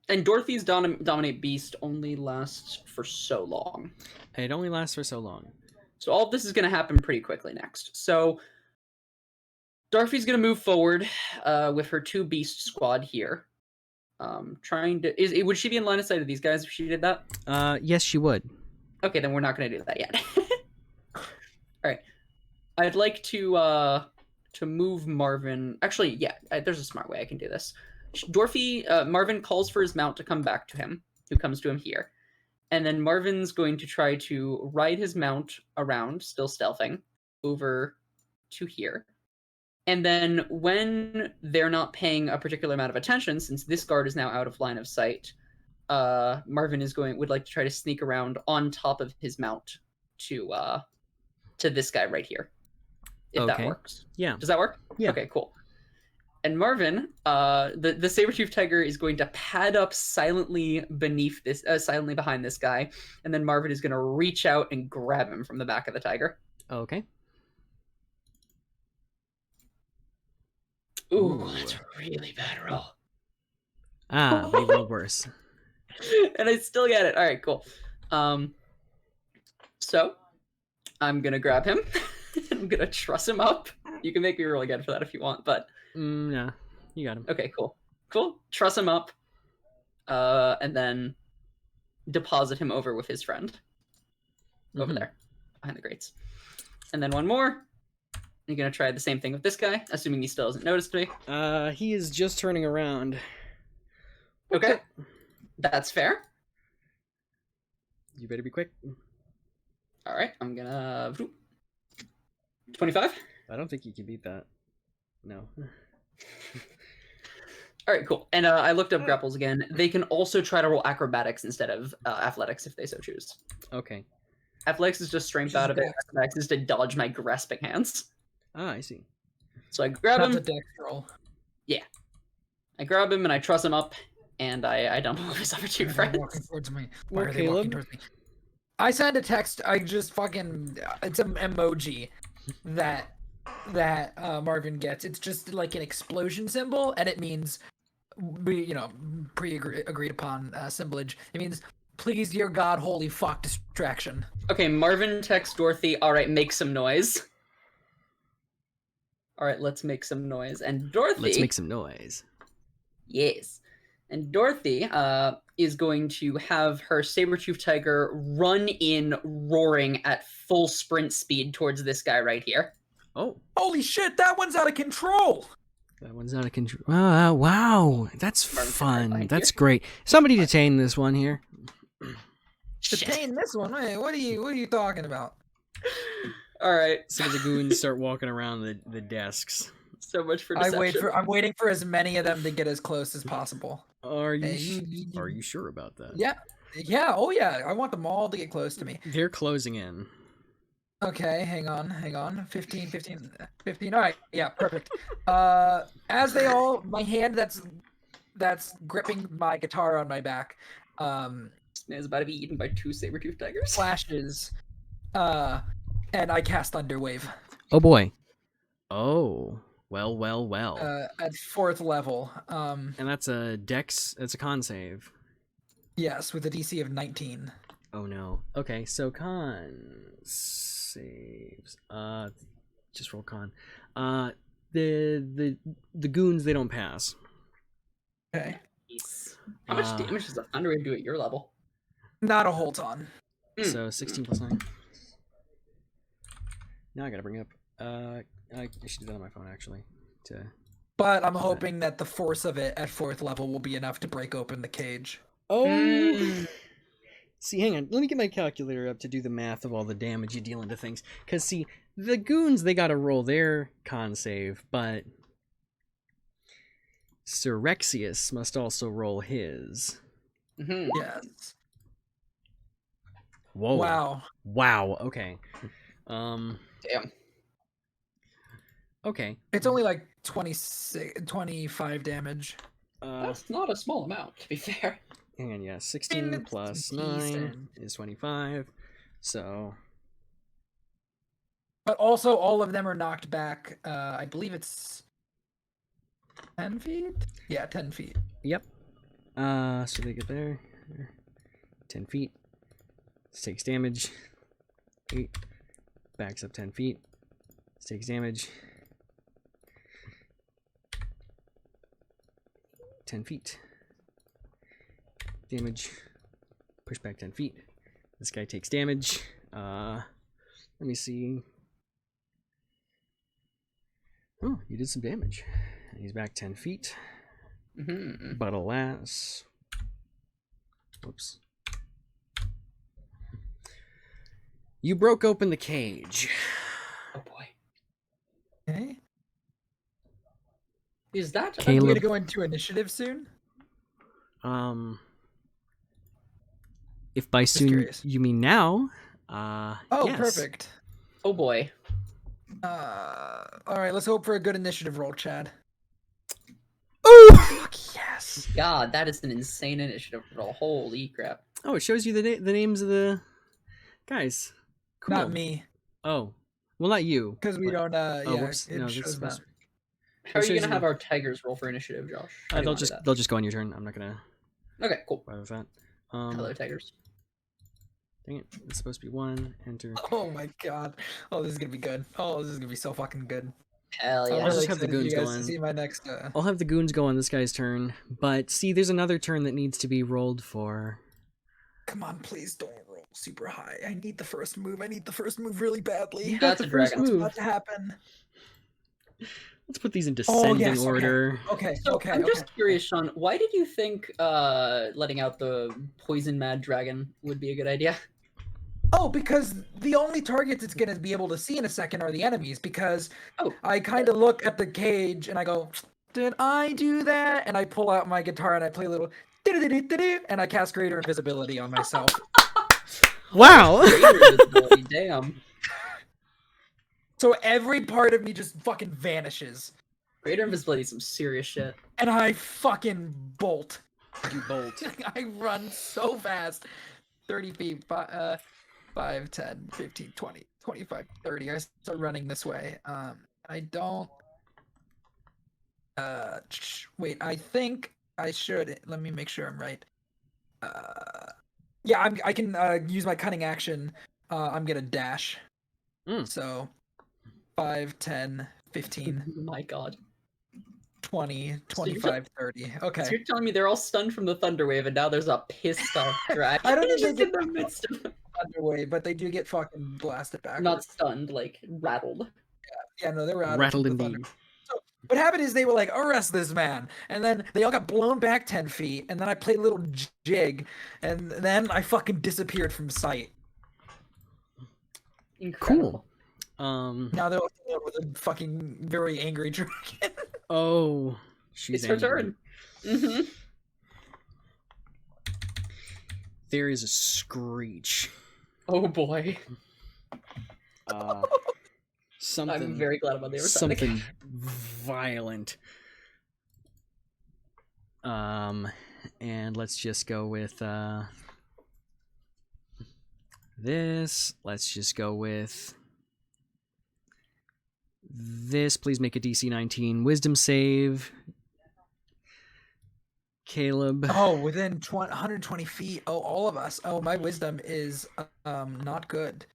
Speaker 3: And Dorothy's Dominate Beast only lasts for so long.
Speaker 2: It only lasts for so long.
Speaker 3: So all of this is going to happen pretty quickly next. So Dorothy's going to move forward with her 2 beast squad here. Trying to... Would she be in line of sight of these guys if she did that?
Speaker 2: Yes, she would.
Speaker 3: Okay, then we're not going to do that yet. All right. I'd like to move Marvin... Actually, yeah, there's a smart way I can do this. Marvin calls for his mount to come back to him, who comes to him here. And then Marvin's going to try to ride his mount around, still stealthing, over to here. And then when they're not paying a particular amount of attention, since this guard is now out of line of sight, Marvin would like to try to sneak around on top of his mount to this guy right here. If that works.
Speaker 2: Yeah.
Speaker 3: Does that work?
Speaker 2: Yeah.
Speaker 3: Okay, cool. And Marvin, the saber-toothed tiger is going to pad up silently behind this guy, and then Marvin is going to reach out and grab him from the back of the tiger.
Speaker 2: Okay.
Speaker 3: Ooh, that's a really bad roll.
Speaker 2: Ah, but he rolled worse.
Speaker 3: And I still get it. All right, cool. So I'm gonna grab him. I'm gonna truss him up. You can make me roll again for that if you want, but
Speaker 2: Nah, you got him.
Speaker 3: okay, cool. Truss him up, and then deposit him over with his friend over there behind the grates. And then one more. You're gonna try the same thing with this guy, assuming he still hasn't noticed me.
Speaker 2: He is just turning around.
Speaker 3: Okay, that's fair.
Speaker 2: You better be quick.
Speaker 3: All right, I'm gonna 25.
Speaker 2: I don't think you can beat that. No.
Speaker 3: All right, cool. And I looked up grapples again. They can also try to roll acrobatics instead of athletics if they so choose.
Speaker 2: Okay.
Speaker 3: Athletics is just strength out of it. Acrobatics is to dodge my grasping hands.
Speaker 2: Ah, I see.
Speaker 3: So I grab
Speaker 1: That's a
Speaker 3: him.
Speaker 1: dex roll.
Speaker 3: I grab him and I truss him up, and I don't know his other two
Speaker 1: They're
Speaker 3: friends.
Speaker 1: walking towards me. Why
Speaker 4: Where,
Speaker 1: are they walking
Speaker 4: Caleb?
Speaker 1: towards me? I send a text. I just fucking. It's an emoji that Marvin gets. It's just like an explosion symbol, and it means pre-agreed upon symbolage. It means please, dear God, holy fuck, distraction.
Speaker 3: Okay, Marvin texts Dorothy. All right, make some noise. All right, let's make some noise. And Dorothy.
Speaker 2: Let's make some noise.
Speaker 3: Yes. And Dorothy is going to have her saber-toothed tiger run in, roaring at full sprint speed towards this guy right here.
Speaker 2: Oh,
Speaker 1: Holy shit, that one's out of control.
Speaker 2: that one's out of control. Wow, that's
Speaker 3: Marvin's
Speaker 2: fun.
Speaker 3: behind
Speaker 2: That's
Speaker 3: you.
Speaker 2: great. Somebody detain this one here.
Speaker 3: Shit.
Speaker 1: Detain this one. Hey, what are you talking about?
Speaker 3: All right.
Speaker 2: Some of the goons start walking around the desks.
Speaker 3: So much for deception.
Speaker 1: I'm waiting for as many of them to get as close as possible.
Speaker 2: Are you
Speaker 1: Hey,
Speaker 2: are you sure about that?
Speaker 1: Yeah, oh yeah. I want them all to get close to me.
Speaker 2: They're closing in.
Speaker 1: Okay, hang on. 15. All right, yeah, perfect. As they all, my hand that's gripping my guitar on my back,
Speaker 3: is about to be eaten by 2 saber-toothed tigers.
Speaker 1: flashes, and I cast Thunderwave.
Speaker 2: Oh boy. Oh. Well.
Speaker 1: At 4th level.
Speaker 2: And that's a dex. That's a con save.
Speaker 1: Yes, with a DC of 19.
Speaker 2: Oh no. Okay, so con saves. Just roll con. The goons, they don't pass.
Speaker 1: Okay.
Speaker 3: How much damage does a Thunderwave do at your level?
Speaker 1: Not a whole ton.
Speaker 2: So 16 plus 9. Now I gotta bring up. I should do that on my phone actually.
Speaker 1: But I'm hoping that the force of it at 4th level will be enough to break open the cage.
Speaker 2: Oh. See, hang on. Let me get my calculator up to do the math of all the damage you deal into things. Cause see, the goons, they gotta roll their con save, but Syrexius must also roll his.
Speaker 3: Mm-hmm.
Speaker 1: Yes.
Speaker 2: Whoa. Wow. Okay.
Speaker 3: Damn.
Speaker 2: Okay.
Speaker 1: It's only like 25 damage.
Speaker 3: That's not a small amount, to be fair.
Speaker 2: Hang on, yeah. 16
Speaker 1: it's
Speaker 2: plus 9
Speaker 1: decent.
Speaker 2: is 25. So
Speaker 1: But also, all of them are knocked back. I believe it's 10 feet? Yeah, 10 feet.
Speaker 2: yep. So they get there. 10 feet. This takes damage. 8. Backs up 10 feet. This takes damage. 10 feet. Damage. Push back 10 feet. This guy takes damage. Let me see. Oh, you did some damage. He's back 10 feet.
Speaker 3: Mm-hmm.
Speaker 2: But alas. Whoops. You broke open the cage.
Speaker 3: Oh boy.
Speaker 1: Okay.
Speaker 3: Is that
Speaker 1: Are we
Speaker 2: Caleb.
Speaker 1: going to go into initiative soon?
Speaker 2: If by soon
Speaker 1: curious.
Speaker 2: you mean now,
Speaker 1: Oh,
Speaker 2: yes.
Speaker 1: perfect.
Speaker 3: Oh boy.
Speaker 1: All right, let's hope for a good initiative roll, Chad.
Speaker 2: Oh!
Speaker 1: Fuck yes.
Speaker 3: God, that is an insane initiative roll. Holy crap.
Speaker 2: Oh, it shows you the names of the guys. Cool.
Speaker 1: Not me,
Speaker 2: Oh, well, not you.
Speaker 1: because we
Speaker 2: but-
Speaker 1: don't.
Speaker 2: Oh,
Speaker 1: Yeah,
Speaker 2: whoops.
Speaker 1: it
Speaker 2: No, this
Speaker 1: shows
Speaker 2: is supposed
Speaker 1: that.
Speaker 3: How are
Speaker 2: shows
Speaker 3: you gonna
Speaker 2: you-
Speaker 3: have our tigers roll for initiative, Josh? How do you wanna do
Speaker 2: they'll just go on your turn. I'm not gonna
Speaker 3: that? Okay, cool.
Speaker 2: bother with that.
Speaker 3: Hello, tigers.
Speaker 2: Dang it! It's supposed to be 1. Enter.
Speaker 1: Oh my god. Oh, this is gonna be good. Oh, this is gonna be so fucking good.
Speaker 3: Hell
Speaker 1: I'm
Speaker 3: yeah.
Speaker 2: Let's
Speaker 1: really
Speaker 2: just have the
Speaker 1: excited for you
Speaker 2: goons
Speaker 1: guys
Speaker 2: go
Speaker 1: to
Speaker 2: on.
Speaker 1: see my next.
Speaker 2: I'll have the goons go on this guy's turn, but see, there's another turn that needs to be rolled for.
Speaker 1: Come on, please don't roll super high. I need the first move. I need the first move really badly.
Speaker 2: You got
Speaker 3: That's
Speaker 2: the
Speaker 3: a
Speaker 2: first
Speaker 3: dragon.
Speaker 1: What's
Speaker 2: move.
Speaker 1: about to happen?
Speaker 2: Let's put these in
Speaker 1: Oh,
Speaker 2: descending
Speaker 1: yes, okay.
Speaker 2: order.
Speaker 1: Okay.
Speaker 3: So
Speaker 1: Okay.
Speaker 3: I'm just
Speaker 1: okay.
Speaker 3: curious, Sean, why did you think letting out the poison mad dragon would be a good idea?
Speaker 1: Oh, because the only targets it's gonna be able to see in a second are the enemies. Because
Speaker 3: Oh.
Speaker 1: I kind of look at the cage and I go, did I do that? And I pull out my guitar and I play a little do-do-do-do-do-do, and I cast greater invisibility on myself.
Speaker 2: Wow.
Speaker 3: Greater visibility, damn.
Speaker 1: So every part of me just fucking vanishes.
Speaker 3: Greater invisibility is some serious shit.
Speaker 1: And I fucking bolt.
Speaker 4: You bolt.
Speaker 1: I run so fast. 30 feet, 5, 10, 15, 20, 25, 30. I start running this way. I don't... wait, I think I should... Let me make sure I'm right. Yeah, I can use my cunning action. I'm gonna dash. So, 5, 10, 15,
Speaker 3: Oh my god.
Speaker 1: 20, 25, 30. Okay.
Speaker 3: So you're telling me they're all stunned from the thunder wave, and now there's a pissed off dragon
Speaker 1: I don't think they
Speaker 3: just
Speaker 1: get
Speaker 3: in the midst of
Speaker 1: underway, but they do get fucking blasted back.
Speaker 3: not stunned, like rattled.
Speaker 1: Yeah, no, they were out
Speaker 2: Rattled
Speaker 1: of the
Speaker 2: indeed.
Speaker 1: thunder. So what happened is they were like, arrest this man. And then they all got blown back 10 feet. And then I played a little jig. And then I fucking disappeared from sight.
Speaker 3: Incredible.
Speaker 2: Cool.
Speaker 1: Now they're looking with a fucking very angry dragon.
Speaker 2: Oh, she's
Speaker 3: It's her
Speaker 2: angry.
Speaker 3: turn. Mm-hmm.
Speaker 2: There is a screech.
Speaker 3: Oh boy.
Speaker 2: Something.
Speaker 3: I'm very glad about the other side.
Speaker 2: Something violent. And let's just go with this. Let's just go with this. Please make a DC 19 Wisdom save. Caleb.
Speaker 1: Oh, within 120 feet. Oh, all of us. Oh, my wisdom is not good.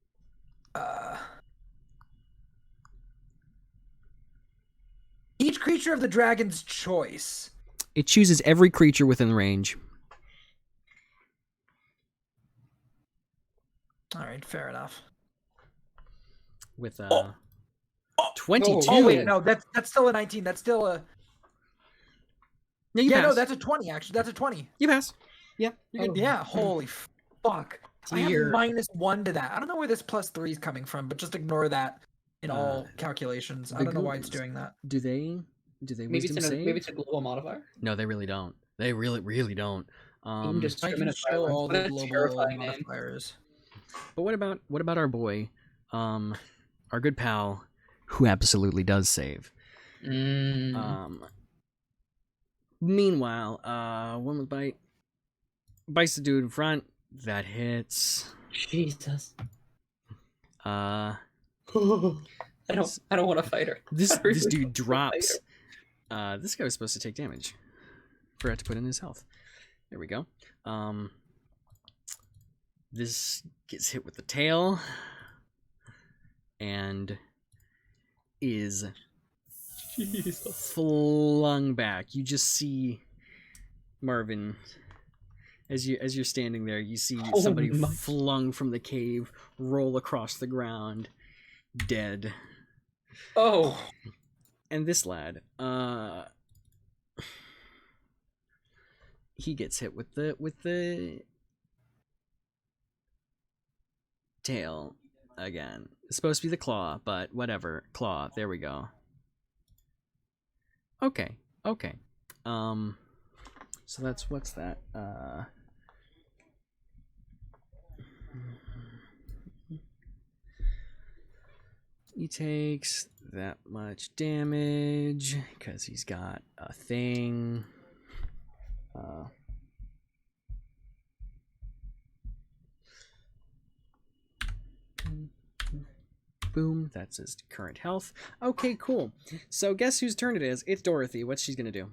Speaker 1: Each creature of the dragon's choice.
Speaker 2: It chooses every creature within range.
Speaker 1: All right, fair enough.
Speaker 2: With
Speaker 1: 22.
Speaker 2: 22.
Speaker 1: Oh wait, no, that's still a 19. That's still a
Speaker 2: Yeah, you
Speaker 1: yeah.
Speaker 2: pass.
Speaker 1: No, that's a 20. Actually, that's a 20.
Speaker 2: You pass. Yeah, you're good.
Speaker 1: Yeah. Holy fuck! I have
Speaker 3: Dear.
Speaker 1: -1 to that. I don't know where this +3 is coming from, but just ignore that in all calculations. I
Speaker 2: the
Speaker 1: don't know why it's
Speaker 2: ghouls.
Speaker 1: doing that.
Speaker 2: Do they
Speaker 3: Maybe
Speaker 2: wisdom
Speaker 3: it's,
Speaker 2: save?
Speaker 3: maybe it's a global modifier.
Speaker 2: No, they really don't. They really don't.
Speaker 1: I can
Speaker 3: Indiscriminate
Speaker 1: show
Speaker 3: violence.
Speaker 1: all
Speaker 3: What
Speaker 1: the
Speaker 3: a
Speaker 1: global
Speaker 3: terrifying name.
Speaker 1: modifiers.
Speaker 2: But what about our boy, our good pal, who absolutely does save? Meanwhile, one with bite bites the dude in front. That hits.
Speaker 3: Jesus.
Speaker 2: Uh,
Speaker 3: I don't want to fight her.
Speaker 2: this
Speaker 3: I really
Speaker 2: this dude
Speaker 3: don't wanna
Speaker 2: drops.
Speaker 3: fight
Speaker 2: This guy was supposed to take damage. Forgot to put in his health. There we go. This gets hit with the tail and is
Speaker 3: Jesus.
Speaker 2: flung back. You just see Marvin as you're standing there. You see
Speaker 3: Oh
Speaker 2: somebody
Speaker 3: my-
Speaker 2: flung from the cave roll across the ground, dead.
Speaker 3: Oh.
Speaker 2: And this lad, he gets hit with the tail again. It's supposed to be the claw, but whatever. Claw. There we go. Okay. So that's what's that? He takes that much damage because he's got a thing. Boom, that's his current health. Okay, cool. So guess whose turn it is? It's Dorothy. What's she gonna do?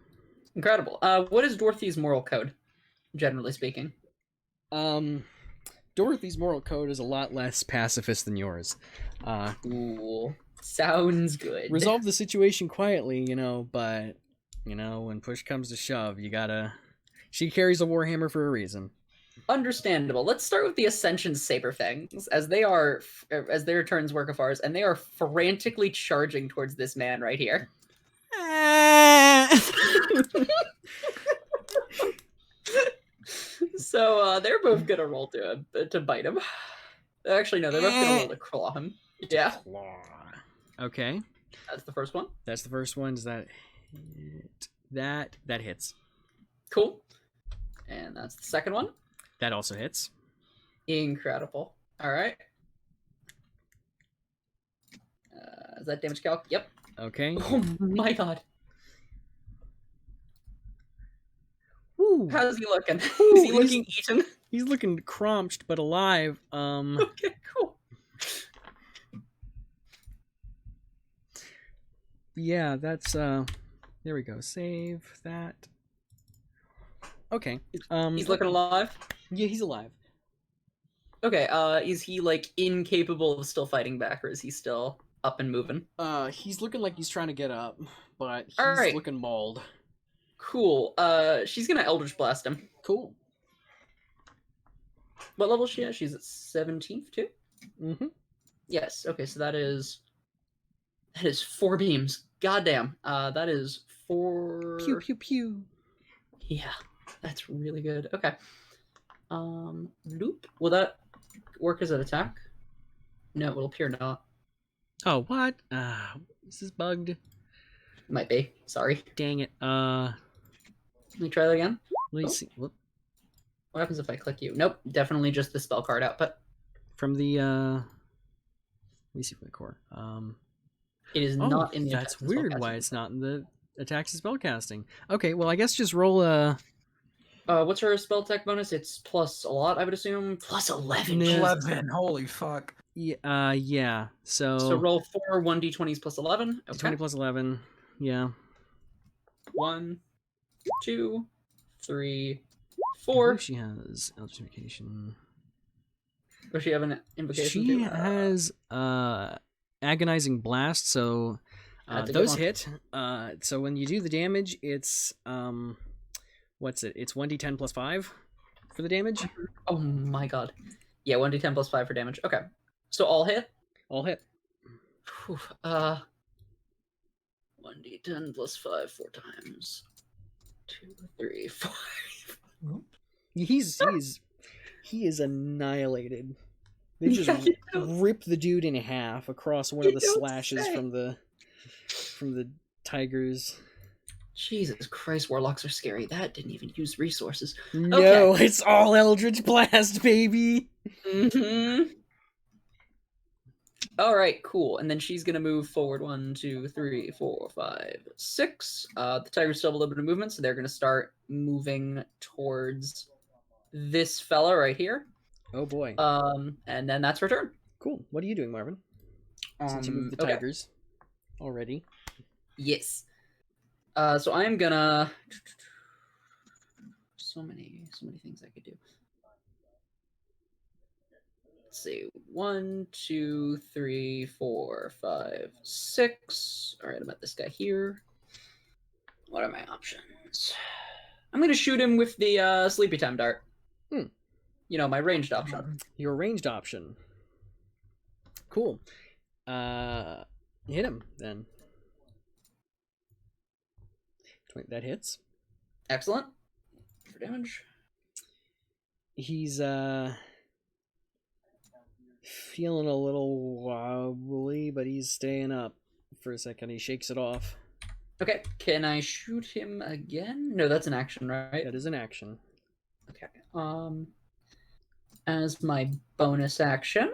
Speaker 3: Incredible. What is Dorothy's moral code, generally speaking?
Speaker 2: Dorothy's moral code is a lot less pacifist than yours.
Speaker 3: Ooh. Sounds good.
Speaker 2: Resolve the situation quietly, but, when push comes to shove, you gotta... She carries a warhammer for a reason.
Speaker 3: Understandable. Let's start with the Ascension Saber Fangs, as their turns work of ours, and they are frantically charging towards this man right here. So they're both gonna roll to bite him. Actually, no, they're both gonna roll to claw him. Yeah,
Speaker 2: Okay.
Speaker 3: that's the first one.
Speaker 2: That's the first one. Does that hit. That hits.
Speaker 3: Cool. And that's the second one.
Speaker 2: That also hits.
Speaker 3: Incredible. All right. Is that damage calc? Yep.
Speaker 2: Okay.
Speaker 3: Oh my god.
Speaker 2: Woo.
Speaker 3: How's he looking?
Speaker 2: Ooh,
Speaker 3: Is he looking eaten?
Speaker 2: He's looking crunched but alive.
Speaker 3: Okay, cool.
Speaker 2: Yeah, that's there we go. Save that. Okay.
Speaker 3: He's looking alive?
Speaker 2: Yeah, he's alive.
Speaker 3: Okay, is he like incapable of still fighting back, or is he still up and moving?
Speaker 4: He's looking like he's trying to get up, but he's
Speaker 3: Alright.
Speaker 4: looking mauled.
Speaker 3: Cool. She's gonna Eldritch Blast him.
Speaker 4: Cool.
Speaker 3: What level is she at? She's at 17th too?
Speaker 2: Mm-hmm.
Speaker 3: Yes, okay, so that is 4 beams. Goddamn. That is 4
Speaker 2: Pew pew pew.
Speaker 3: Yeah, that's really good. Okay. Loop. Will that work as an attack? No, it will appear not.
Speaker 2: Oh, what? This is bugged.
Speaker 3: Might be. Sorry.
Speaker 2: Dang it.
Speaker 3: Let me try that again.
Speaker 2: Let me
Speaker 3: Oh.
Speaker 2: see. Whoop.
Speaker 3: What happens if I click you? Nope, definitely just the spell card output.
Speaker 2: From the let me see from the core.
Speaker 3: It is not in the
Speaker 2: that's
Speaker 3: attacks and
Speaker 2: weird
Speaker 3: spellcasting.
Speaker 2: why it's not in the attacks and spellcasting. Okay, well I guess just roll
Speaker 3: What's her spell tech bonus? It's plus a lot, I would assume. Plus 11.
Speaker 2: Yeah.
Speaker 3: Jesus.
Speaker 1: 11. Holy fuck.
Speaker 2: yeah.
Speaker 3: So roll 4 1d20s plus 11. Okay.
Speaker 2: 20 plus 11. Yeah.
Speaker 3: 1, 2, 3,
Speaker 2: I
Speaker 3: 4.
Speaker 2: believe she has electrification.
Speaker 3: Does she have an invocation?
Speaker 2: She
Speaker 3: too?
Speaker 2: has agonizing blast, so
Speaker 3: That's a good
Speaker 2: those
Speaker 3: one.
Speaker 2: hit. So when you do the damage, it's what's it? It's 1d10 plus 5 for the damage.
Speaker 3: Oh my god. Yeah, 1d10 plus 5 for damage. Okay. So all hit?
Speaker 2: All hit.
Speaker 3: Whew, 1d10 plus 5 4 times. 2, 3, 4.
Speaker 2: He is annihilated. They just
Speaker 3: Yeah, you don't-
Speaker 2: rip the dude in half across one of
Speaker 3: You
Speaker 2: the
Speaker 3: don't
Speaker 2: slashes
Speaker 3: say.
Speaker 2: from the tigers.
Speaker 3: Jesus Christ, warlocks are scary. That didn't even use resources.
Speaker 2: No, it's all Eldritch Blast, baby.
Speaker 3: Mm-hmm. All right, cool. And then she's gonna move forward 1, 2, 3, 4, 5, 6. The tigers still have a little bit of movement, so they're gonna start moving towards this fella right here.
Speaker 2: Oh boy.
Speaker 3: And then that's her turn.
Speaker 2: Cool. What are you doing, Marvin? Since you moved the
Speaker 3: Okay.
Speaker 2: tigers already.
Speaker 3: Yes. So I am gonna. So many things I could do. Let's see. 1, 2, 3, 4, 5, 6. All right, I'm at this guy here. What are my options? I'm gonna shoot him with the sleepy time dart. You know, my ranged option.
Speaker 2: Your ranged option. Cool. Hit him then. That hits.
Speaker 3: Excellent. For damage.
Speaker 2: He's feeling a little wobbly, but he's staying up for a second. He shakes it off.
Speaker 3: Okay, can I shoot him again? No, that's an action, right?
Speaker 2: That is an action.
Speaker 3: Okay. As my bonus action.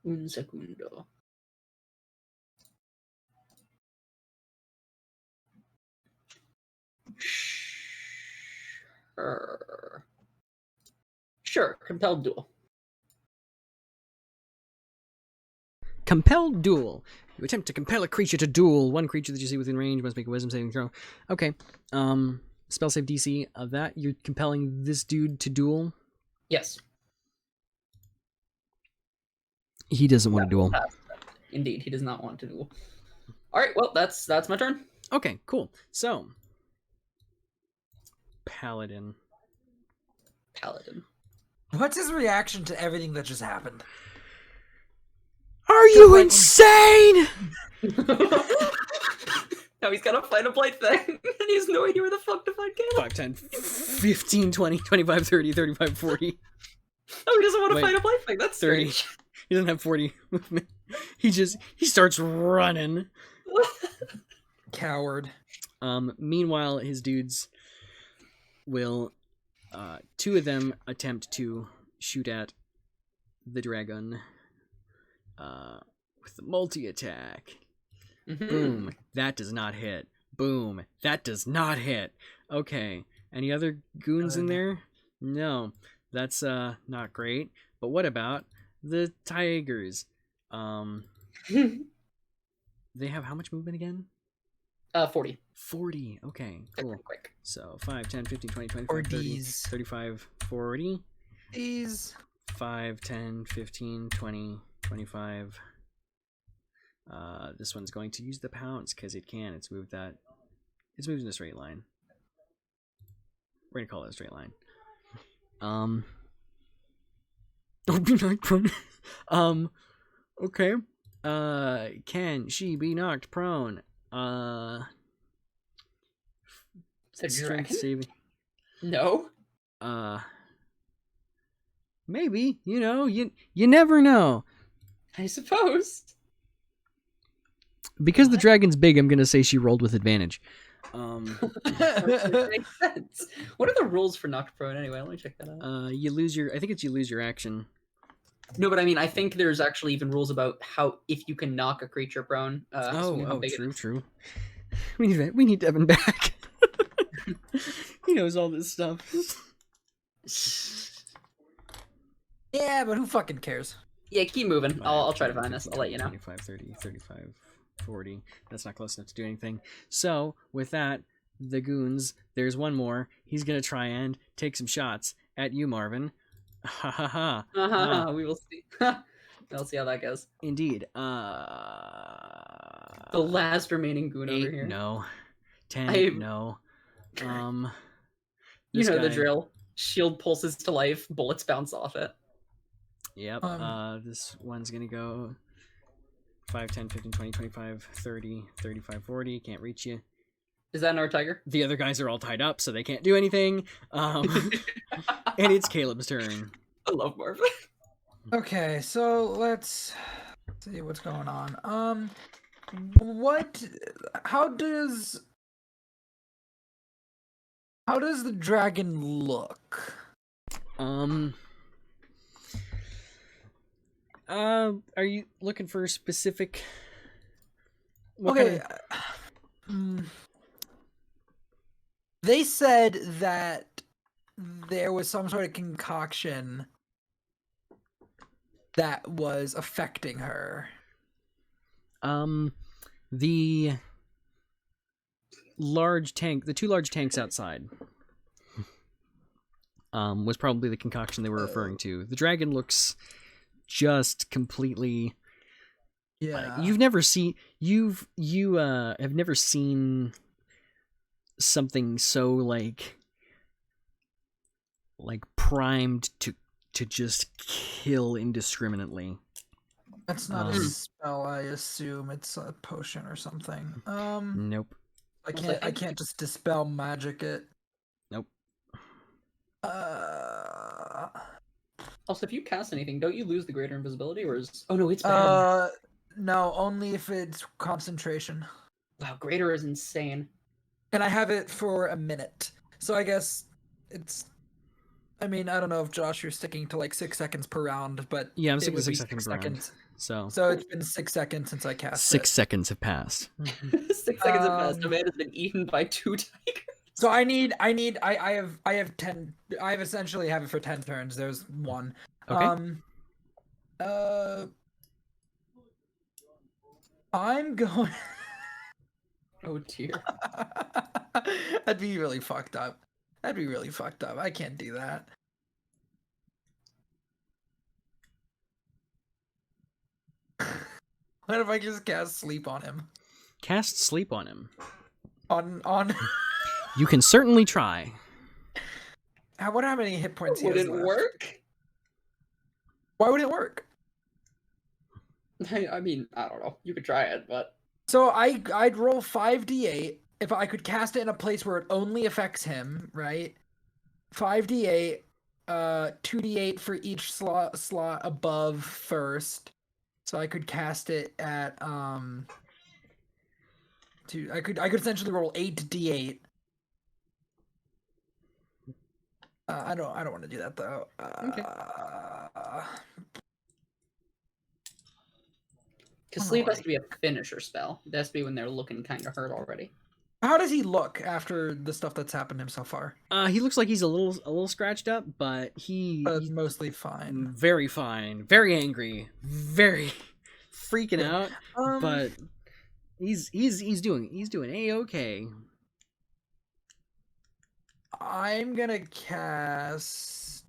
Speaker 3: Un segundo. Sure, compelled duel.
Speaker 2: Compelled duel. You attempt to compel a creature to duel. One creature that you see within range must make a wisdom saving throw. Okay. Spell save DC of that. You're compelling this dude to duel.
Speaker 3: Yes.
Speaker 2: He doesn't want to duel.
Speaker 3: Indeed, he does not want to duel. All right, well, that's my turn.
Speaker 2: Okay, cool. So, paladin.
Speaker 3: Paladin.
Speaker 1: What's his reaction to everything that just happened?
Speaker 2: Are you insane?
Speaker 3: Now he's gotta find a blight thing, and he has no idea where the fuck to find Caleb.
Speaker 2: 5, 10, 15, 20, 25, 30, 35, 40.
Speaker 3: Oh, he doesn't want to
Speaker 2: Wait,
Speaker 3: fight a lifelink. That's
Speaker 2: 30.
Speaker 3: strange.
Speaker 2: He doesn't have 40 movement. He starts running.
Speaker 1: Coward.
Speaker 2: Meanwhile, his dudes will, two of them attempt to shoot at the dragon, with the multi-attack. Boom. That does not hit. Boom. That does not hit. Okay. Any other goons in there? No. That's, not great. But what about the tigers? They have how much movement again?
Speaker 3: 40.
Speaker 2: 40. Okay, cool.
Speaker 3: Quick.
Speaker 2: So 5, 10, 15, 20, 25,
Speaker 1: Or
Speaker 2: 30,
Speaker 1: Ds.
Speaker 2: 35, 40.
Speaker 1: These.
Speaker 2: 5, 10, 15, 20, 25. This one's going to use the pounce because it can. It's moved in a straight line. We're gonna call it a straight line. Don't be knocked prone. Okay. Can she be knocked prone? Strength
Speaker 3: dragon?
Speaker 2: saving.
Speaker 3: No.
Speaker 2: Maybe. You never know.
Speaker 3: I suppose.
Speaker 2: Because the dragon's big, I'm gonna say she rolled with advantage.
Speaker 3: Makes sense. What are the rules for knocked prone anyway? Let me check that out.
Speaker 2: You lose your action.
Speaker 3: No, but I mean, I think there's actually even rules about how if you can knock a creature prone. How big it is.
Speaker 2: True. We need Devin back. He knows all this stuff.
Speaker 1: Yeah, but who fucking cares?
Speaker 3: Yeah, keep moving. I'll try to find this. I'll let you know.
Speaker 2: 25, 30, 35, 40. That's not close enough to do anything. So, with that, the goons, there's one more. He's going to try and take some shots at you, Marvin. Ha ha ha.
Speaker 3: We will see. We'll see how that goes.
Speaker 2: Indeed.
Speaker 3: The last remaining goon
Speaker 2: 8,
Speaker 3: over here.
Speaker 2: no. 10, no.
Speaker 3: You
Speaker 2: this
Speaker 3: know the
Speaker 2: guy-
Speaker 3: drill. Shield pulses to life, bullets bounce off it.
Speaker 2: Yep. This one's going to go 5, 10, 15, 20, 25, 30, 35, 40. Can't reach you.
Speaker 3: Is that another tiger?
Speaker 2: The other guys are all tied up, so they can't do anything. And it's Caleb's turn.
Speaker 3: I love Marvin.
Speaker 1: Okay, so let's see what's going on. How does the dragon look?
Speaker 2: Are you looking for a specific?
Speaker 1: Okay. They said that there was some sort of concoction that was affecting her.
Speaker 2: The large tank, the 2 large tanks outside, was probably the concoction they were referring to. The dragon looks just completely.
Speaker 1: Yeah.
Speaker 2: You've never seen. You have never seen something so like primed to just kill indiscriminately.
Speaker 1: That's not a spell, I assume. It's a potion or something.
Speaker 2: Nope.
Speaker 1: I can't just dispel magic it.
Speaker 2: Nope.
Speaker 3: Also, if you cast anything, don't you lose the greater invisibility, or is? Oh no, it's bad.
Speaker 1: No, only if it's concentration.
Speaker 3: Wow, greater is insane.
Speaker 1: And I have it for a minute. So I guess it's. I mean, I don't know if Josh, you're sticking to like 6 seconds per round, but
Speaker 2: Yeah, I'm
Speaker 1: it
Speaker 2: sticking to
Speaker 1: would be
Speaker 2: 6 seconds per round. So
Speaker 1: it's been 6 seconds since I cast
Speaker 2: 6
Speaker 1: it.
Speaker 2: seconds have passed.
Speaker 3: 6 seconds have passed. A man has been eaten by 2 tigers.
Speaker 1: So I have 10. I have essentially have it for 10 turns. There's 1.
Speaker 2: Okay.
Speaker 1: I'm going.
Speaker 3: Oh dear.
Speaker 1: That'd be really fucked up. I can't do that. What if I just cast sleep on him?
Speaker 2: Cast sleep on him.
Speaker 1: On.
Speaker 2: You can certainly try.
Speaker 1: I wonder how many hit points he has
Speaker 3: Wouldn't
Speaker 1: left.
Speaker 3: work.
Speaker 1: Why would it work?
Speaker 3: I mean, I don't know. You could try it, but
Speaker 1: So I'd roll 5d8 if I could cast it in a place where it only affects him, right? 5d8, 2d8 for each slot above first. So I could cast it at I could essentially roll 8d8. I don't want to do that though.
Speaker 3: Okay. Because sleep has to be a finisher spell. It has to be when they're looking kind of hurt already.
Speaker 1: How does he look after the stuff that's happened to him so far?
Speaker 2: He looks like he's a little scratched up, but
Speaker 1: He's mostly fine.
Speaker 2: very fine, very angry, very freaking out. But he's doing a-okay.
Speaker 1: I'm gonna cast.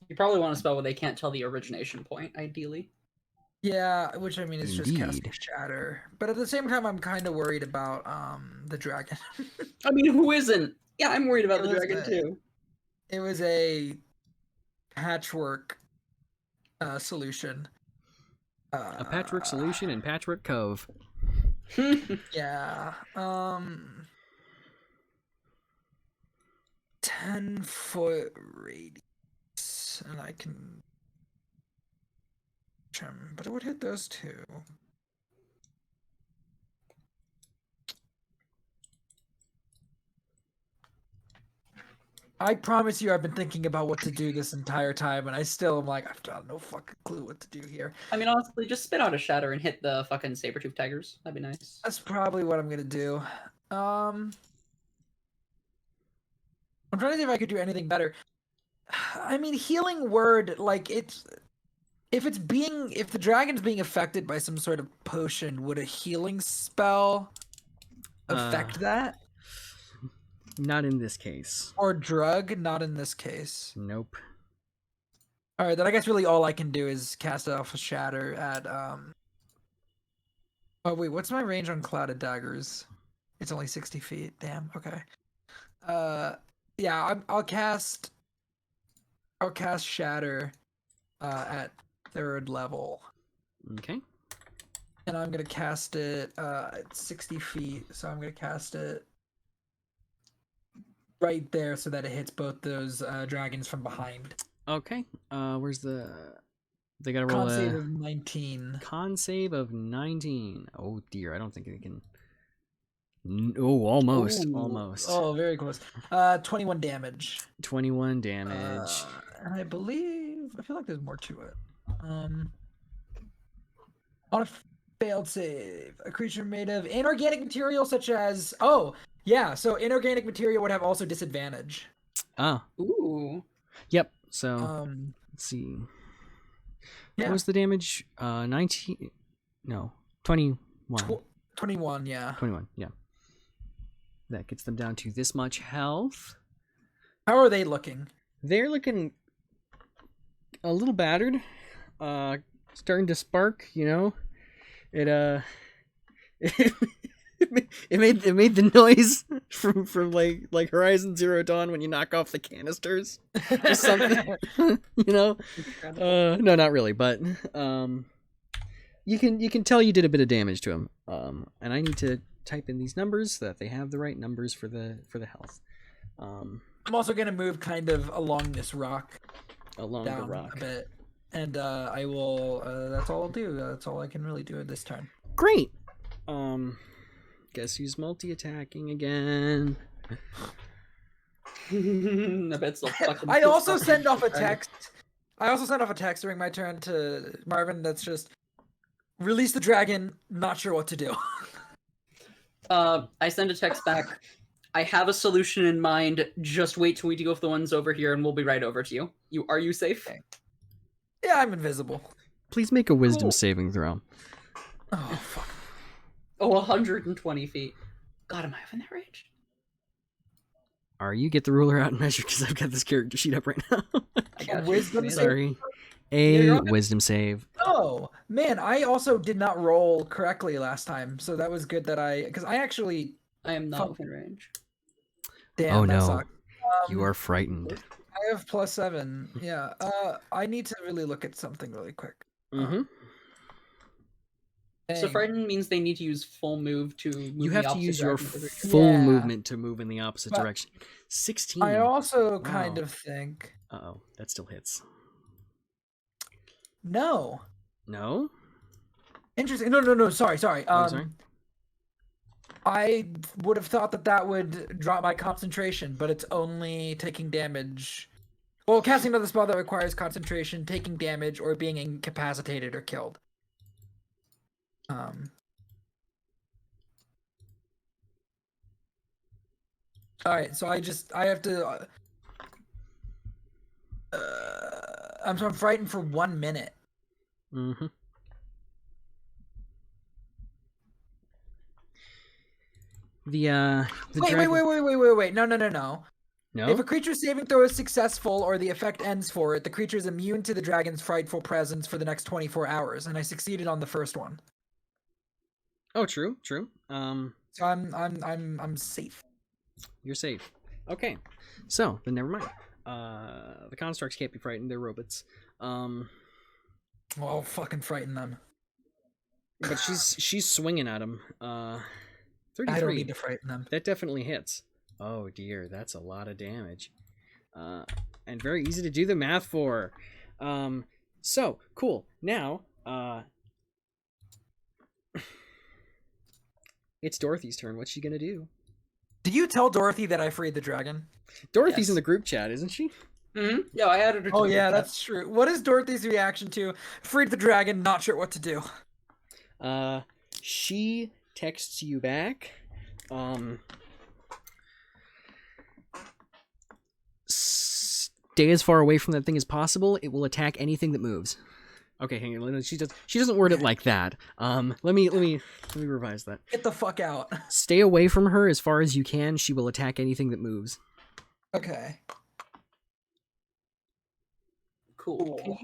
Speaker 3: You probably want a spell where they can't tell the origination point, ideally.
Speaker 1: Yeah, which I mean is just casting
Speaker 2: Indeed.
Speaker 1: Shatter. But at the same time, I'm kind of worried about the dragon.
Speaker 3: I mean, who isn't? Yeah, I'm worried about
Speaker 1: It
Speaker 3: the
Speaker 1: was
Speaker 3: dragon too.
Speaker 1: It was a patchwork solution.
Speaker 2: A patchwork solution in Patchwork Cove.
Speaker 1: Yeah. 10-foot radius, and I can trim, but it would hit those two. I promise you, I've been thinking about what to do this entire time, and I still am like, I've got no fucking clue what to do here.
Speaker 3: I mean, honestly, just spit out a shatter and hit the fucking saber-tooth tigers. That'd be nice.
Speaker 1: That's probably what I'm gonna do. I'm trying to see if I could do anything better. I mean, healing word, like if the dragon's being affected by some sort of potion, would a healing spell affect that?
Speaker 2: Not in this case.
Speaker 1: Or drug? Not in this case.
Speaker 2: Nope.
Speaker 1: All right, then I guess really all I can do is cast off a shatter at Oh wait, what's my range on clouded daggers? It's only 60 feet. Damn. Okay. Yeah, I'll cast shatter at 3rd level.
Speaker 2: Okay.
Speaker 1: And I'm gonna cast it at 60 feet. So I'm gonna cast it right there so that it hits both those dragons from behind.
Speaker 2: Okay. Where's the? They gotta roll
Speaker 1: Con save
Speaker 2: a
Speaker 1: of 19.
Speaker 2: con save of 19. Oh dear, I don't think they can. Oh, almost,
Speaker 1: Ooh.
Speaker 2: almost.
Speaker 1: Oh, very close. 21 damage.
Speaker 2: 21 damage.
Speaker 1: And I feel like there's more to it. On a failed save, a creature made of inorganic material such as so inorganic material would have also disadvantage.
Speaker 2: Ah.
Speaker 3: Ooh.
Speaker 2: Yep. So let's see.
Speaker 1: Yeah.
Speaker 2: What was the damage? 19. No, 21.
Speaker 1: 21. Yeah.
Speaker 2: 21. Yeah. That gets them down to this much health.
Speaker 1: How are they looking?
Speaker 2: They're looking a little battered. Starting to spark. You know, it it made the noise from like Horizon Zero Dawn when you knock off the canisters or something. You know, no, not really, but you can tell you did a bit of damage to him. And I need to type in these numbers so that they have the right numbers for the health.
Speaker 1: I'm also gonna move kind of along this rock.
Speaker 2: Along
Speaker 1: down
Speaker 2: the rock
Speaker 1: a bit, and I will. That's all I'll do. That's all I can really do at this turn.
Speaker 2: Great. Guess who's multi-attacking again?
Speaker 3: I bet it's fucking
Speaker 1: I also send off a text. I also sent off a text during my turn to Marvin that's just release the dragon, not sure what to do.
Speaker 3: I send a text back. I have a solution in mind. Just wait till we go with the ones over here and we'll be right over to you. Are you safe?
Speaker 1: Okay. Yeah, I'm invisible.
Speaker 2: Please make a wisdom
Speaker 3: Cool.
Speaker 2: saving throw.
Speaker 1: Oh, fuck.
Speaker 3: Oh, 120 feet. God, am I within that range?
Speaker 2: You get the ruler out and measure because I've got this character sheet up right now.
Speaker 3: I got you.
Speaker 1: Wisdom
Speaker 3: Man.
Speaker 1: save?
Speaker 2: Sorry.
Speaker 1: you're
Speaker 2: A
Speaker 1: on it.
Speaker 2: wisdom save.
Speaker 1: Oh, man, I also did not roll correctly last time, so that was good that because I actually,
Speaker 3: I am not
Speaker 1: Fuck.
Speaker 3: within range.
Speaker 1: damn,
Speaker 2: Oh,
Speaker 1: that
Speaker 2: no.
Speaker 1: sucked.
Speaker 2: You are frightened.
Speaker 1: I have +7. Yeah. I need to really look at something really quick.
Speaker 2: Mm-hmm.
Speaker 3: So
Speaker 1: Dang.
Speaker 3: frightened means they need to use full move to move
Speaker 2: You
Speaker 3: the
Speaker 2: have to
Speaker 3: opposite
Speaker 2: use your
Speaker 3: direction of the creature.
Speaker 2: full
Speaker 1: Yeah.
Speaker 2: movement to move in the opposite
Speaker 1: But
Speaker 2: direction. 16.
Speaker 1: I also kind
Speaker 2: Wow.
Speaker 1: of think
Speaker 2: Uh-oh, that still hits.
Speaker 1: no.
Speaker 2: No?
Speaker 1: Interesting. No. Sorry.
Speaker 2: Oh, sorry.
Speaker 1: I would have thought that would drop my concentration, but it's only taking damage. Well, casting another spell that requires concentration, taking damage, or being incapacitated or killed. All right, so I have to. I'm frightened for 1 minute.
Speaker 2: Mm-hmm. The dragon...
Speaker 1: Wait. No.
Speaker 2: No?
Speaker 1: If a creature's saving throw is successful or the effect ends for it, the creature is immune to the dragon's frightful presence for the next 24 hours, and I succeeded on the first one.
Speaker 2: Oh, true.
Speaker 1: So I'm safe.
Speaker 2: You're safe. Okay. So, then never mind. The constructs can't be frightened, they're robots.
Speaker 1: Well, I'll fucking frighten them.
Speaker 2: But she's swinging at him. 33.
Speaker 1: I don't need to frighten them.
Speaker 2: That definitely hits. Oh dear, that's a lot of damage. And very easy to do the math for. So, cool. Now, it's Dorothy's turn. What's she gonna do?
Speaker 1: Did you tell Dorothy that I freed the dragon?
Speaker 2: Dorothy's
Speaker 3: Yes.
Speaker 2: in the group chat, isn't she?
Speaker 3: Mm-hmm. Yeah, I added her to
Speaker 1: Oh
Speaker 3: the
Speaker 1: yeah,
Speaker 3: group chat.
Speaker 1: that's true. What is Dorothy's reaction to freed the dragon, not sure what to do?
Speaker 2: She texts you back. Stay as far away from that thing as possible. It will attack anything that moves. Okay, hang on. She doesn't word it like that. Let me revise that.
Speaker 1: Get the fuck out.
Speaker 2: Stay away from her as far as you can. She will attack anything that moves.
Speaker 1: Okay.
Speaker 3: Cool.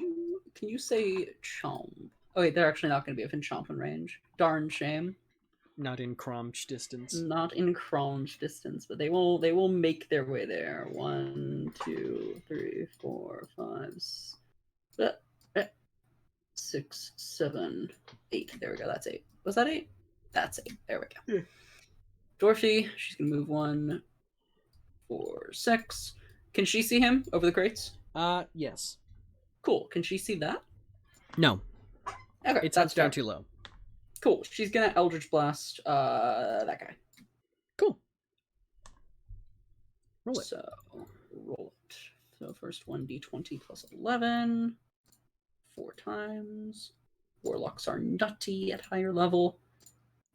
Speaker 3: Can you say chomp? Oh wait, they're actually not going to be within chomping range. Darn shame.
Speaker 2: Not in cromch distance.
Speaker 3: Not in crunch distance, but they will make their way there. 1, 2, 3, 4, 5, 6, 7, 8. There we go. That's 8. Was that 8? That's 8. There we go.
Speaker 2: Yeah.
Speaker 3: Dorothy, she's gonna move 1, 4, 6. Can she see him over the crates?
Speaker 2: Yes.
Speaker 3: Cool. Can she see that?
Speaker 2: No.
Speaker 3: Okay,
Speaker 2: It's
Speaker 3: that's
Speaker 2: down
Speaker 3: fair.
Speaker 2: too low.
Speaker 3: Cool. She's gonna Eldritch Blast that guy.
Speaker 2: Cool. Roll it.
Speaker 3: So roll it. So first 1d20 plus 11. 4 times. Warlocks are nutty at higher level.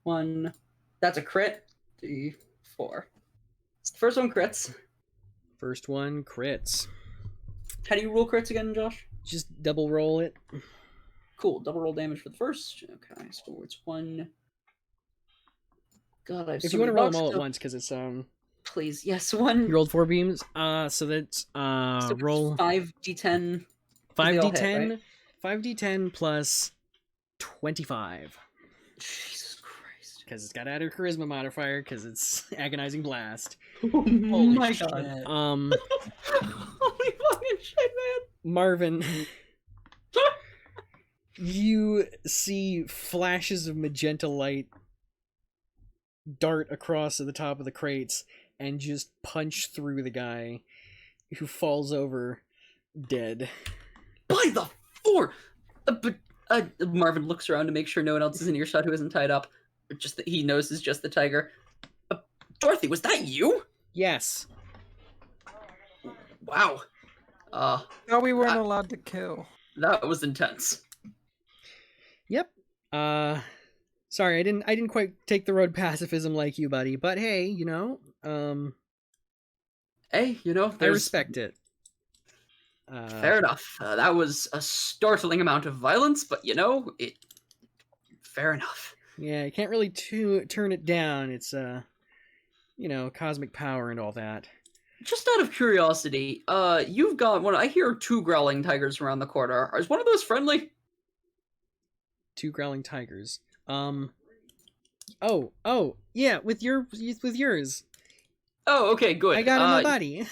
Speaker 3: 1. That's a crit. D4. The first one crits.
Speaker 2: First one crits.
Speaker 3: How do you roll crits again, Josh?
Speaker 2: Just double roll it.
Speaker 3: Cool. Double roll damage for the first. Okay, so it's 1. God, I have
Speaker 2: If
Speaker 3: so
Speaker 2: you want to
Speaker 3: many
Speaker 2: roll them
Speaker 3: bucks
Speaker 2: all at
Speaker 3: to-
Speaker 2: once, because it's
Speaker 3: Please, yes, 1.
Speaker 2: you rolled 4 beams. So that's
Speaker 3: So it's
Speaker 2: roll
Speaker 3: 5d10. They all hit,
Speaker 2: 5d10.
Speaker 3: right?
Speaker 2: 5d10 plus 25.
Speaker 3: Jesus Christ.
Speaker 2: Because it's got to add a charisma modifier, because it's agonizing blast.
Speaker 3: Oh my
Speaker 1: shit.
Speaker 3: god.
Speaker 2: Um,
Speaker 3: Holy fucking shit, man.
Speaker 2: Marvin, you see flashes of magenta light dart across the top of the crates and just punch through the guy who falls over dead.
Speaker 3: By the 4! But Marvin looks around to make sure no one else is in earshot who isn't tied up. Just that he knows is just the tiger. Dorothy, was that you?
Speaker 2: Yes.
Speaker 3: Wow.
Speaker 1: No, we weren't allowed to kill.
Speaker 3: That was intense.
Speaker 2: Yep. Sorry, I didn't quite take the road pacifism like you, buddy. But hey, you know,
Speaker 3: Hey, you know,
Speaker 2: I respect it.
Speaker 3: Fair enough. That was a startling amount of violence, but you know, fair enough.
Speaker 2: Yeah, you can't really turn it down. It's you know, cosmic power and all that.
Speaker 3: Just out of curiosity, you've got one. I hear 2 growling tigers around the corner. Is one of those friendly?
Speaker 2: 2 growling tigers. Oh, yeah, with yours.
Speaker 3: Oh, okay, good.
Speaker 2: I got him a buddy.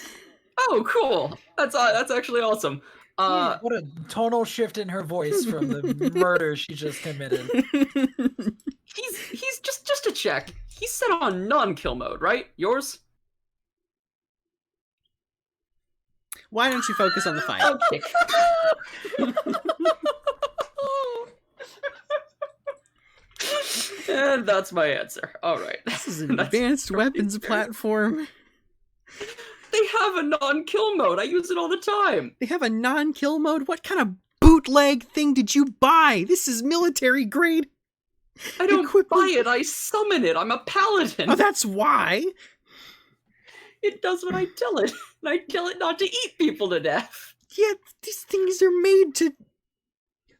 Speaker 3: Oh, cool. That's actually awesome.
Speaker 1: What a tonal shift in her voice from the murder she just committed.
Speaker 3: he's just to check. He's set on non-kill mode, right? Yours?
Speaker 2: Why don't you focus on the fight?
Speaker 3: Okay. And that's my answer. All right.
Speaker 2: This is an advanced weapons platform.
Speaker 3: They have a non-kill mode. I use it all the time.
Speaker 2: They have a non-kill mode? What kind of bootleg thing did you buy? This is military grade.
Speaker 3: I don't
Speaker 2: equipment.
Speaker 3: buy it. I summon it. I'm a paladin.
Speaker 2: Oh, that's why.
Speaker 3: It does what I tell it. And I tell it not to eat people to death.
Speaker 2: Yeah, these things are made to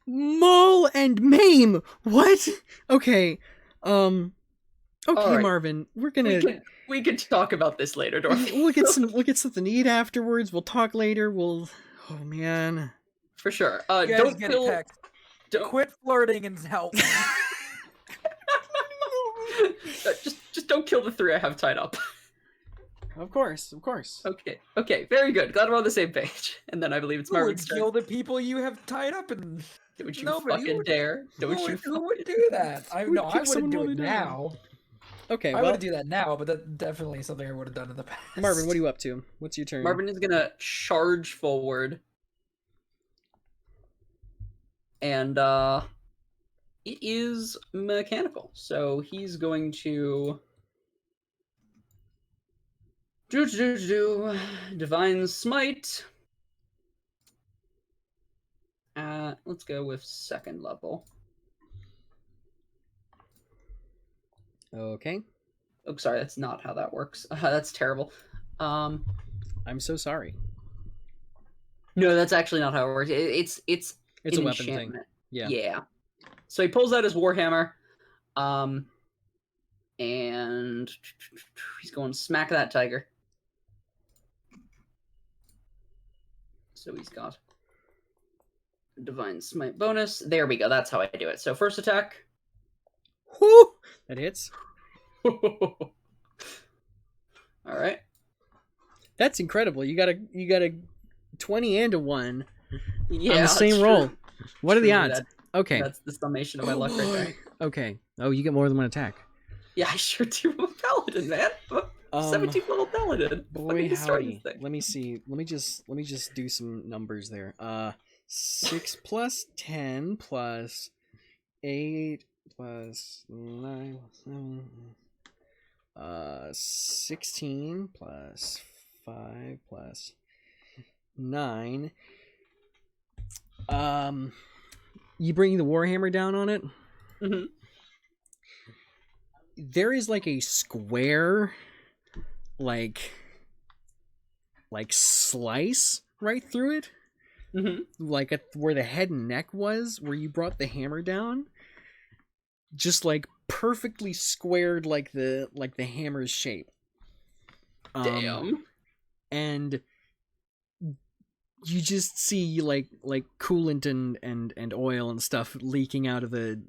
Speaker 2: maul and maim. What? Okay. Okay,
Speaker 3: right.
Speaker 2: Marvin, we're gonna
Speaker 3: We can talk about this later, Dorothy.
Speaker 2: we'll get something to eat afterwards. We'll talk later. Oh man.
Speaker 3: For sure.
Speaker 1: You guys
Speaker 3: Don't
Speaker 1: get
Speaker 3: kill.
Speaker 1: a text.
Speaker 3: Don't
Speaker 1: Quit flirting and help me.
Speaker 3: just don't kill the 3 I have tied up.
Speaker 4: Of course.
Speaker 3: Okay, very good. Glad we're on the same page. And then I believe it's
Speaker 1: Who would
Speaker 3: Marvin's turn.
Speaker 1: kill the people you have tied up and
Speaker 3: Don't you
Speaker 1: Nobody
Speaker 3: fucking
Speaker 1: would-
Speaker 3: dare. Don't you
Speaker 1: who would do that? I
Speaker 2: Who would
Speaker 1: I
Speaker 2: kick someone
Speaker 1: wouldn't do
Speaker 2: while
Speaker 1: it
Speaker 2: they're down?
Speaker 1: now.
Speaker 2: Okay,
Speaker 1: I
Speaker 2: well,
Speaker 1: wouldn't do that now, but that's definitely something I would have done in the past.
Speaker 2: Marvin, what are you up to? What's your turn?
Speaker 3: Marvin is gonna charge forward. And it is mechanical. So he's going to Divine Smite. Let's go with 2nd level.
Speaker 2: Okay.
Speaker 3: Oh, sorry, that's not how that works. That's terrible.
Speaker 2: I'm so sorry.
Speaker 3: No, that's actually not how it works. It's
Speaker 2: It's
Speaker 3: an
Speaker 2: a weapon thing.
Speaker 3: enchantment.
Speaker 2: Yeah.
Speaker 3: Yeah. So he pulls out his warhammer, and he's going to smack that tiger. So he's got a Divine Smite bonus. There we go. That's how I do it. So first attack.
Speaker 2: Whoo! That hits.
Speaker 3: All right.
Speaker 2: That's incredible. You got a 20 and a 1
Speaker 3: Yeah.
Speaker 2: on the same
Speaker 3: that's
Speaker 2: roll.
Speaker 3: true.
Speaker 2: What are the
Speaker 3: True,
Speaker 2: odds? Okay.
Speaker 3: That's the summation of my
Speaker 2: Oh,
Speaker 3: luck right there.
Speaker 2: boy. Okay. Oh, you get more than one attack.
Speaker 3: Yeah, I sure do. I'm a paladin, man. I'm a 17th level paladin.
Speaker 2: Boy,
Speaker 3: Fucking destroy
Speaker 2: howdy.
Speaker 3: this thing.
Speaker 2: Let me see. Let me just do some numbers there. 6 plus 10 plus 8 plus 9 7 16 plus 5 plus 9. You bring the warhammer down on it?
Speaker 3: Mm-hmm.
Speaker 2: There is like a square like slice right through it,
Speaker 3: Mm-hmm.
Speaker 2: like at where the head and neck was, where you brought the hammer down, just like perfectly squared like the hammer's shape.
Speaker 3: Damn.
Speaker 2: And you just see like coolant and oil and stuff leaking out of the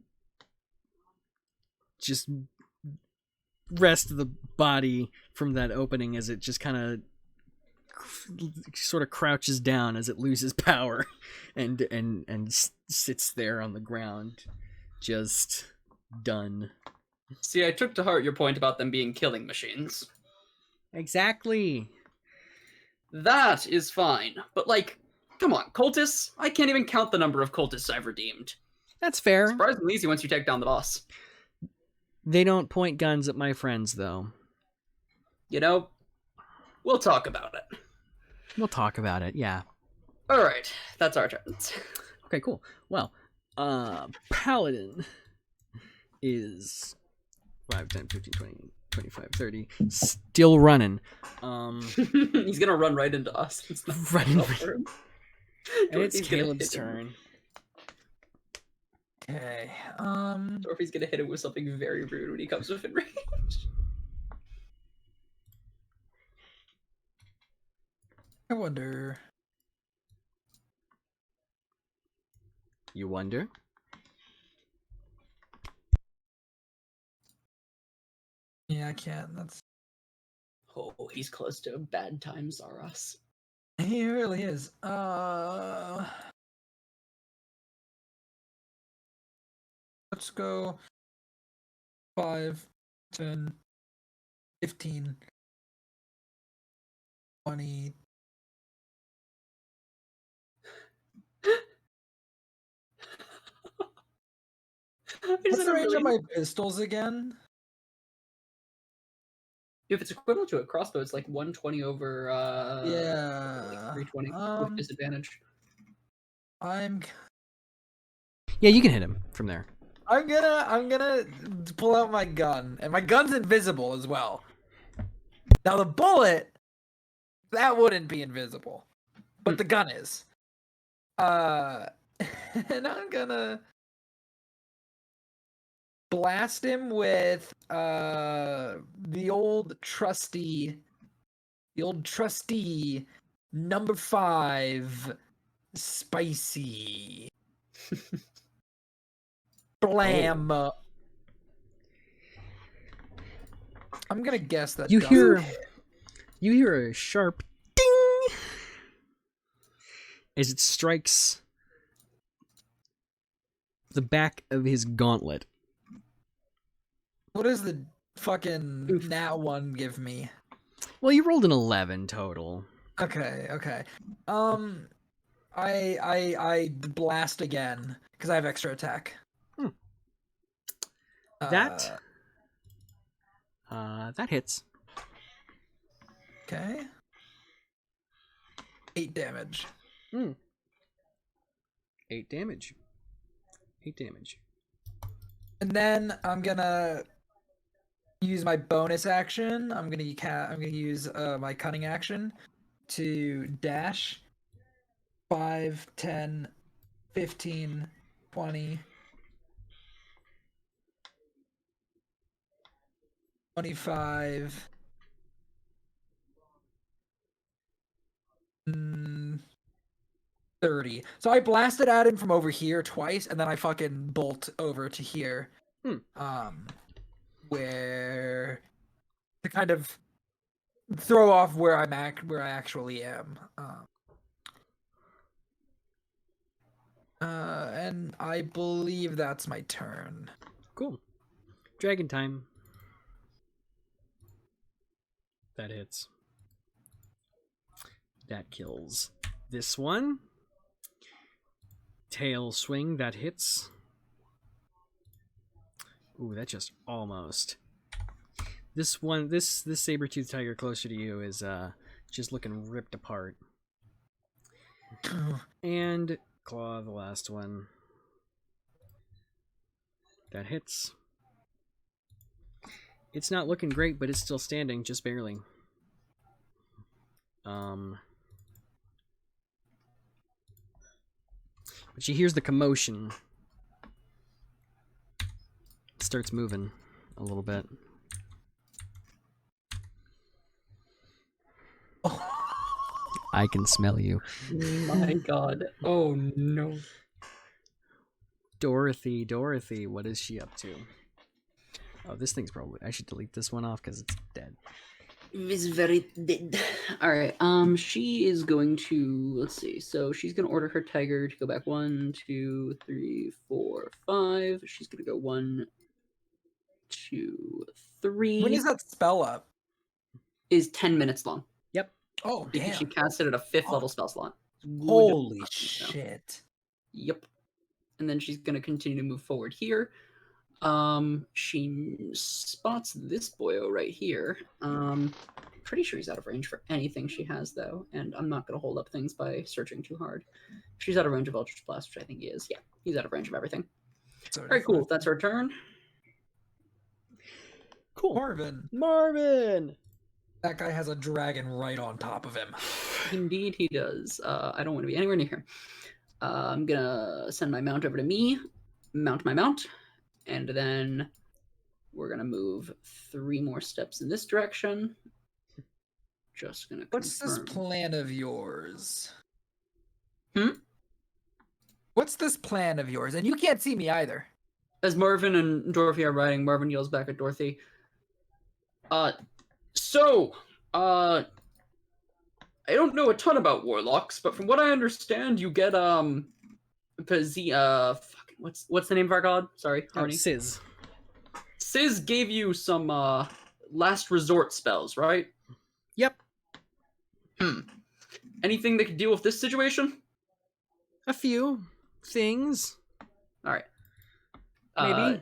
Speaker 2: just rest of the body from that opening as it just kind of sort of crouches down as it loses power and sits there on the ground, just done.
Speaker 3: See, I took to heart your point about them being killing machines.
Speaker 2: Exactly.
Speaker 3: That is fine. But, like, come on, cultists? I can't even count the number of cultists I've redeemed.
Speaker 2: That's fair.
Speaker 3: Surprisingly easy once you take down the boss.
Speaker 2: They don't point guns at my friends, though.
Speaker 3: You know, we'll talk about it.
Speaker 2: We'll talk about it, yeah.
Speaker 3: Alright, that's our turns.
Speaker 2: Okay, cool. Well, Paladin is 5, 10, 15, 20, 25, 30. Still running.
Speaker 3: He's gonna run right into us. It's not
Speaker 2: Running
Speaker 3: up for him.
Speaker 2: And it's
Speaker 3: Dorothy's gonna
Speaker 2: Caleb's
Speaker 3: hit him.
Speaker 2: turn.
Speaker 1: Okay.
Speaker 3: Dorothy's gonna hit him with something very rude when he comes within range.
Speaker 1: I wonder.
Speaker 2: You wonder?
Speaker 1: Yeah, I can't. That's
Speaker 3: Oh, he's close to bad times are us.
Speaker 1: He really is. Let's go 5, 10, 15, 20. What's the range of my pistols again?
Speaker 3: If it's equivalent to a crossbow, it's like 120 over
Speaker 1: Yeah.
Speaker 3: 320 with disadvantage.
Speaker 1: I'm
Speaker 2: Yeah, you can hit him from there.
Speaker 1: gonna pull out my gun, and my gun's invisible as well. Now the bullet, that wouldn't be invisible, but the gun is. And I'm gonna blast him with the old trusty number 5 spicy. Blam. I'm gonna guess that
Speaker 2: You
Speaker 1: doesn't
Speaker 2: hear a sharp ding as it strikes the back of his gauntlet.
Speaker 1: What does the fucking
Speaker 3: Oof.
Speaker 1: nat 1 give me?
Speaker 2: Well, you rolled an 11 total.
Speaker 1: Okay. I blast again because I have extra attack.
Speaker 2: That hits.
Speaker 1: Okay. 8 damage.
Speaker 2: 8 damage. 8 damage.
Speaker 1: And then I'm gonna use my bonus action. I'm gonna use my cunning action to dash 5, 10, 15, 20, 25, 30. So I blasted at him from over here twice, and then I fucking bolt over to here. Where to kind of throw off where I actually am. And I believe that's my turn.
Speaker 2: Cool. Dragon time. That hits. That kills this one. Tail swing, that hits. Ooh, that just almost. This one, this saber-toothed tiger closer to you is just looking ripped apart. And claw, the last one. That hits. It's not looking great, but it's still standing, just barely. But she hears the commotion. It starts moving a little bit. I can smell you.
Speaker 3: My god. Oh no.
Speaker 2: Dorothy, what is she up to? Oh, this thing's probably... I should delete this one off because it's dead.
Speaker 3: It's very dead. Alright, she is going to... Let's see. So she's going to order her tiger to go back 1, 2, 3, 4, 5. She's going to go 1, 2, 3.
Speaker 1: When is that spell up?
Speaker 3: Is 10 minutes long.
Speaker 2: Yep.
Speaker 1: Oh,
Speaker 3: Because
Speaker 1: damn.
Speaker 3: she cast it at a 5th level spell slot.
Speaker 1: Holy shit.
Speaker 3: Yep. And then she's going to continue to move forward here. She spots this boyo right here. Pretty sure he's out of range for anything she has, though, and I'm not going to hold up things by searching too hard. She's out of range of Eldritch Blast, which I think he is. Yeah, he's out of range of everything. All right, cool. That's her turn.
Speaker 2: Cool.
Speaker 1: Marvin! That guy has a dragon right on top of him.
Speaker 3: Indeed, he does. I don't want to be anywhere near him. I'm going to send my mount over to me, mount my mount, and then we're going to move 3 more steps in this direction. Just going to
Speaker 1: What's this plan of yours?
Speaker 3: Hmm?
Speaker 1: What's this plan of yours? And you can't see me either.
Speaker 3: As Marvin and Dorothy are riding, Marvin yells back at Dorothy. I I don't know a ton about warlocks, but from what I understand, you get what's the name of our god? Sorry,
Speaker 2: Oh,
Speaker 3: Harmony.
Speaker 2: Sizz.
Speaker 3: Sizz gave you some last resort spells, right?
Speaker 2: Yep.
Speaker 3: Anything that could deal with this situation?
Speaker 2: A few things.
Speaker 3: All right.
Speaker 2: Maybe.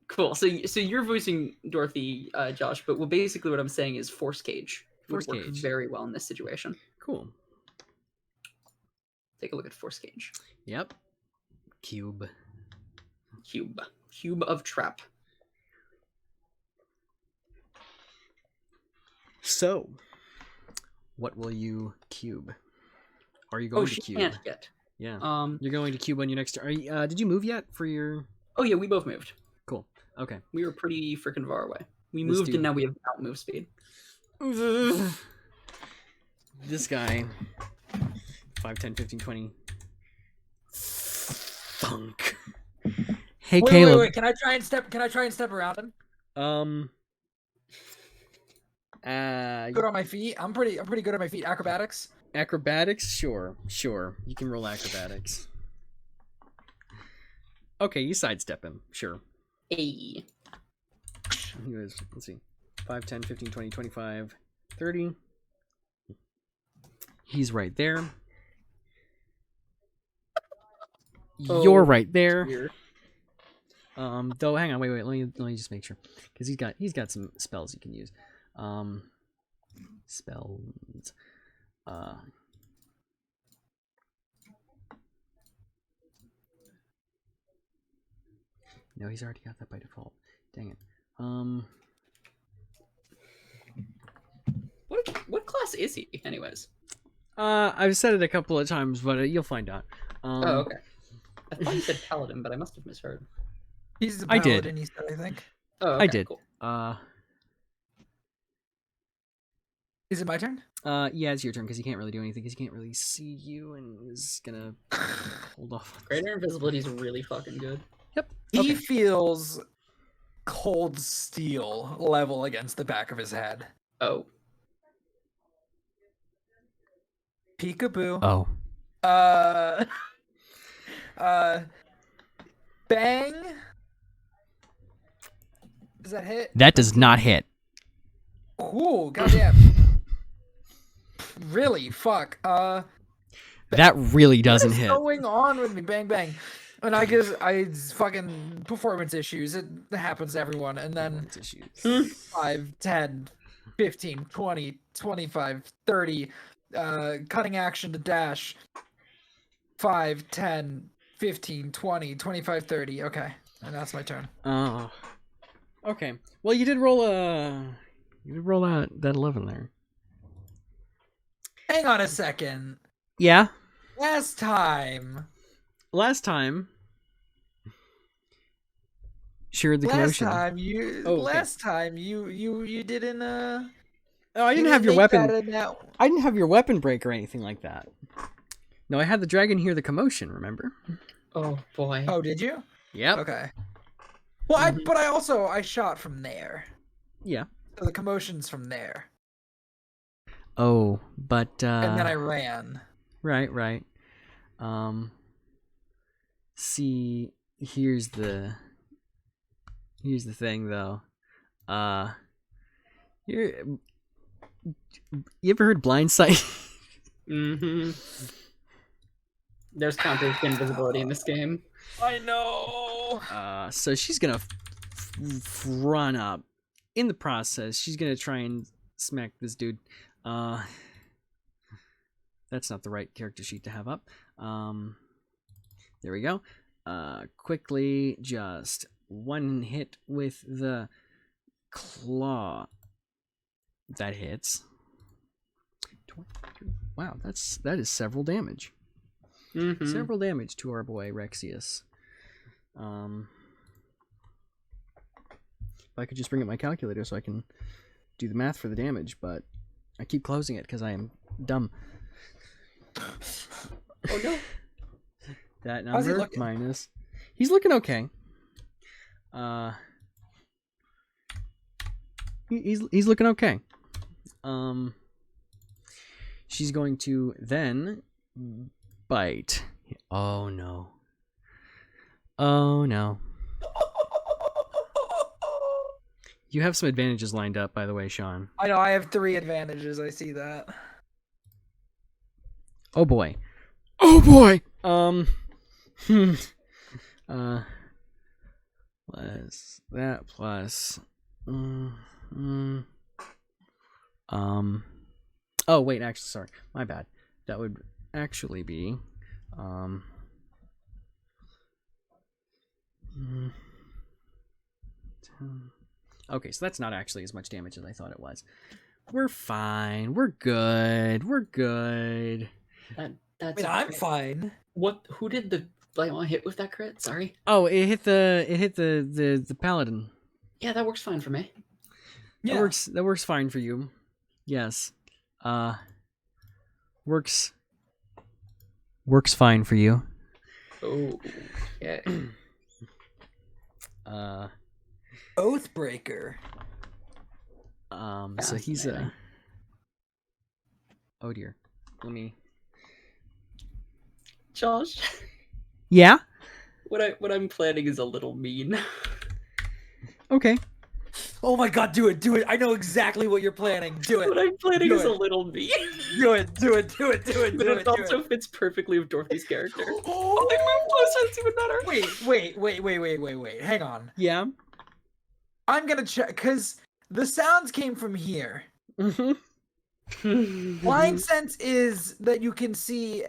Speaker 3: Cool. So you're voicing Dorothy, Josh, but basically what I'm saying is Force Cage would
Speaker 2: Force
Speaker 3: work
Speaker 2: Cage.
Speaker 3: very well in this situation.
Speaker 2: Cool.
Speaker 3: Take a look at Force Cage.
Speaker 2: Yep. Cube.
Speaker 3: Cube of Trap.
Speaker 2: So, what will you cube? Are you going to
Speaker 3: she
Speaker 2: cube?
Speaker 3: can't yet.
Speaker 2: Yeah. You're going to cube on your next turn. Are you, did you move yet for your...
Speaker 3: Oh yeah, we both moved.
Speaker 2: Cool. Okay.
Speaker 3: We were pretty freaking far away. We
Speaker 2: This
Speaker 3: moved
Speaker 2: dude.
Speaker 3: and now we have outmove speed.
Speaker 2: This guy. 5, 10, 15, 20. Thunk. Hey, Caleb.
Speaker 1: Wait. Can I try and step around him? Good on my feet. I'm pretty good at my feet. Acrobatics.
Speaker 2: Acrobatics? Sure. You can roll acrobatics. Okay, you sidestep him. Sure.
Speaker 3: Hey.
Speaker 2: He was, let's see. 5, 10, 15, 20, 25, 30. He's right there.
Speaker 3: Oh,
Speaker 2: You're right there.
Speaker 3: Weird.
Speaker 2: Though, hang on, wait. Let me just make sure, because he's got some spells he can use. Spells. No, he's already got that by default. Dang it.
Speaker 3: What class is he, anyways?
Speaker 2: I've said it a couple of times, but you'll find out.
Speaker 3: Oh, okay. I thought you said paladin, but I must have misheard.
Speaker 1: He's a
Speaker 2: I did.
Speaker 1: paladin, he said, I think.
Speaker 3: Oh, okay,
Speaker 2: I did.
Speaker 3: Cool.
Speaker 1: Is it my turn?
Speaker 2: Yeah, it's your turn because he can't really do anything because he can't really see you and is gonna hold off.
Speaker 3: Greater invisibility is really fucking good.
Speaker 2: Yep.
Speaker 1: He feels cold steel level against the back of his head.
Speaker 3: Oh.
Speaker 1: Peekaboo.
Speaker 2: Oh.
Speaker 1: Bang. Does that hit?
Speaker 2: That does not hit.
Speaker 1: Ooh, goddamn. Really? Fuck.
Speaker 2: That really doesn't
Speaker 1: What is
Speaker 2: hit.
Speaker 1: going on with me? Bang, bang. And I guess fucking performance issues. It happens to everyone. And then
Speaker 2: Performance issues.
Speaker 1: 5, 10, 15, 20, 25, 30. Cutting action to dash. 5, 10, 15, 20, 25, 30. Okay. And that's my turn.
Speaker 2: Oh. Okay. Well, you did roll that 11 there.
Speaker 1: Hang on a second.
Speaker 2: Yeah.
Speaker 1: Last time.
Speaker 2: Last time. Sure, the commotion.
Speaker 1: Last time you didn't
Speaker 2: Oh, I
Speaker 1: you
Speaker 2: didn't have your
Speaker 1: make that
Speaker 2: weapon.
Speaker 1: annou-
Speaker 2: I didn't have your weapon break or anything like that. No, I had the dragon hear the commotion, remember?
Speaker 3: Oh boy.
Speaker 1: Oh, did you?
Speaker 2: Yep.
Speaker 1: Okay. Well, I shot from there.
Speaker 2: Yeah.
Speaker 1: So the commotion's from there.
Speaker 2: Oh, but
Speaker 1: And then I ran.
Speaker 2: Right. See, here's the thing though. You ever heard Blindsight?
Speaker 3: Mm-hmm. There's counter invisibility in this game.
Speaker 1: I know.
Speaker 2: So she's gonna run up. In the process, she's gonna try and smack this dude. That's not the right character sheet to have up. There we go. Quickly, just one hit with the claw. That hits. 23. Wow, that is several damage.
Speaker 3: Mm-hmm.
Speaker 2: Several damage to our boy Rexius. If I could just bring up my calculator so I can do the math for the damage, but I keep closing it because I am dumb.
Speaker 3: Oh no.
Speaker 2: That
Speaker 1: How's he
Speaker 2: number
Speaker 1: looking?
Speaker 2: minus. He's looking okay. He's looking okay. She's going to then bite. Oh no. Oh no. You have some advantages lined up, by the way, Sean.
Speaker 1: I know, I have 3 advantages, I see that.
Speaker 2: Oh boy. Oh boy! Plus that plus... Oh, wait, actually, sorry. My bad. That would actually be... 10. Okay, so that's not actually as much damage as I thought it was. We're fine. We're good. We're good.
Speaker 3: That's
Speaker 1: I'm fine.
Speaker 3: What? Who did the one hit with that crit? Sorry.
Speaker 2: Oh, it hit the paladin.
Speaker 3: Yeah, that works fine for me.
Speaker 1: Yeah.
Speaker 2: That works fine for you. Yes. Works fine for you.
Speaker 3: Oh, yeah.
Speaker 1: Oathbreaker.
Speaker 2: So he's
Speaker 3: Fascinating.
Speaker 2: Oh dear. Let me.
Speaker 3: Josh,
Speaker 2: Yeah.
Speaker 3: what I'm planning is a little mean.
Speaker 2: Okay.
Speaker 1: Oh my god, do it, do it. I know exactly what you're planning. Do
Speaker 3: What
Speaker 1: it.
Speaker 3: I'm planning
Speaker 1: Do
Speaker 3: is a
Speaker 1: it.
Speaker 3: little mean.
Speaker 1: Do it, do it, do it, do it,
Speaker 3: But
Speaker 1: do
Speaker 3: it
Speaker 1: it. Do
Speaker 3: also
Speaker 1: it.
Speaker 3: fits perfectly with Dorothy's character.
Speaker 1: Oh,
Speaker 3: Oh, they move closer, it's even better.
Speaker 1: Wait. Hang on.
Speaker 2: Yeah.
Speaker 1: I'm gonna check, because the sounds came from here.
Speaker 2: Mm-hmm.
Speaker 1: Blind sense is that you can see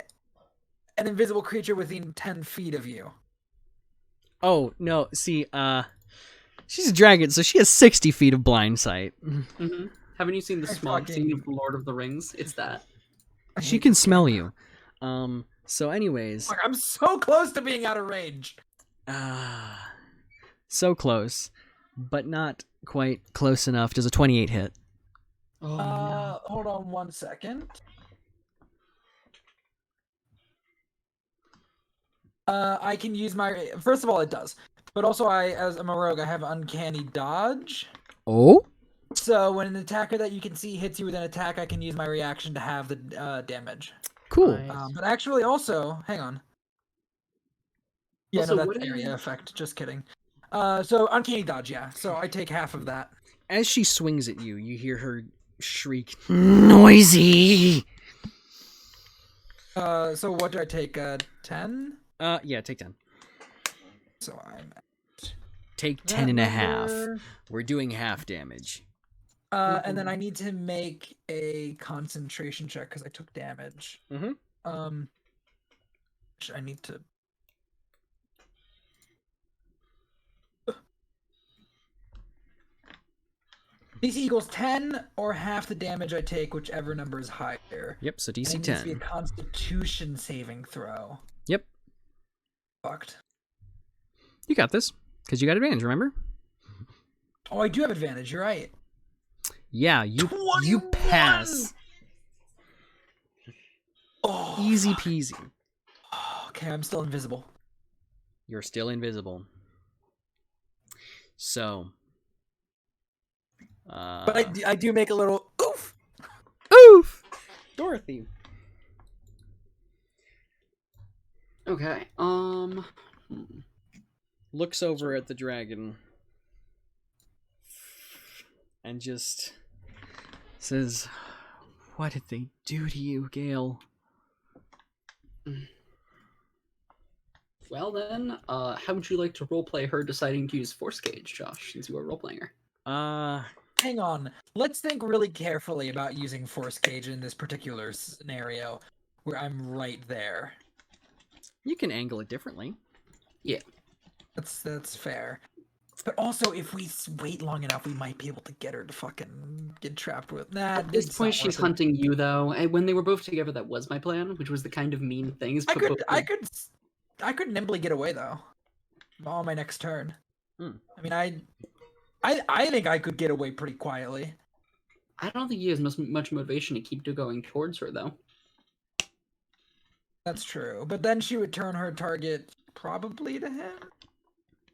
Speaker 1: an invisible creature within 10 feet of you.
Speaker 2: Oh no. See, she's a dragon, so she has 60 feet of blind sight.
Speaker 3: Mm-hmm. Haven't you seen the
Speaker 1: I
Speaker 3: smog scene
Speaker 1: fucking-
Speaker 3: of The Lord of the Rings? It's that.
Speaker 1: I
Speaker 2: She
Speaker 1: hate
Speaker 2: can
Speaker 1: this
Speaker 2: smell
Speaker 1: game.
Speaker 2: you. So anyways,
Speaker 1: Fuck, I'm so close to being out of range.
Speaker 2: so close, but not quite close enough. Does a 28 hit?
Speaker 3: Oh, no.
Speaker 1: Hold on 1 second. I can use my... First of all, it does. But also, as I'm a rogue, I have uncanny dodge.
Speaker 2: Oh?
Speaker 1: So when an attacker that you can see hits you with an attack, I can use my reaction to have the damage.
Speaker 2: Cool.
Speaker 3: Nice.
Speaker 1: But actually, also, hang on. Yeah,
Speaker 3: Also,
Speaker 1: no,
Speaker 3: what
Speaker 1: that's
Speaker 3: do
Speaker 1: area
Speaker 3: you-
Speaker 1: effect. Just kidding. So uncanny dodge, yeah. So I take half of that.
Speaker 2: As she swings at you, you hear her shriek, "Noisy!"
Speaker 1: So what do I take? 10?
Speaker 2: Yeah, take 10.
Speaker 1: So I'm
Speaker 2: Take
Speaker 1: that
Speaker 2: 10 and a half.
Speaker 1: number.
Speaker 2: We're doing half damage.
Speaker 1: And then I need to make a concentration check because I took damage.
Speaker 2: Mhm.
Speaker 1: Which I need to. DC equals 10 or half the damage I take, whichever number is higher.
Speaker 2: Yep, so
Speaker 1: And
Speaker 2: DC
Speaker 1: it needs to be a
Speaker 2: 10.
Speaker 1: Constitution saving throw.
Speaker 2: Yep,
Speaker 1: Fucked.
Speaker 2: you got this. Because you got advantage, remember?
Speaker 1: Oh, I do have advantage. You're right.
Speaker 2: Yeah, you
Speaker 1: 21!
Speaker 2: pass.
Speaker 1: Oh,
Speaker 2: Easy
Speaker 1: fuck.
Speaker 2: peasy.
Speaker 1: Okay, I'm still invisible.
Speaker 2: You're still invisible. So.
Speaker 1: But I do make a little oof.
Speaker 2: Oof! Dorothy.
Speaker 3: Okay.
Speaker 2: Looks over at the dragon. And just says, "What did they do to you, Gale?"
Speaker 3: Well then, how would you like to roleplay her deciding to use Force Gauge, Josh, since you are roleplaying her?
Speaker 1: Hang on. Let's think really carefully about using Force Cage in this particular scenario where I'm right there.
Speaker 2: You can angle it differently.
Speaker 1: That's fair. But also, if we wait long enough, we might be able to get her to fucking get trapped with. Nah,
Speaker 3: At this
Speaker 1: it's
Speaker 3: point,
Speaker 1: not
Speaker 3: she's
Speaker 1: worth it.
Speaker 3: hunting you, though. And when they were both together, that was my plan, which was the kind of mean things.
Speaker 1: I could nimbly get away though. On my next turn.
Speaker 2: Hmm.
Speaker 1: I mean, I think I could get away pretty quietly.
Speaker 3: I don't think he has much motivation to keep going towards her, though.
Speaker 1: That's true. But then she would turn her target probably to him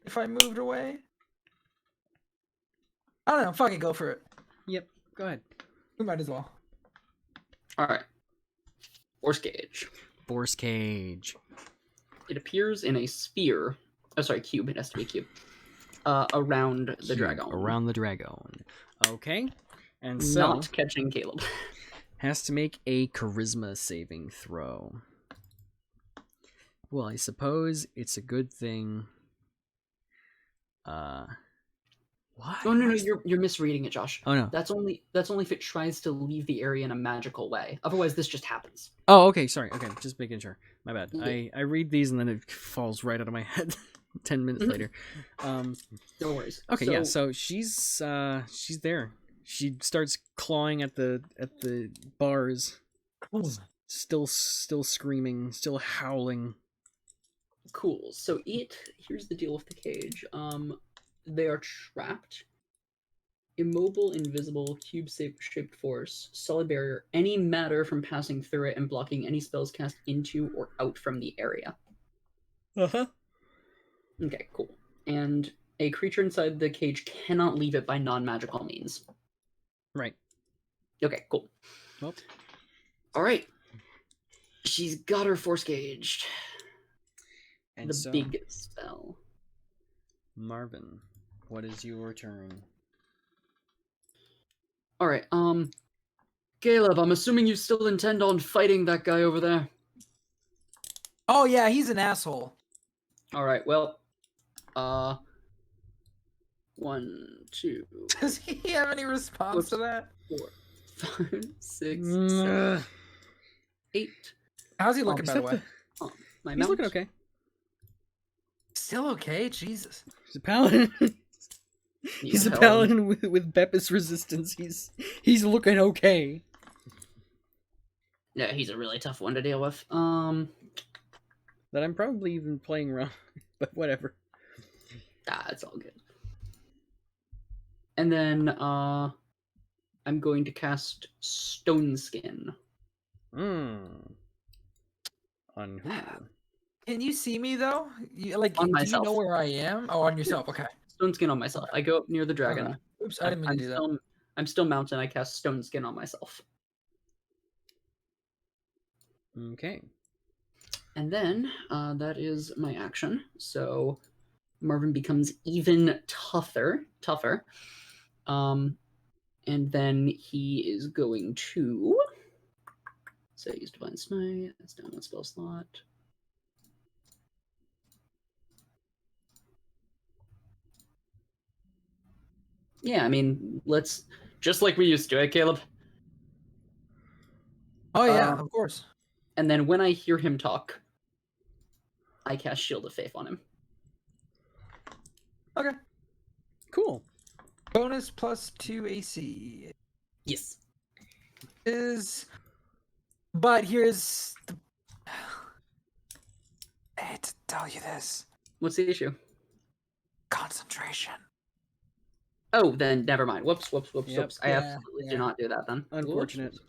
Speaker 1: if I moved away. I don't know. Fucking go for it.
Speaker 2: Yep, go ahead.
Speaker 1: We might as well.
Speaker 3: All right. Force Cage.
Speaker 2: Force Cage.
Speaker 3: It appears in a sphere. Oh, sorry, cube. It has to be a cube. Around the dragon.
Speaker 2: Around the dragon. Okay. And so
Speaker 3: Not catching Caleb.
Speaker 2: has to make a charisma saving throw. Well, I suppose it's a good thing. What?
Speaker 3: Oh no, you're misreading it, Josh.
Speaker 2: Oh no.
Speaker 3: That's only if it tries to leave the area in a magical way. Otherwise, this just happens.
Speaker 2: Oh, okay, sorry. Okay, just making sure. My bad.
Speaker 3: Yeah.
Speaker 2: I read these and then it falls right out of my head 10 minutes later.
Speaker 3: No worries.
Speaker 2: Okay, so she's there. She starts clawing at the bars. Still screaming, still howling.
Speaker 3: Cool. So here's the deal with the cage. They are trapped. Immobile, invisible, cube-shaped force, solid barrier, any matter from passing through it and blocking any spells cast into or out from the area.
Speaker 2: Uh-huh.
Speaker 3: Okay, cool. And a creature inside the cage cannot leave it by non-magical means.
Speaker 2: Right.
Speaker 3: Okay, cool.
Speaker 2: Well.
Speaker 3: Alright. She's got her force gauged.
Speaker 2: And
Speaker 3: The big spell.
Speaker 2: Marvin, what is your turn?
Speaker 3: Alright, Caleb, I'm assuming you still intend on fighting that guy over there.
Speaker 1: Oh yeah, he's an asshole.
Speaker 3: Alright, well, 1, 2,
Speaker 1: Does he have any response to that?
Speaker 3: 4, 5, 6,
Speaker 2: Mm,
Speaker 3: 7, 8.
Speaker 1: How's he looking, by the way?
Speaker 3: My
Speaker 2: He's
Speaker 3: mount.
Speaker 2: looking okay.
Speaker 1: Still okay? Jesus.
Speaker 2: He's a paladin. He's a
Speaker 3: paladin.
Speaker 2: paladin with Bepis resistance. He's looking okay.
Speaker 3: Yeah, he's a really tough one to deal with.
Speaker 2: That I'm probably even playing wrong, but whatever.
Speaker 3: It's all good. And then, I'm going to cast Stone Skin.
Speaker 2: On who?
Speaker 1: Can you see me though? Like,
Speaker 3: On
Speaker 1: do
Speaker 3: myself.
Speaker 1: you know where I am? Oh, on yourself. Okay.
Speaker 3: Stone Skin on myself. I go up near the dragon.
Speaker 1: Okay. Oops, I didn't mean to do that.
Speaker 3: I'm still mounted. I cast Stone Skin on myself.
Speaker 2: Okay.
Speaker 3: And then, that is my action. So, Marvin becomes even tougher. And then he is going to... So use Divine Smite. That's down one spell slot. Yeah, I mean, let's... Just like we used to, Caleb?
Speaker 1: Oh yeah, of course.
Speaker 3: And then when I hear him talk, I cast Shield of Faith on him.
Speaker 1: Okay.
Speaker 2: Cool.
Speaker 1: Bonus +2 AC
Speaker 3: Yes.
Speaker 1: is. But here's the. I hate to tell you this.
Speaker 3: What's the issue?
Speaker 1: Concentration.
Speaker 3: Oh, then never mind. Whoops.
Speaker 2: Yep,
Speaker 3: I
Speaker 1: yeah,
Speaker 3: absolutely
Speaker 1: yeah.
Speaker 3: do not do that then.
Speaker 2: Unfortunate.
Speaker 3: Whoops.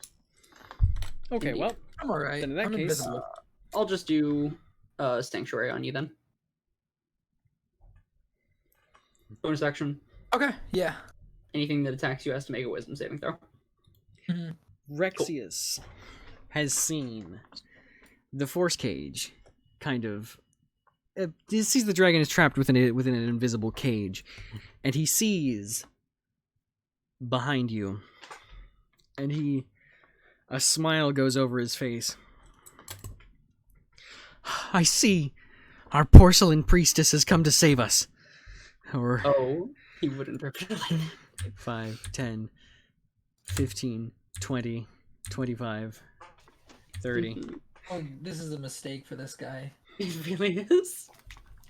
Speaker 2: Okay,
Speaker 3: Indeed.
Speaker 2: well,
Speaker 1: I'm alright.
Speaker 2: then in that
Speaker 1: I'm
Speaker 2: case,
Speaker 1: invisible.
Speaker 3: I'll just do Sanctuary on you then. Bonus action.
Speaker 1: Okay, yeah.
Speaker 3: Anything that attacks you has to make a Wisdom saving throw.
Speaker 2: Rexius has seen the force cage kind of he sees the dragon is trapped within an invisible cage, and he sees behind you, and a smile goes over his face. I see. Our porcelain priestess has come to save us. Or
Speaker 3: Oh, he would interpret it like that.
Speaker 2: 5, 10, 15, 20, 25, 30.
Speaker 1: Oh, this is a mistake for this guy.
Speaker 3: He really is.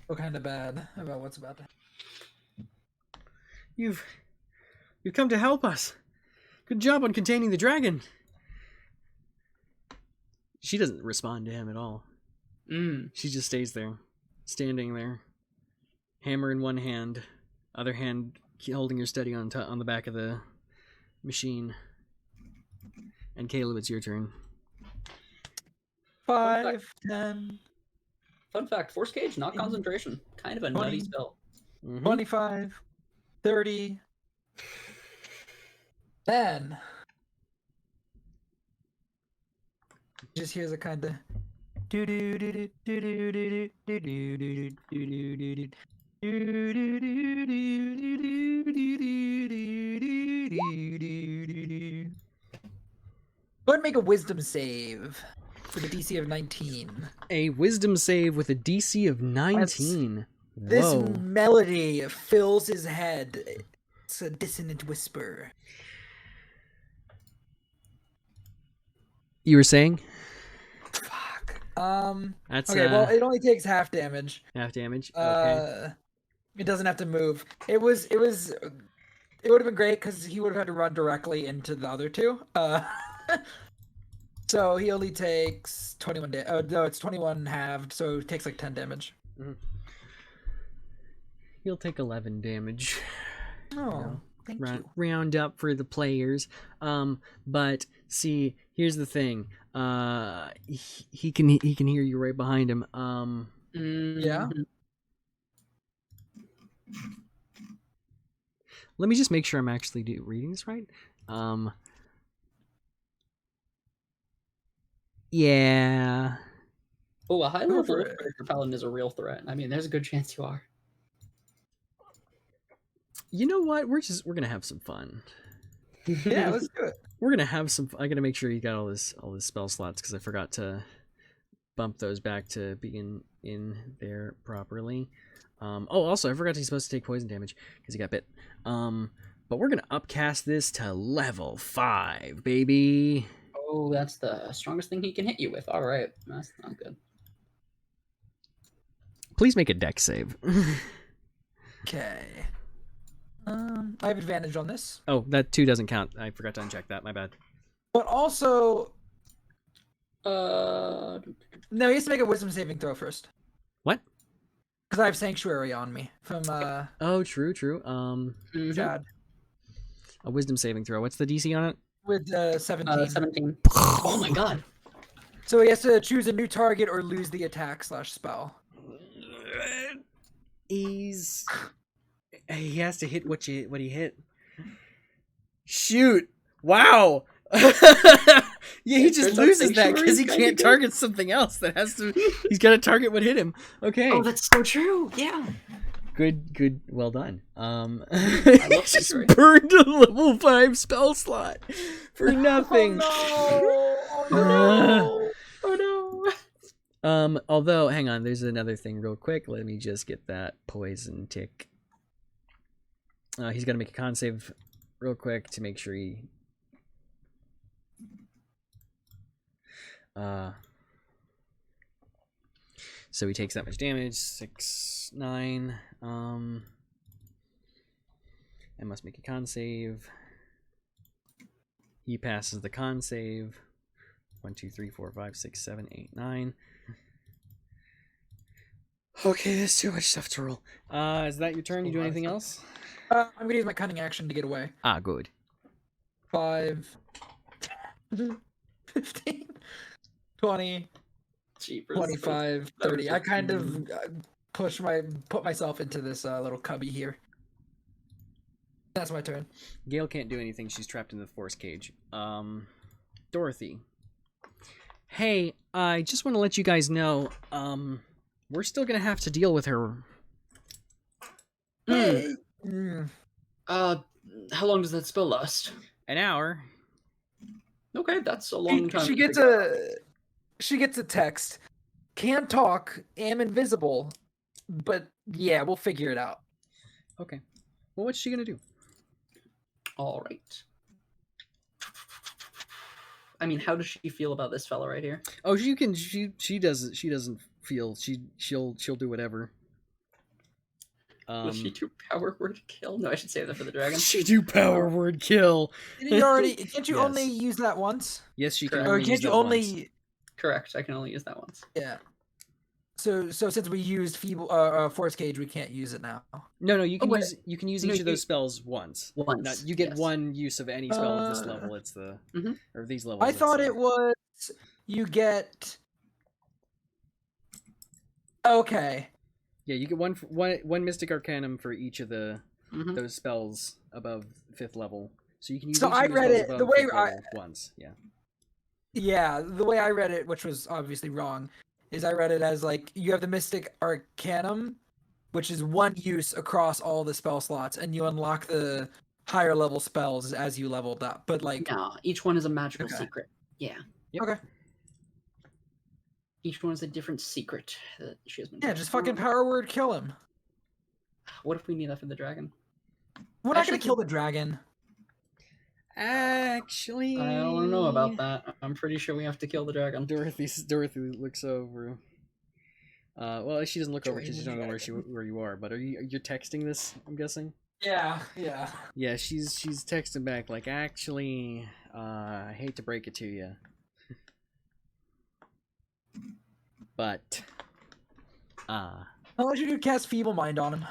Speaker 1: Feel kind of bad about what's about to happen.
Speaker 2: You've come to help us. Good job on containing the dragon. She doesn't respond to him at all. She just stays there, standing there, hammer in one hand, other hand holding her steady on the back of the machine. And Caleb, it's your turn.
Speaker 1: 5, 10,
Speaker 3: Fun fact, Force Cage, not concentration. Kind of a nutty
Speaker 1: 20.
Speaker 3: spell.
Speaker 1: 25, 30, 10. Just hears a kind of. Go ahead and make a wisdom save with a DC of 19.
Speaker 2: A wisdom save with a DC of 19.
Speaker 1: This
Speaker 2: Whoa.
Speaker 1: melody fills his head. It's a dissonant whisper.
Speaker 2: You were saying?
Speaker 1: Fuck.
Speaker 2: That's
Speaker 1: Okay, well, it only takes half damage.
Speaker 2: half damage. Okay.
Speaker 1: It doesn't have to move. It would have been great because he would have had to run directly into the other two. So he only takes 21 damage. Oh, no, it's 21 halved, so it takes like 10 damage.
Speaker 2: He'll take 11 damage.
Speaker 1: Oh, thank you.
Speaker 2: Round up for the players. But see, here's the thing. He can hear you right behind him.
Speaker 1: Yeah.
Speaker 2: Let me just make sure I'm actually reading this right. Yeah.
Speaker 3: Oh, a high
Speaker 1: Go
Speaker 3: level
Speaker 1: for it.
Speaker 3: character paladin is a real threat. I mean, there's a good chance you are.
Speaker 2: You know what? We're gonna have some fun.
Speaker 1: Yeah, let's do it.
Speaker 2: We're gonna have some. I gotta make sure you got all his spell slots because I forgot to bump those back to being in there properly. Oh, also I forgot he's supposed to take poison damage because he got bit. But we're gonna upcast this to level 5, baby.
Speaker 3: Oh, that's the strongest thing he can hit you with. All right, that's not good.
Speaker 2: Please make a dex save.
Speaker 1: Okay. I have advantage on this,
Speaker 2: Oh, that 2 doesn't count. I forgot to uncheck that. My bad.
Speaker 1: but also
Speaker 3: Uh,
Speaker 1: no, he has to make a wisdom saving throw first
Speaker 2: What?
Speaker 1: because I have sanctuary on me from
Speaker 2: Oh, true.
Speaker 3: mhm.
Speaker 1: God
Speaker 2: A wisdom saving throw. What's the DC on it?
Speaker 1: with 17.
Speaker 3: 17. Oh my god.
Speaker 1: So he has to choose a new target or lose the attack/spell.
Speaker 2: He has to hit what he hit. Shoot! Wow! Yeah, he
Speaker 3: It
Speaker 2: just
Speaker 3: turns out
Speaker 2: loses that
Speaker 3: Sanctuary
Speaker 2: because
Speaker 3: is
Speaker 2: he
Speaker 3: kinda
Speaker 2: can't
Speaker 3: good.
Speaker 2: target something else. That has to. He's got to target what hit him. Okay.
Speaker 3: Oh, that's so true. Yeah.
Speaker 2: Good. Well done.
Speaker 3: love
Speaker 2: He just
Speaker 3: Sanctuary.
Speaker 2: burned a level 5 spell slot for nothing.
Speaker 1: Oh no!
Speaker 3: Oh no.
Speaker 2: Although, hang on, there's another thing real quick. Let me just get that poison tick. He's got to make a con save real quick to make sure he... So he takes that much damage. 6, 9. I must make a con save. He passes the con save. 1, 2, 3, 4, 5, 6, 7, 8, 9. Okay, there's too much stuff to roll. Is that your turn? You do anything else?
Speaker 1: I'm gonna use my cunning action to get away.
Speaker 2: Ah, good.
Speaker 1: 5, 15, 20,
Speaker 3: Jeepers.
Speaker 1: 25,
Speaker 3: That
Speaker 1: 30.
Speaker 3: was
Speaker 1: I
Speaker 3: a-
Speaker 1: kind of put myself into this little cubby here. That's my turn.
Speaker 2: Gale can't do anything. She's trapped in the force cage. Dorothy. Hey, I just want to let you guys know, we're still gonna have to deal with her.
Speaker 1: Hey.
Speaker 3: How long does that spell last?
Speaker 2: An hour.
Speaker 3: Okay, that's a long time.
Speaker 1: She
Speaker 3: to
Speaker 1: gets
Speaker 3: figure
Speaker 1: a text. Can't talk. Am invisible. But yeah, we'll figure it out.
Speaker 2: Okay. Well, what's she gonna do?
Speaker 3: All right. I mean, how does she feel about this fella right here?
Speaker 2: Oh, she doesn't feel she'll do whatever.
Speaker 3: Will she do power word kill? No, I should save that for the dragon.
Speaker 2: She do power word kill.
Speaker 1: Didn't you already? Can't you
Speaker 2: Yes.
Speaker 1: only use that once?
Speaker 2: Yes, she can.
Speaker 3: Correct.
Speaker 1: Or
Speaker 2: Only
Speaker 1: can't
Speaker 2: use
Speaker 1: you
Speaker 2: that
Speaker 1: only?
Speaker 2: once.
Speaker 3: Correct. I can only use that once.
Speaker 1: Yeah. So since we used feeble force cage, we can't use it now.
Speaker 2: No, you can
Speaker 3: wait.
Speaker 2: use
Speaker 3: No,
Speaker 2: each of those spells once.
Speaker 3: Once.
Speaker 2: Now, you get
Speaker 3: yes.
Speaker 2: one use of any spell at this
Speaker 1: Uh,
Speaker 2: level. It's the
Speaker 3: Mhm.
Speaker 2: or these levels.
Speaker 1: I
Speaker 2: it's
Speaker 1: thought
Speaker 2: the-
Speaker 1: it was you get. Okay.
Speaker 2: Yeah, you get one Mystic Arcanum for each of the
Speaker 3: Mhm.
Speaker 2: those spells above 5th level. So you can use
Speaker 1: So
Speaker 2: each of
Speaker 1: I
Speaker 2: those
Speaker 1: read
Speaker 2: spells
Speaker 1: it the
Speaker 2: above
Speaker 1: way
Speaker 2: 5th
Speaker 1: I-
Speaker 2: level once. Yeah.
Speaker 1: Yeah, the way I read it, which was obviously wrong, is I read it as like you have the Mystic Arcanum, which is one use across all the spell slots, and you unlock the higher level spells as you leveled up. But like,
Speaker 3: No, each one is a magical
Speaker 1: Okay.
Speaker 3: secret. Yeah,
Speaker 2: Yep.
Speaker 1: okay,
Speaker 3: each one is a different secret that she has been.
Speaker 1: yeah, just fucking power word kill him.
Speaker 3: What if we need that for the dragon?
Speaker 1: We're not
Speaker 3: Actually,
Speaker 1: gonna kill the dragon.
Speaker 2: Actually,
Speaker 3: I don't know about that. I'm pretty sure we have to kill the dragon.
Speaker 2: Dorothy looks over. Well, she doesn't look over because you don't know where you are. But you're texting this? I'm guessing.
Speaker 1: Yeah.
Speaker 2: Yeah, she's texting back like, actually, I hate to break it to you, but
Speaker 1: I'll let you cast Feeble Mind on him.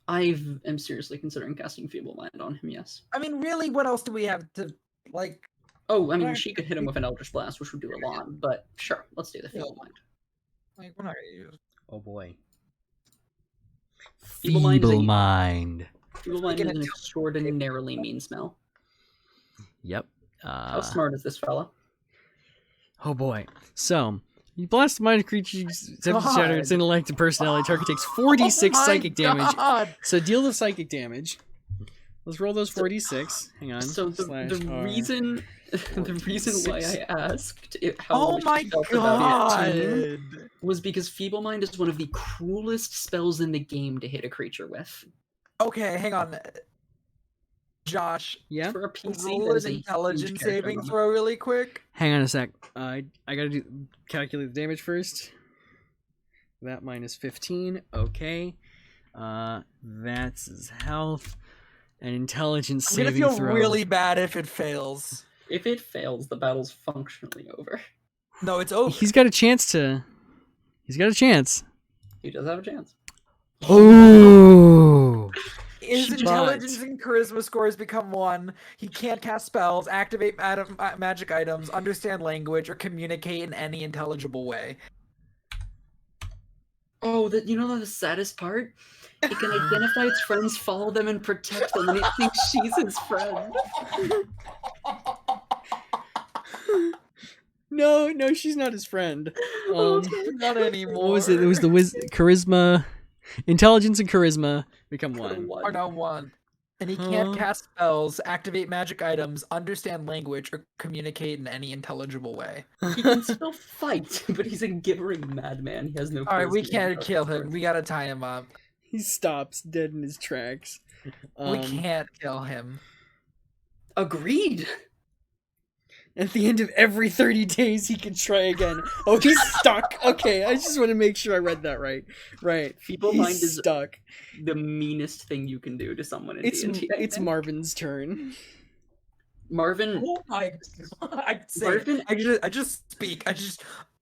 Speaker 3: I am seriously considering casting Feeble Mind on him. Yes.
Speaker 1: I mean, really, what else do we have to like?
Speaker 3: Oh, I mean,
Speaker 1: Right.
Speaker 3: she could hit him with an Eldritch Blast, which would do a lot. But sure, let's do the Feeble Mind.
Speaker 1: Like, we're not gonna use.
Speaker 2: oh boy,
Speaker 3: Feeble Mind is a-
Speaker 2: mind.
Speaker 3: Feeble Mind is an extraordinarily mean smell.
Speaker 2: Yep.
Speaker 3: How smart is this fella?
Speaker 2: Oh boy. So, you blast the mind of creatures, attempt to shatter its
Speaker 1: God.
Speaker 2: intellect and personality. Target takes 4d6
Speaker 1: Oh my
Speaker 2: psychic damage.
Speaker 1: God!
Speaker 2: So deal the psychic damage. Let's roll those 4d6. Hang on.
Speaker 3: So the
Speaker 2: /R.
Speaker 3: reason why I asked how
Speaker 1: Oh
Speaker 3: she
Speaker 1: my
Speaker 3: felt about it
Speaker 1: God!
Speaker 3: was because Feeble Mind is one of the cruelest spells in the game to hit a creature with.
Speaker 1: Okay, hang on. Josh,
Speaker 2: Yeah.
Speaker 3: For a PC,
Speaker 1: roll
Speaker 3: that is
Speaker 1: an
Speaker 3: a huge
Speaker 1: intelligence
Speaker 3: character
Speaker 1: saving
Speaker 3: moment.
Speaker 1: throw really quick.
Speaker 2: Hang on a sec. I gotta calculate the damage first. That minus 15. Okay. That's his health. An intelligence
Speaker 1: I'm gonna
Speaker 2: saving
Speaker 1: feel
Speaker 2: throw.
Speaker 1: really bad if it fails.
Speaker 3: If it fails, the battle's functionally over.
Speaker 1: No, it's over.
Speaker 2: He's got a chance to. He's got a chance.
Speaker 3: He does have a chance.
Speaker 2: Oh.
Speaker 1: His
Speaker 2: But-
Speaker 1: intelligence and charisma scores become 1. He can't cast spells, activate magic items, understand language, or communicate in any intelligible way.
Speaker 3: Oh, you know the saddest part? It can identify its friends, follow them, and protect them, and it thinks she's his friend.
Speaker 2: No, she's not his friend.
Speaker 1: Not anymore.
Speaker 2: What was it? It was the charisma, intelligence, and charisma become 1.
Speaker 1: Or no 1. And he can't
Speaker 2: Huh?
Speaker 1: cast spells, activate magic items, understand language, or communicate in any intelligible way.
Speaker 3: He can still fight, but he's a gibbering madman. He has no.
Speaker 1: Alright, we
Speaker 3: charisma.
Speaker 1: can't kill him. We gotta tie him up.
Speaker 2: He stops dead in his tracks.
Speaker 1: We can't kill him.
Speaker 3: Agreed.
Speaker 2: At the end of every 30 days, he can try again. Oh, he's stuck. Okay, I just want to make sure I read that right. Right.
Speaker 3: Feeble
Speaker 2: He's
Speaker 3: Mind is
Speaker 2: stuck.
Speaker 3: the meanest thing you can do to someone in
Speaker 2: It's
Speaker 3: D&D. I
Speaker 2: it's
Speaker 3: think.
Speaker 2: Marvin's turn.
Speaker 3: Marvin.
Speaker 1: Oh my god!
Speaker 3: Marvin-
Speaker 1: I just speak.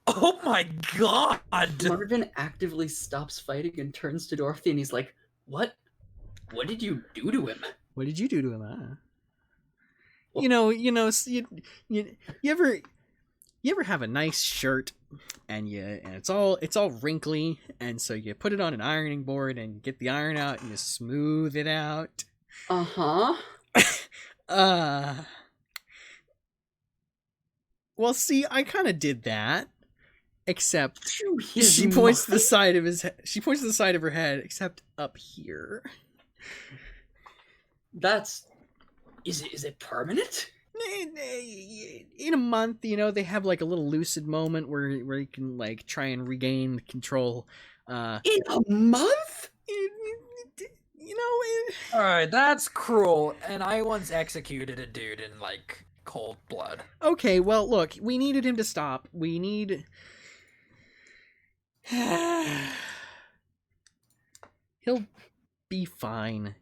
Speaker 1: Oh my god!
Speaker 3: Marvin actively stops fighting and turns to Dorothy, and he's like, "What? What did you do to him?"
Speaker 2: What did you do to him? Huh?
Speaker 3: Well-
Speaker 2: You ever have a nice shirt and it's all wrinkly, and so you put it on an ironing board and you get the iron out and you smooth it out.
Speaker 3: Uh-huh.
Speaker 2: Well, see, I kind of did that, except
Speaker 3: Through his
Speaker 2: she points to the
Speaker 3: mind?
Speaker 2: side of his head. She points to the side of her head, except up here.
Speaker 3: That's... Is it permanent?
Speaker 2: In a month, they have like a little lucid moment where you can like try and regain control.
Speaker 3: In a month?
Speaker 1: Alright, that's cruel. And I once executed a dude in like cold blood.
Speaker 2: Okay, well, look, we needed him to stop. We need. He'll be fine.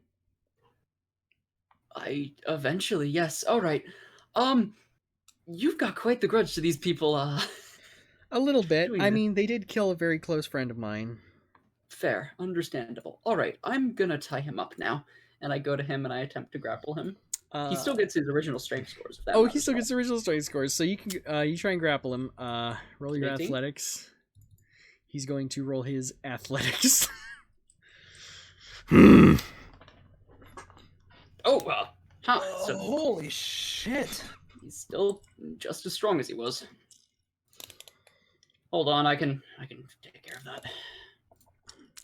Speaker 3: Eventually, yes. All right. You've got quite the grudge to these people.
Speaker 2: A little bit.
Speaker 3: Doing
Speaker 2: I
Speaker 3: this.
Speaker 2: mean, they did kill a very close friend of mine.
Speaker 3: Fair, understandable. All right, I'm gonna tie him up now, and I go to him and I attempt to grapple him. He still gets his original strength scores. If that
Speaker 2: Oh, he
Speaker 3: matters
Speaker 2: still
Speaker 3: at all.
Speaker 2: gets the original strength scores. So you can you try and grapple him. Roll your
Speaker 3: 18?
Speaker 2: athletics. He's going to roll his athletics.
Speaker 3: Oh, huh. So
Speaker 1: Holy shit!
Speaker 3: He's still just as strong as he was. Hold on, I can take care of that.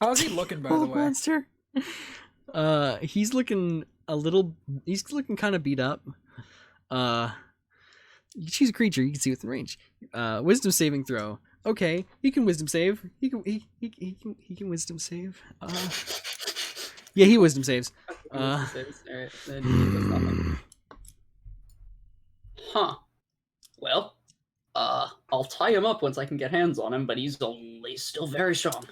Speaker 1: How's he looking, by the
Speaker 2: Old
Speaker 1: way?
Speaker 2: monster. He's looking kind of beat up. You choose a creature you can see within range. Wisdom saving throw. Okay, he can wisdom save. He can wisdom save. Yeah, he wisdom saves.
Speaker 3: Alright, then he does nothing. Huh. Well, I'll tie him up once I can get hands on him, but he's still very strong.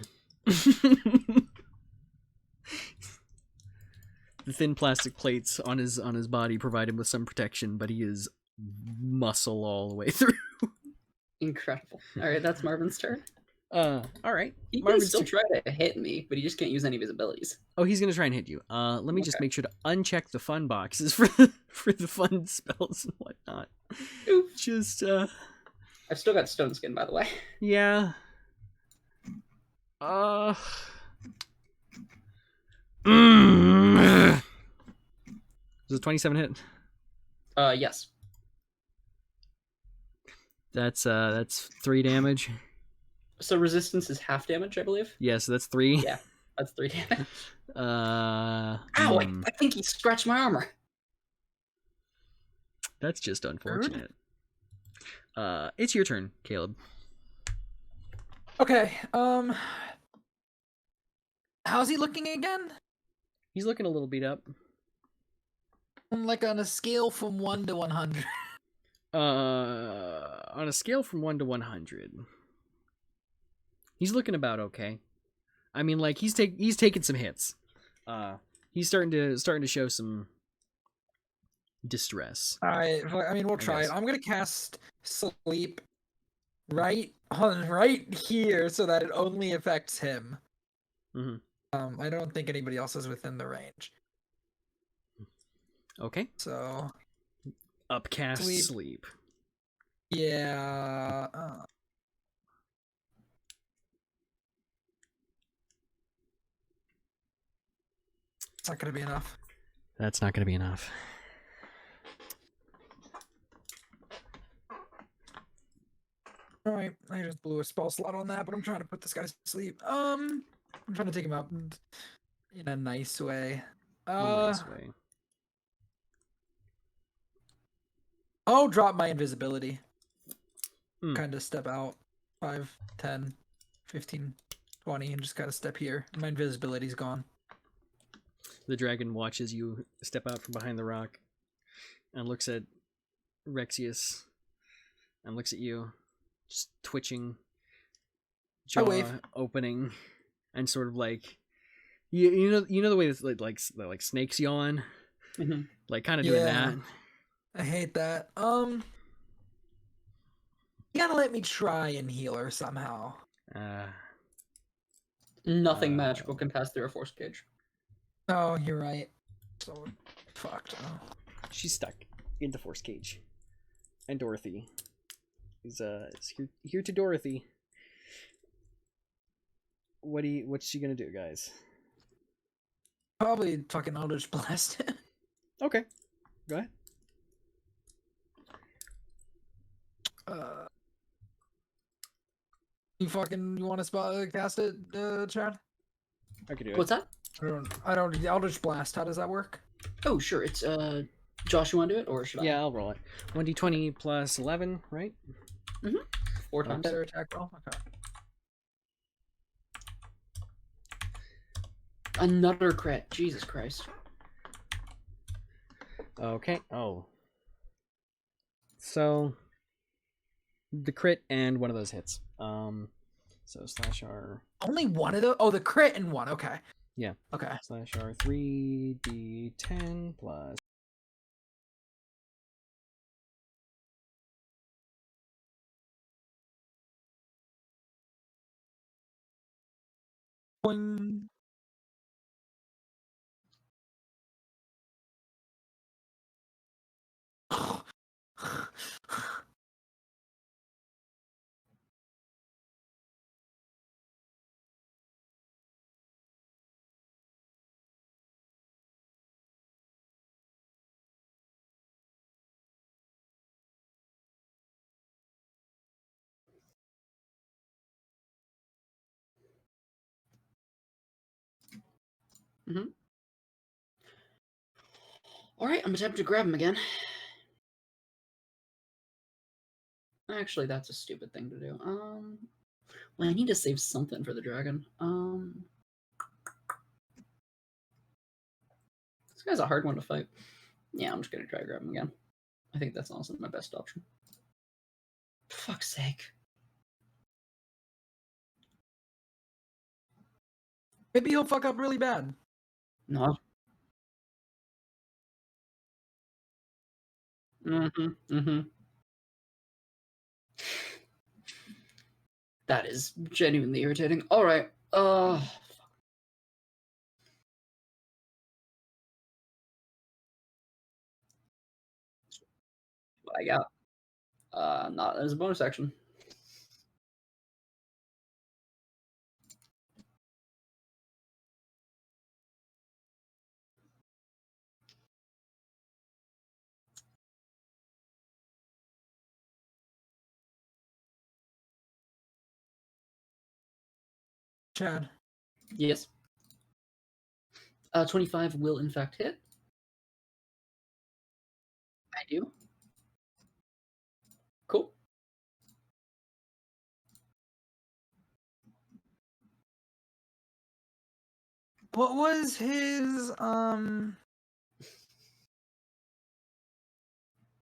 Speaker 2: The thin plastic plates on his body provide him with some protection, but he is muscle all the way through.
Speaker 3: Incredible. Alright, that's Marvin's turn.
Speaker 2: Alright.
Speaker 3: He can
Speaker 2: Marvin's
Speaker 3: still try to hit me, but he just can't use any of his abilities.
Speaker 2: Oh, he's gonna try and hit you. Let me just
Speaker 3: Okay.
Speaker 2: make sure to uncheck the fun boxes for the fun spells and whatnot.
Speaker 3: Oof.
Speaker 2: Just
Speaker 3: I've still got Stone Skin, by the way.
Speaker 2: yeah. Does a 27 hit?
Speaker 3: Yes.
Speaker 2: That's 3 damage.
Speaker 3: So resistance is half damage, I believe.
Speaker 2: Yeah, so that's 3.
Speaker 3: Yeah, that's 3 damage.
Speaker 2: Ow!
Speaker 3: I think he scratched my armor.
Speaker 2: That's just unfortunate. It's your turn, Caleb.
Speaker 1: Okay. How's he looking again?
Speaker 2: He's looking a little beat up.
Speaker 1: Like on a scale from 1 to 100.
Speaker 2: On a scale from 1 to 100, he's looking about okay. I mean, like he's taking some hits. He's starting to show some distress.
Speaker 1: I mean, we'll try
Speaker 2: guess.
Speaker 1: it. I'm gonna cast sleep right here so that it only affects him.
Speaker 2: Mhm.
Speaker 1: I don't think anybody else is within the range.
Speaker 2: Okay.
Speaker 1: So
Speaker 2: Upcast
Speaker 1: Sleep.
Speaker 2: sleep.
Speaker 1: yeah. It's not gonna be enough.
Speaker 2: That's not going to be enough.
Speaker 1: All right, I just blew a spell slot on that, but I'm trying to put this guy to sleep. I'm trying to take him out in a nice way.
Speaker 2: Nice way.
Speaker 1: I'll drop my invisibility.
Speaker 2: Hmm.
Speaker 1: Kind of step out 5, 10, 15, 20, and just kind of step here. My invisibility's gone.
Speaker 2: The dragon watches you step out from behind the rock and looks at Rexius and looks at you, just twitching,
Speaker 1: I
Speaker 2: jaw
Speaker 1: wave.
Speaker 2: opening, and sort of like you know the way that like snakes yawn,
Speaker 3: Mhm.
Speaker 2: like kind of doing
Speaker 1: Yeah.
Speaker 2: that.
Speaker 1: I hate that. You gotta let me try and heal her somehow.
Speaker 3: Nothing magical can pass through a force cage.
Speaker 1: Oh, you're right. So fucked. Oh.
Speaker 2: She's stuck in the force cage, and Dorothy is here to Dorothy. What's she gonna do, guys?
Speaker 1: Probably fucking Eldritch Blast.
Speaker 2: Okay, go ahead.
Speaker 1: You want to cast it, Chad?
Speaker 2: I could do it.
Speaker 3: What's that?
Speaker 1: I don't. Eldritch Blast. How does that work?
Speaker 3: Oh, sure. It's Josh, you want to do it, or should I?
Speaker 2: Yeah, I'll roll it. 1d20 plus 11, right?
Speaker 3: 4 times.
Speaker 1: Better attack roll. Okay.
Speaker 3: Another crit. Jesus Christ.
Speaker 2: Okay. Oh. So the crit and one of those hits. So slash R.
Speaker 1: Only one of those. Oh, the crit and one. Okay.
Speaker 2: Yeah.
Speaker 1: Okay.
Speaker 2: Slash R 3d10 plus.
Speaker 1: Boing.
Speaker 3: All right, I'm attempting to grab him again. Actually, that's a stupid thing to do. Well, I need to save something for the dragon. This guy's a hard one to fight. Yeah, I'm just gonna try to grab him again. I think that's honestly my best option. For fuck's sake.
Speaker 1: Maybe he'll fuck up really bad.
Speaker 3: No. That is genuinely irritating. All right. What I got? Not as a bonus action.
Speaker 1: Chad.
Speaker 3: Yes. 25 will in fact hit. I do. Cool.
Speaker 1: What was his Alright,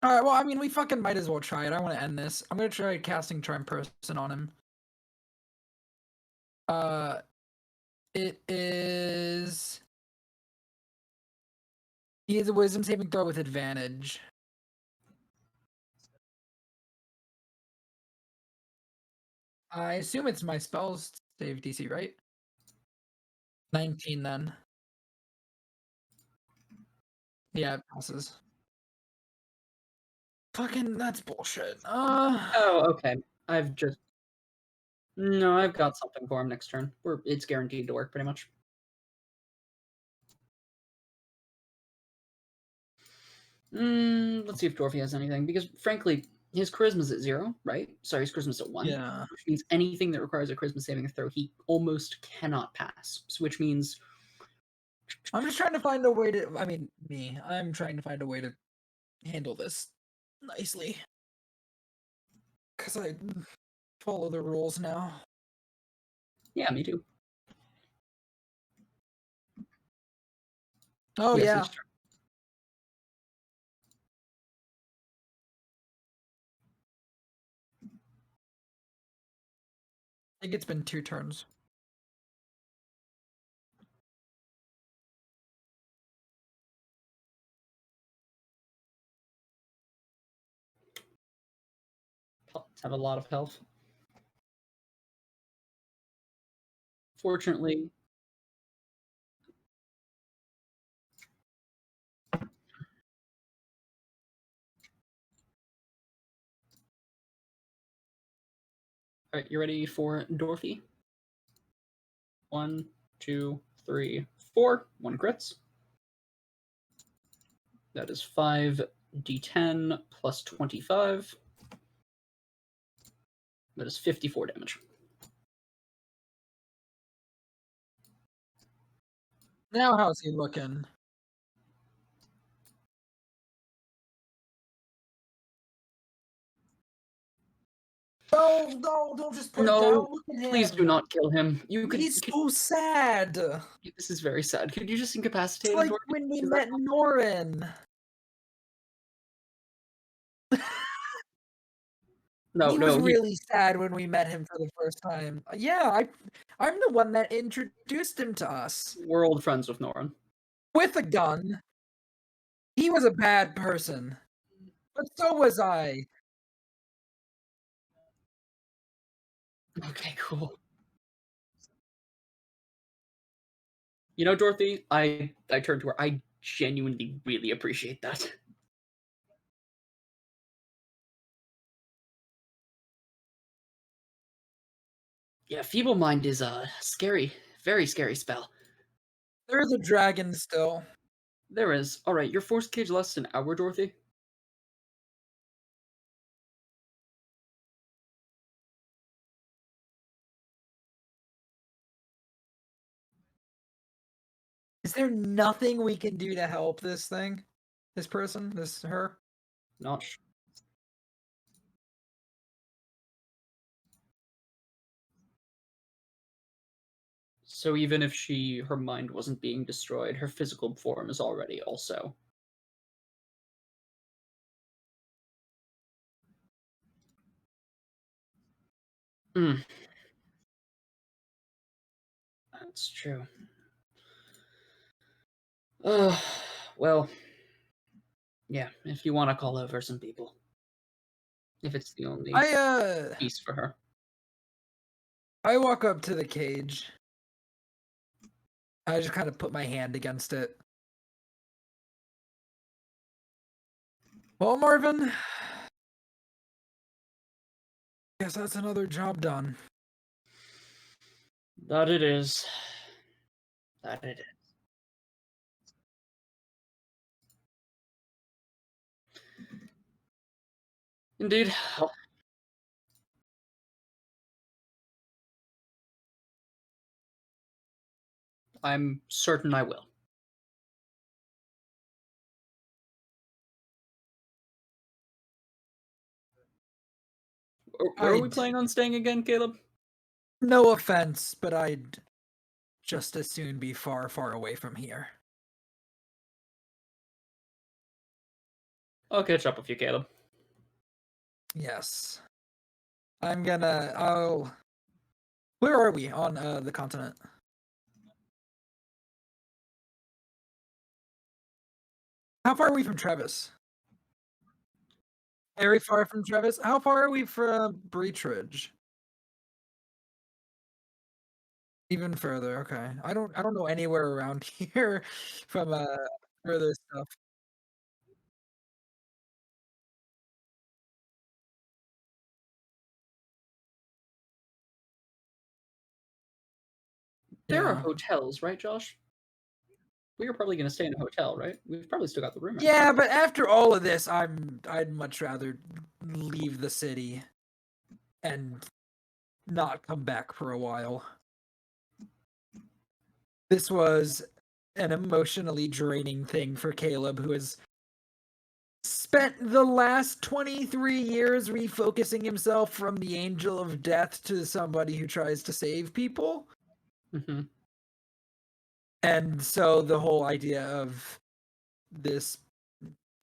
Speaker 1: well, I mean, we fucking might as well try it. I want to end this. I'm gonna try casting Charm Person on him. It is... He has a Wisdom saving throw with advantage. I assume it's my spells save DC, right? 19 then. Yeah, it passes. Fucking, that's bullshit.
Speaker 3: Oh, okay. I've got something for him next turn. It's guaranteed to work pretty much. Let's see if Dorothy has anything, because frankly, his charisma's at 0, right? Sorry, his charisma's at 1.
Speaker 1: Yeah.
Speaker 3: Which means anything that requires a charisma saving throw, he almost cannot pass. So which means
Speaker 1: I'm just trying to find a way to... I'm trying to find a way to handle this nicely. Because I follow the rules now.
Speaker 3: yeah, me too.
Speaker 1: Oh,
Speaker 3: Yes,
Speaker 1: yeah.
Speaker 3: it's true.
Speaker 1: I think it's been 2 turns.
Speaker 3: Paladins have a lot of health. Fortunately, all right, you ready for Dorothy? 1, 2, 3, 4. 1 crits. That is 5d10 plus 25. That is 54 damage.
Speaker 1: Now how's he looking? No, don't just put it down.
Speaker 3: No,
Speaker 1: Look at him.
Speaker 3: please do not kill him.
Speaker 1: He's so sad.
Speaker 3: This is very sad. Could you just incapacitate
Speaker 1: It's
Speaker 3: him?
Speaker 1: like
Speaker 3: Dorothy?
Speaker 1: when we
Speaker 3: Is that
Speaker 1: met Norren.
Speaker 3: No,
Speaker 1: he
Speaker 3: no,
Speaker 1: was really sad when we met him for the first time. Yeah, I'm the one that introduced him to us.
Speaker 3: we're old friends with Norren.
Speaker 1: With a gun. He was a bad person. But so was I.
Speaker 3: Okay, cool. You know, Dorothy, I turned to her. I genuinely really appreciate that. Yeah, Feeble Mind is a scary, very scary spell.
Speaker 1: There's a dragon still.
Speaker 3: There is. All right, your force cage lasts an hour, Dorothy.
Speaker 1: Is there nothing we can do to help this thing? This person? Her?
Speaker 3: Not sure. So even if her mind wasn't being destroyed, her physical form is already also. Hmm. That's true. Well, yeah, if you want to call over some people. If it's the only piece for her.
Speaker 1: I walk up to the cage. I just kind of put my hand against it. Well, Marvin, guess that's another job done.
Speaker 3: That it is. That it is. Indeed. I'm certain I will. Where are we planning on staying again, Caleb?
Speaker 1: No offense, but I'd just as soon be far, far away from here.
Speaker 3: I'll catch up with you, Caleb.
Speaker 1: Yes. I'll... Where are we on the continent? How far are we from Trevis? Very far from Trevis? How far are we from Breachridge? Even further, okay. I don't know anywhere around here from further stuff.
Speaker 3: There are
Speaker 1: Yeah.
Speaker 3: hotels, right, Josh? We are probably going to stay in a hotel, right? We've probably still got the room.
Speaker 1: Yeah, but after all of this, I'd much rather leave the city and not come back for a while. This was an emotionally draining thing for Caleb, who has spent the last 23 years refocusing himself from the angel of death to somebody who tries to save people.
Speaker 3: Mm-hmm.
Speaker 1: And so the whole idea of this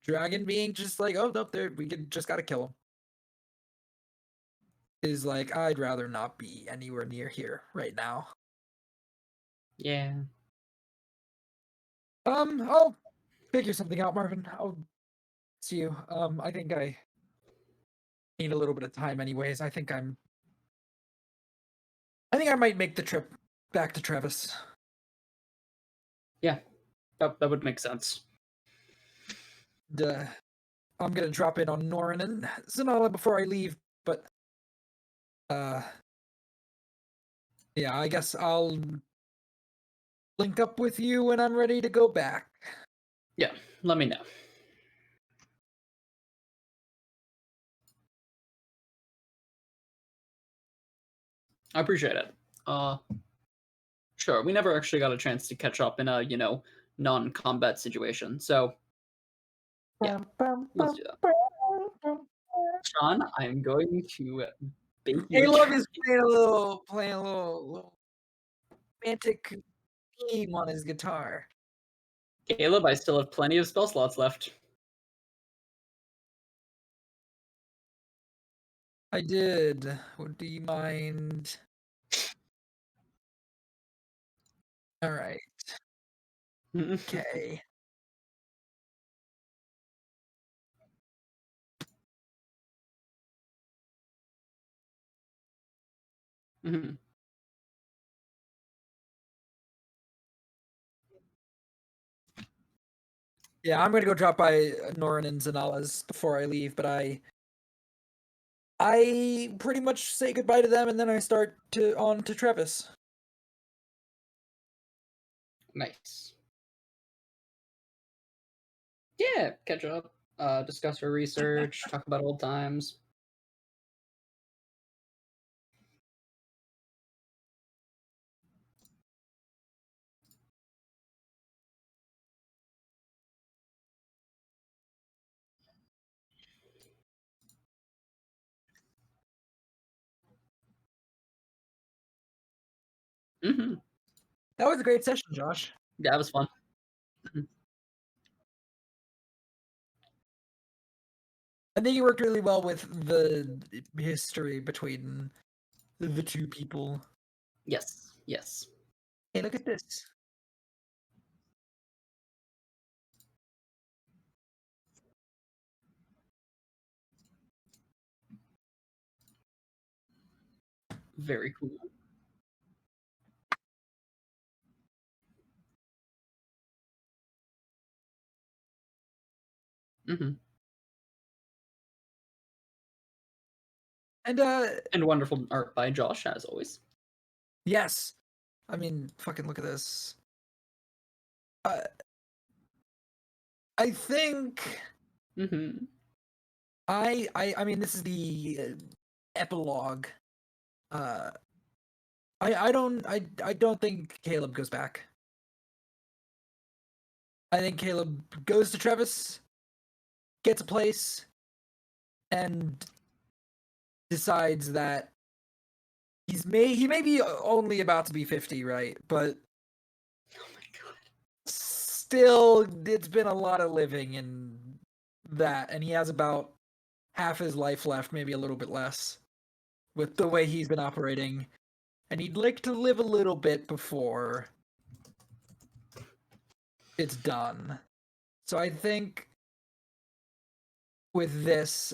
Speaker 1: dragon being just like, oh, nope, just gotta kill him, is like, I'd rather not be anywhere near here right now.
Speaker 3: Yeah.
Speaker 1: I'll figure something out, Marvin. I'll see you. I think I need a little bit of time anyways. I think I might make the trip back to Trevis.
Speaker 3: Yeah. That would make sense.
Speaker 1: I'm gonna drop in on Norren and Zinalla before I leave, but yeah, I guess I'll link up with you when I'm ready to go back.
Speaker 3: Yeah, let me know. I appreciate it. Sure, we never actually got a chance to catch up in a, non-combat situation, so yeah, let's do that. Sean, I'm going to bake you
Speaker 1: Caleb is playing a little romantic theme on his guitar.
Speaker 3: Caleb, I still have plenty of spell slots left.
Speaker 1: I did. Do you mind? All right. Okay.
Speaker 3: Mhm.
Speaker 1: Yeah, I'm gonna go drop by Norren and Zinalla's before I leave, but I pretty much say goodbye to them and then I start on to Trevis.
Speaker 3: Nice. Yeah, catch up, discuss her research, talk about old times. Hmm.
Speaker 1: That was a great session, Josh.
Speaker 3: Yeah, that was fun.
Speaker 1: I think you worked really well with the history between the two people.
Speaker 3: Yes, yes.
Speaker 1: Hey, look at this.
Speaker 3: Very cool. Hmm.
Speaker 1: And
Speaker 3: And wonderful art by Josh, as always.
Speaker 1: yes, I mean, fucking look at this. I think
Speaker 3: Hmm.
Speaker 1: I mean, this is the epilogue. I don't think Caleb goes back. I think Caleb goes to Trevis, gets a place, and decides that he may be only about to be 50, right? But
Speaker 3: Oh my god.
Speaker 1: still, it's been a lot of living in that, and he has about half his life left, maybe a little bit less, with the way he's been operating. And he'd like to live a little bit before it's done. So I think with this,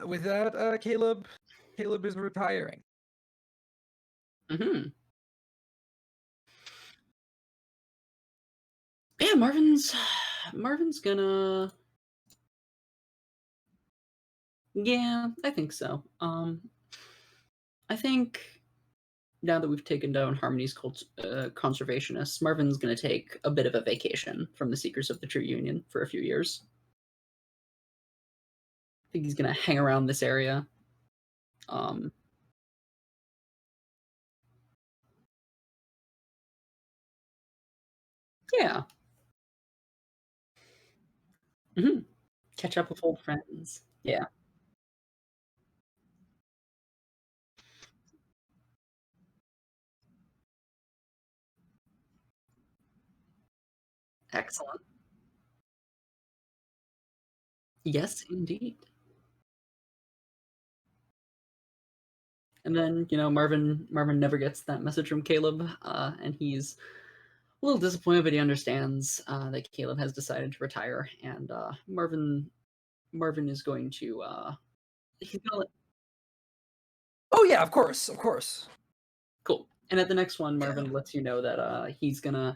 Speaker 1: with that, Caleb is retiring.
Speaker 3: Hmm. Yeah, Marvin's gonna. Yeah, I think so. I think now that we've taken down Harmony's conservationists, Marvin's gonna take a bit of a vacation from the Seekers of the True Union for a few years. I think he's gonna hang around this area. Um, yeah. Hmm. Catch up with old friends. Yeah. Excellent. Yes, indeed. And then, Marvin never gets that message from Caleb, and he's a little disappointed, but he understands that Caleb has decided to retire, and Marvin is going to he's gonna let,
Speaker 1: Oh yeah, of course, of course.
Speaker 3: cool. And at the next one,
Speaker 1: Yeah.
Speaker 3: Marvin lets you know that he's gonna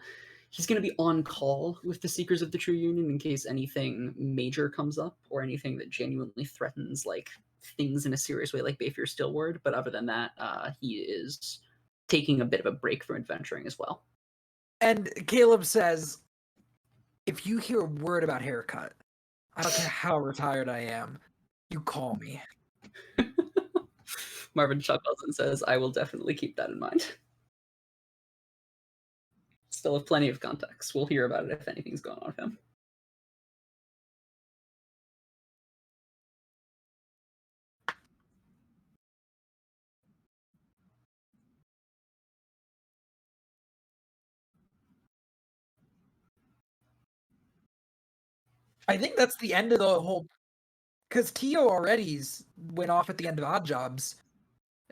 Speaker 3: be on call with the Seekers of the True Union in case anything major comes up or anything that genuinely threatens like things in a serious way, like Bayfear Steelward. But other than that, he is taking a bit of a break from adventuring as well.
Speaker 1: And Caleb says, if you hear a word about haircut, I don't care how retired I am, you call me.
Speaker 3: Marvin chuckles and says, I will definitely keep that in mind. Still have plenty of context. We'll hear about it if anything's going on with him.
Speaker 1: I think that's the end of the whole. Because Tio already went off at the end of Odd Jobs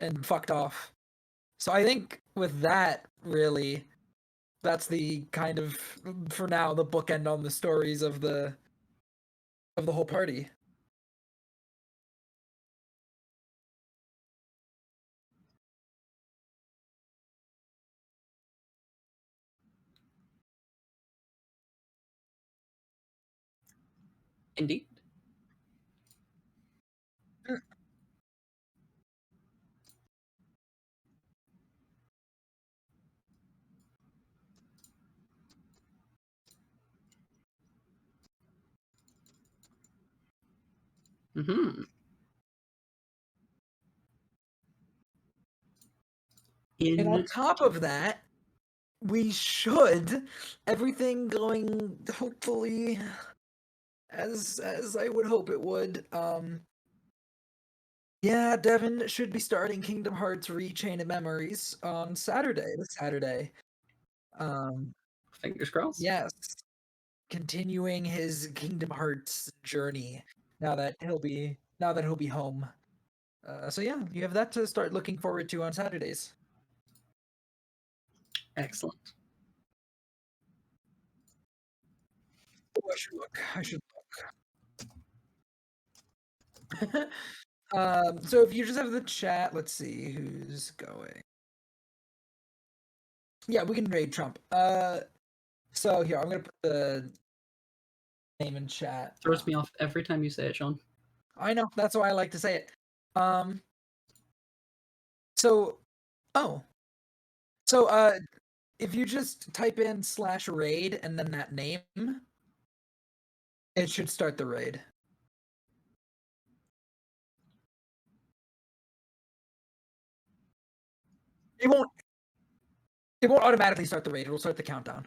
Speaker 1: and fucked off. So I think with that, really, that's the kind of, for now, the bookend on the stories of the whole party.
Speaker 3: Indeed. Mm-hmm.
Speaker 1: And on top of that, we should, everything going hopefully as I would hope it would, Yeah, Devin should be starting Kingdom Hearts Rechain of Memories on Saturday. This Saturday.
Speaker 3: Fingers crossed.
Speaker 1: Yes, continuing his Kingdom Hearts journey. Now that he'll be home. So yeah, you have that to start looking forward to on Saturdays.
Speaker 3: Excellent.
Speaker 1: Oh, I should look. I should look. So if you just have the chat, let's see who's going. Yeah, we can raid Trump. So here I'm gonna put the name in chat.
Speaker 3: Throws me off every time you say it, Sean.
Speaker 1: I know, that's why I like to say it. So if you just type in /raid and then that name, it should start the raid. It won't automatically start the raid, it'll start the countdown.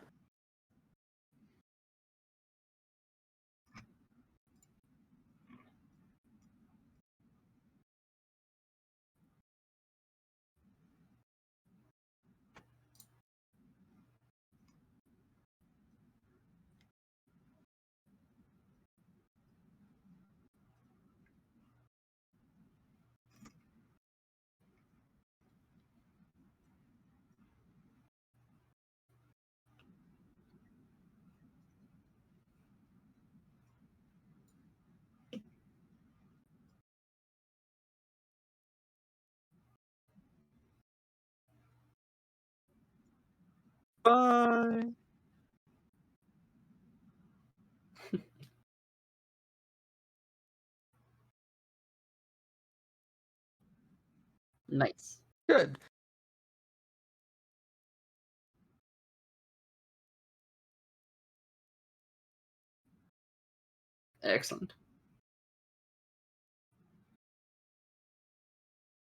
Speaker 1: Bye.
Speaker 3: Nice.
Speaker 1: Good.
Speaker 3: Excellent.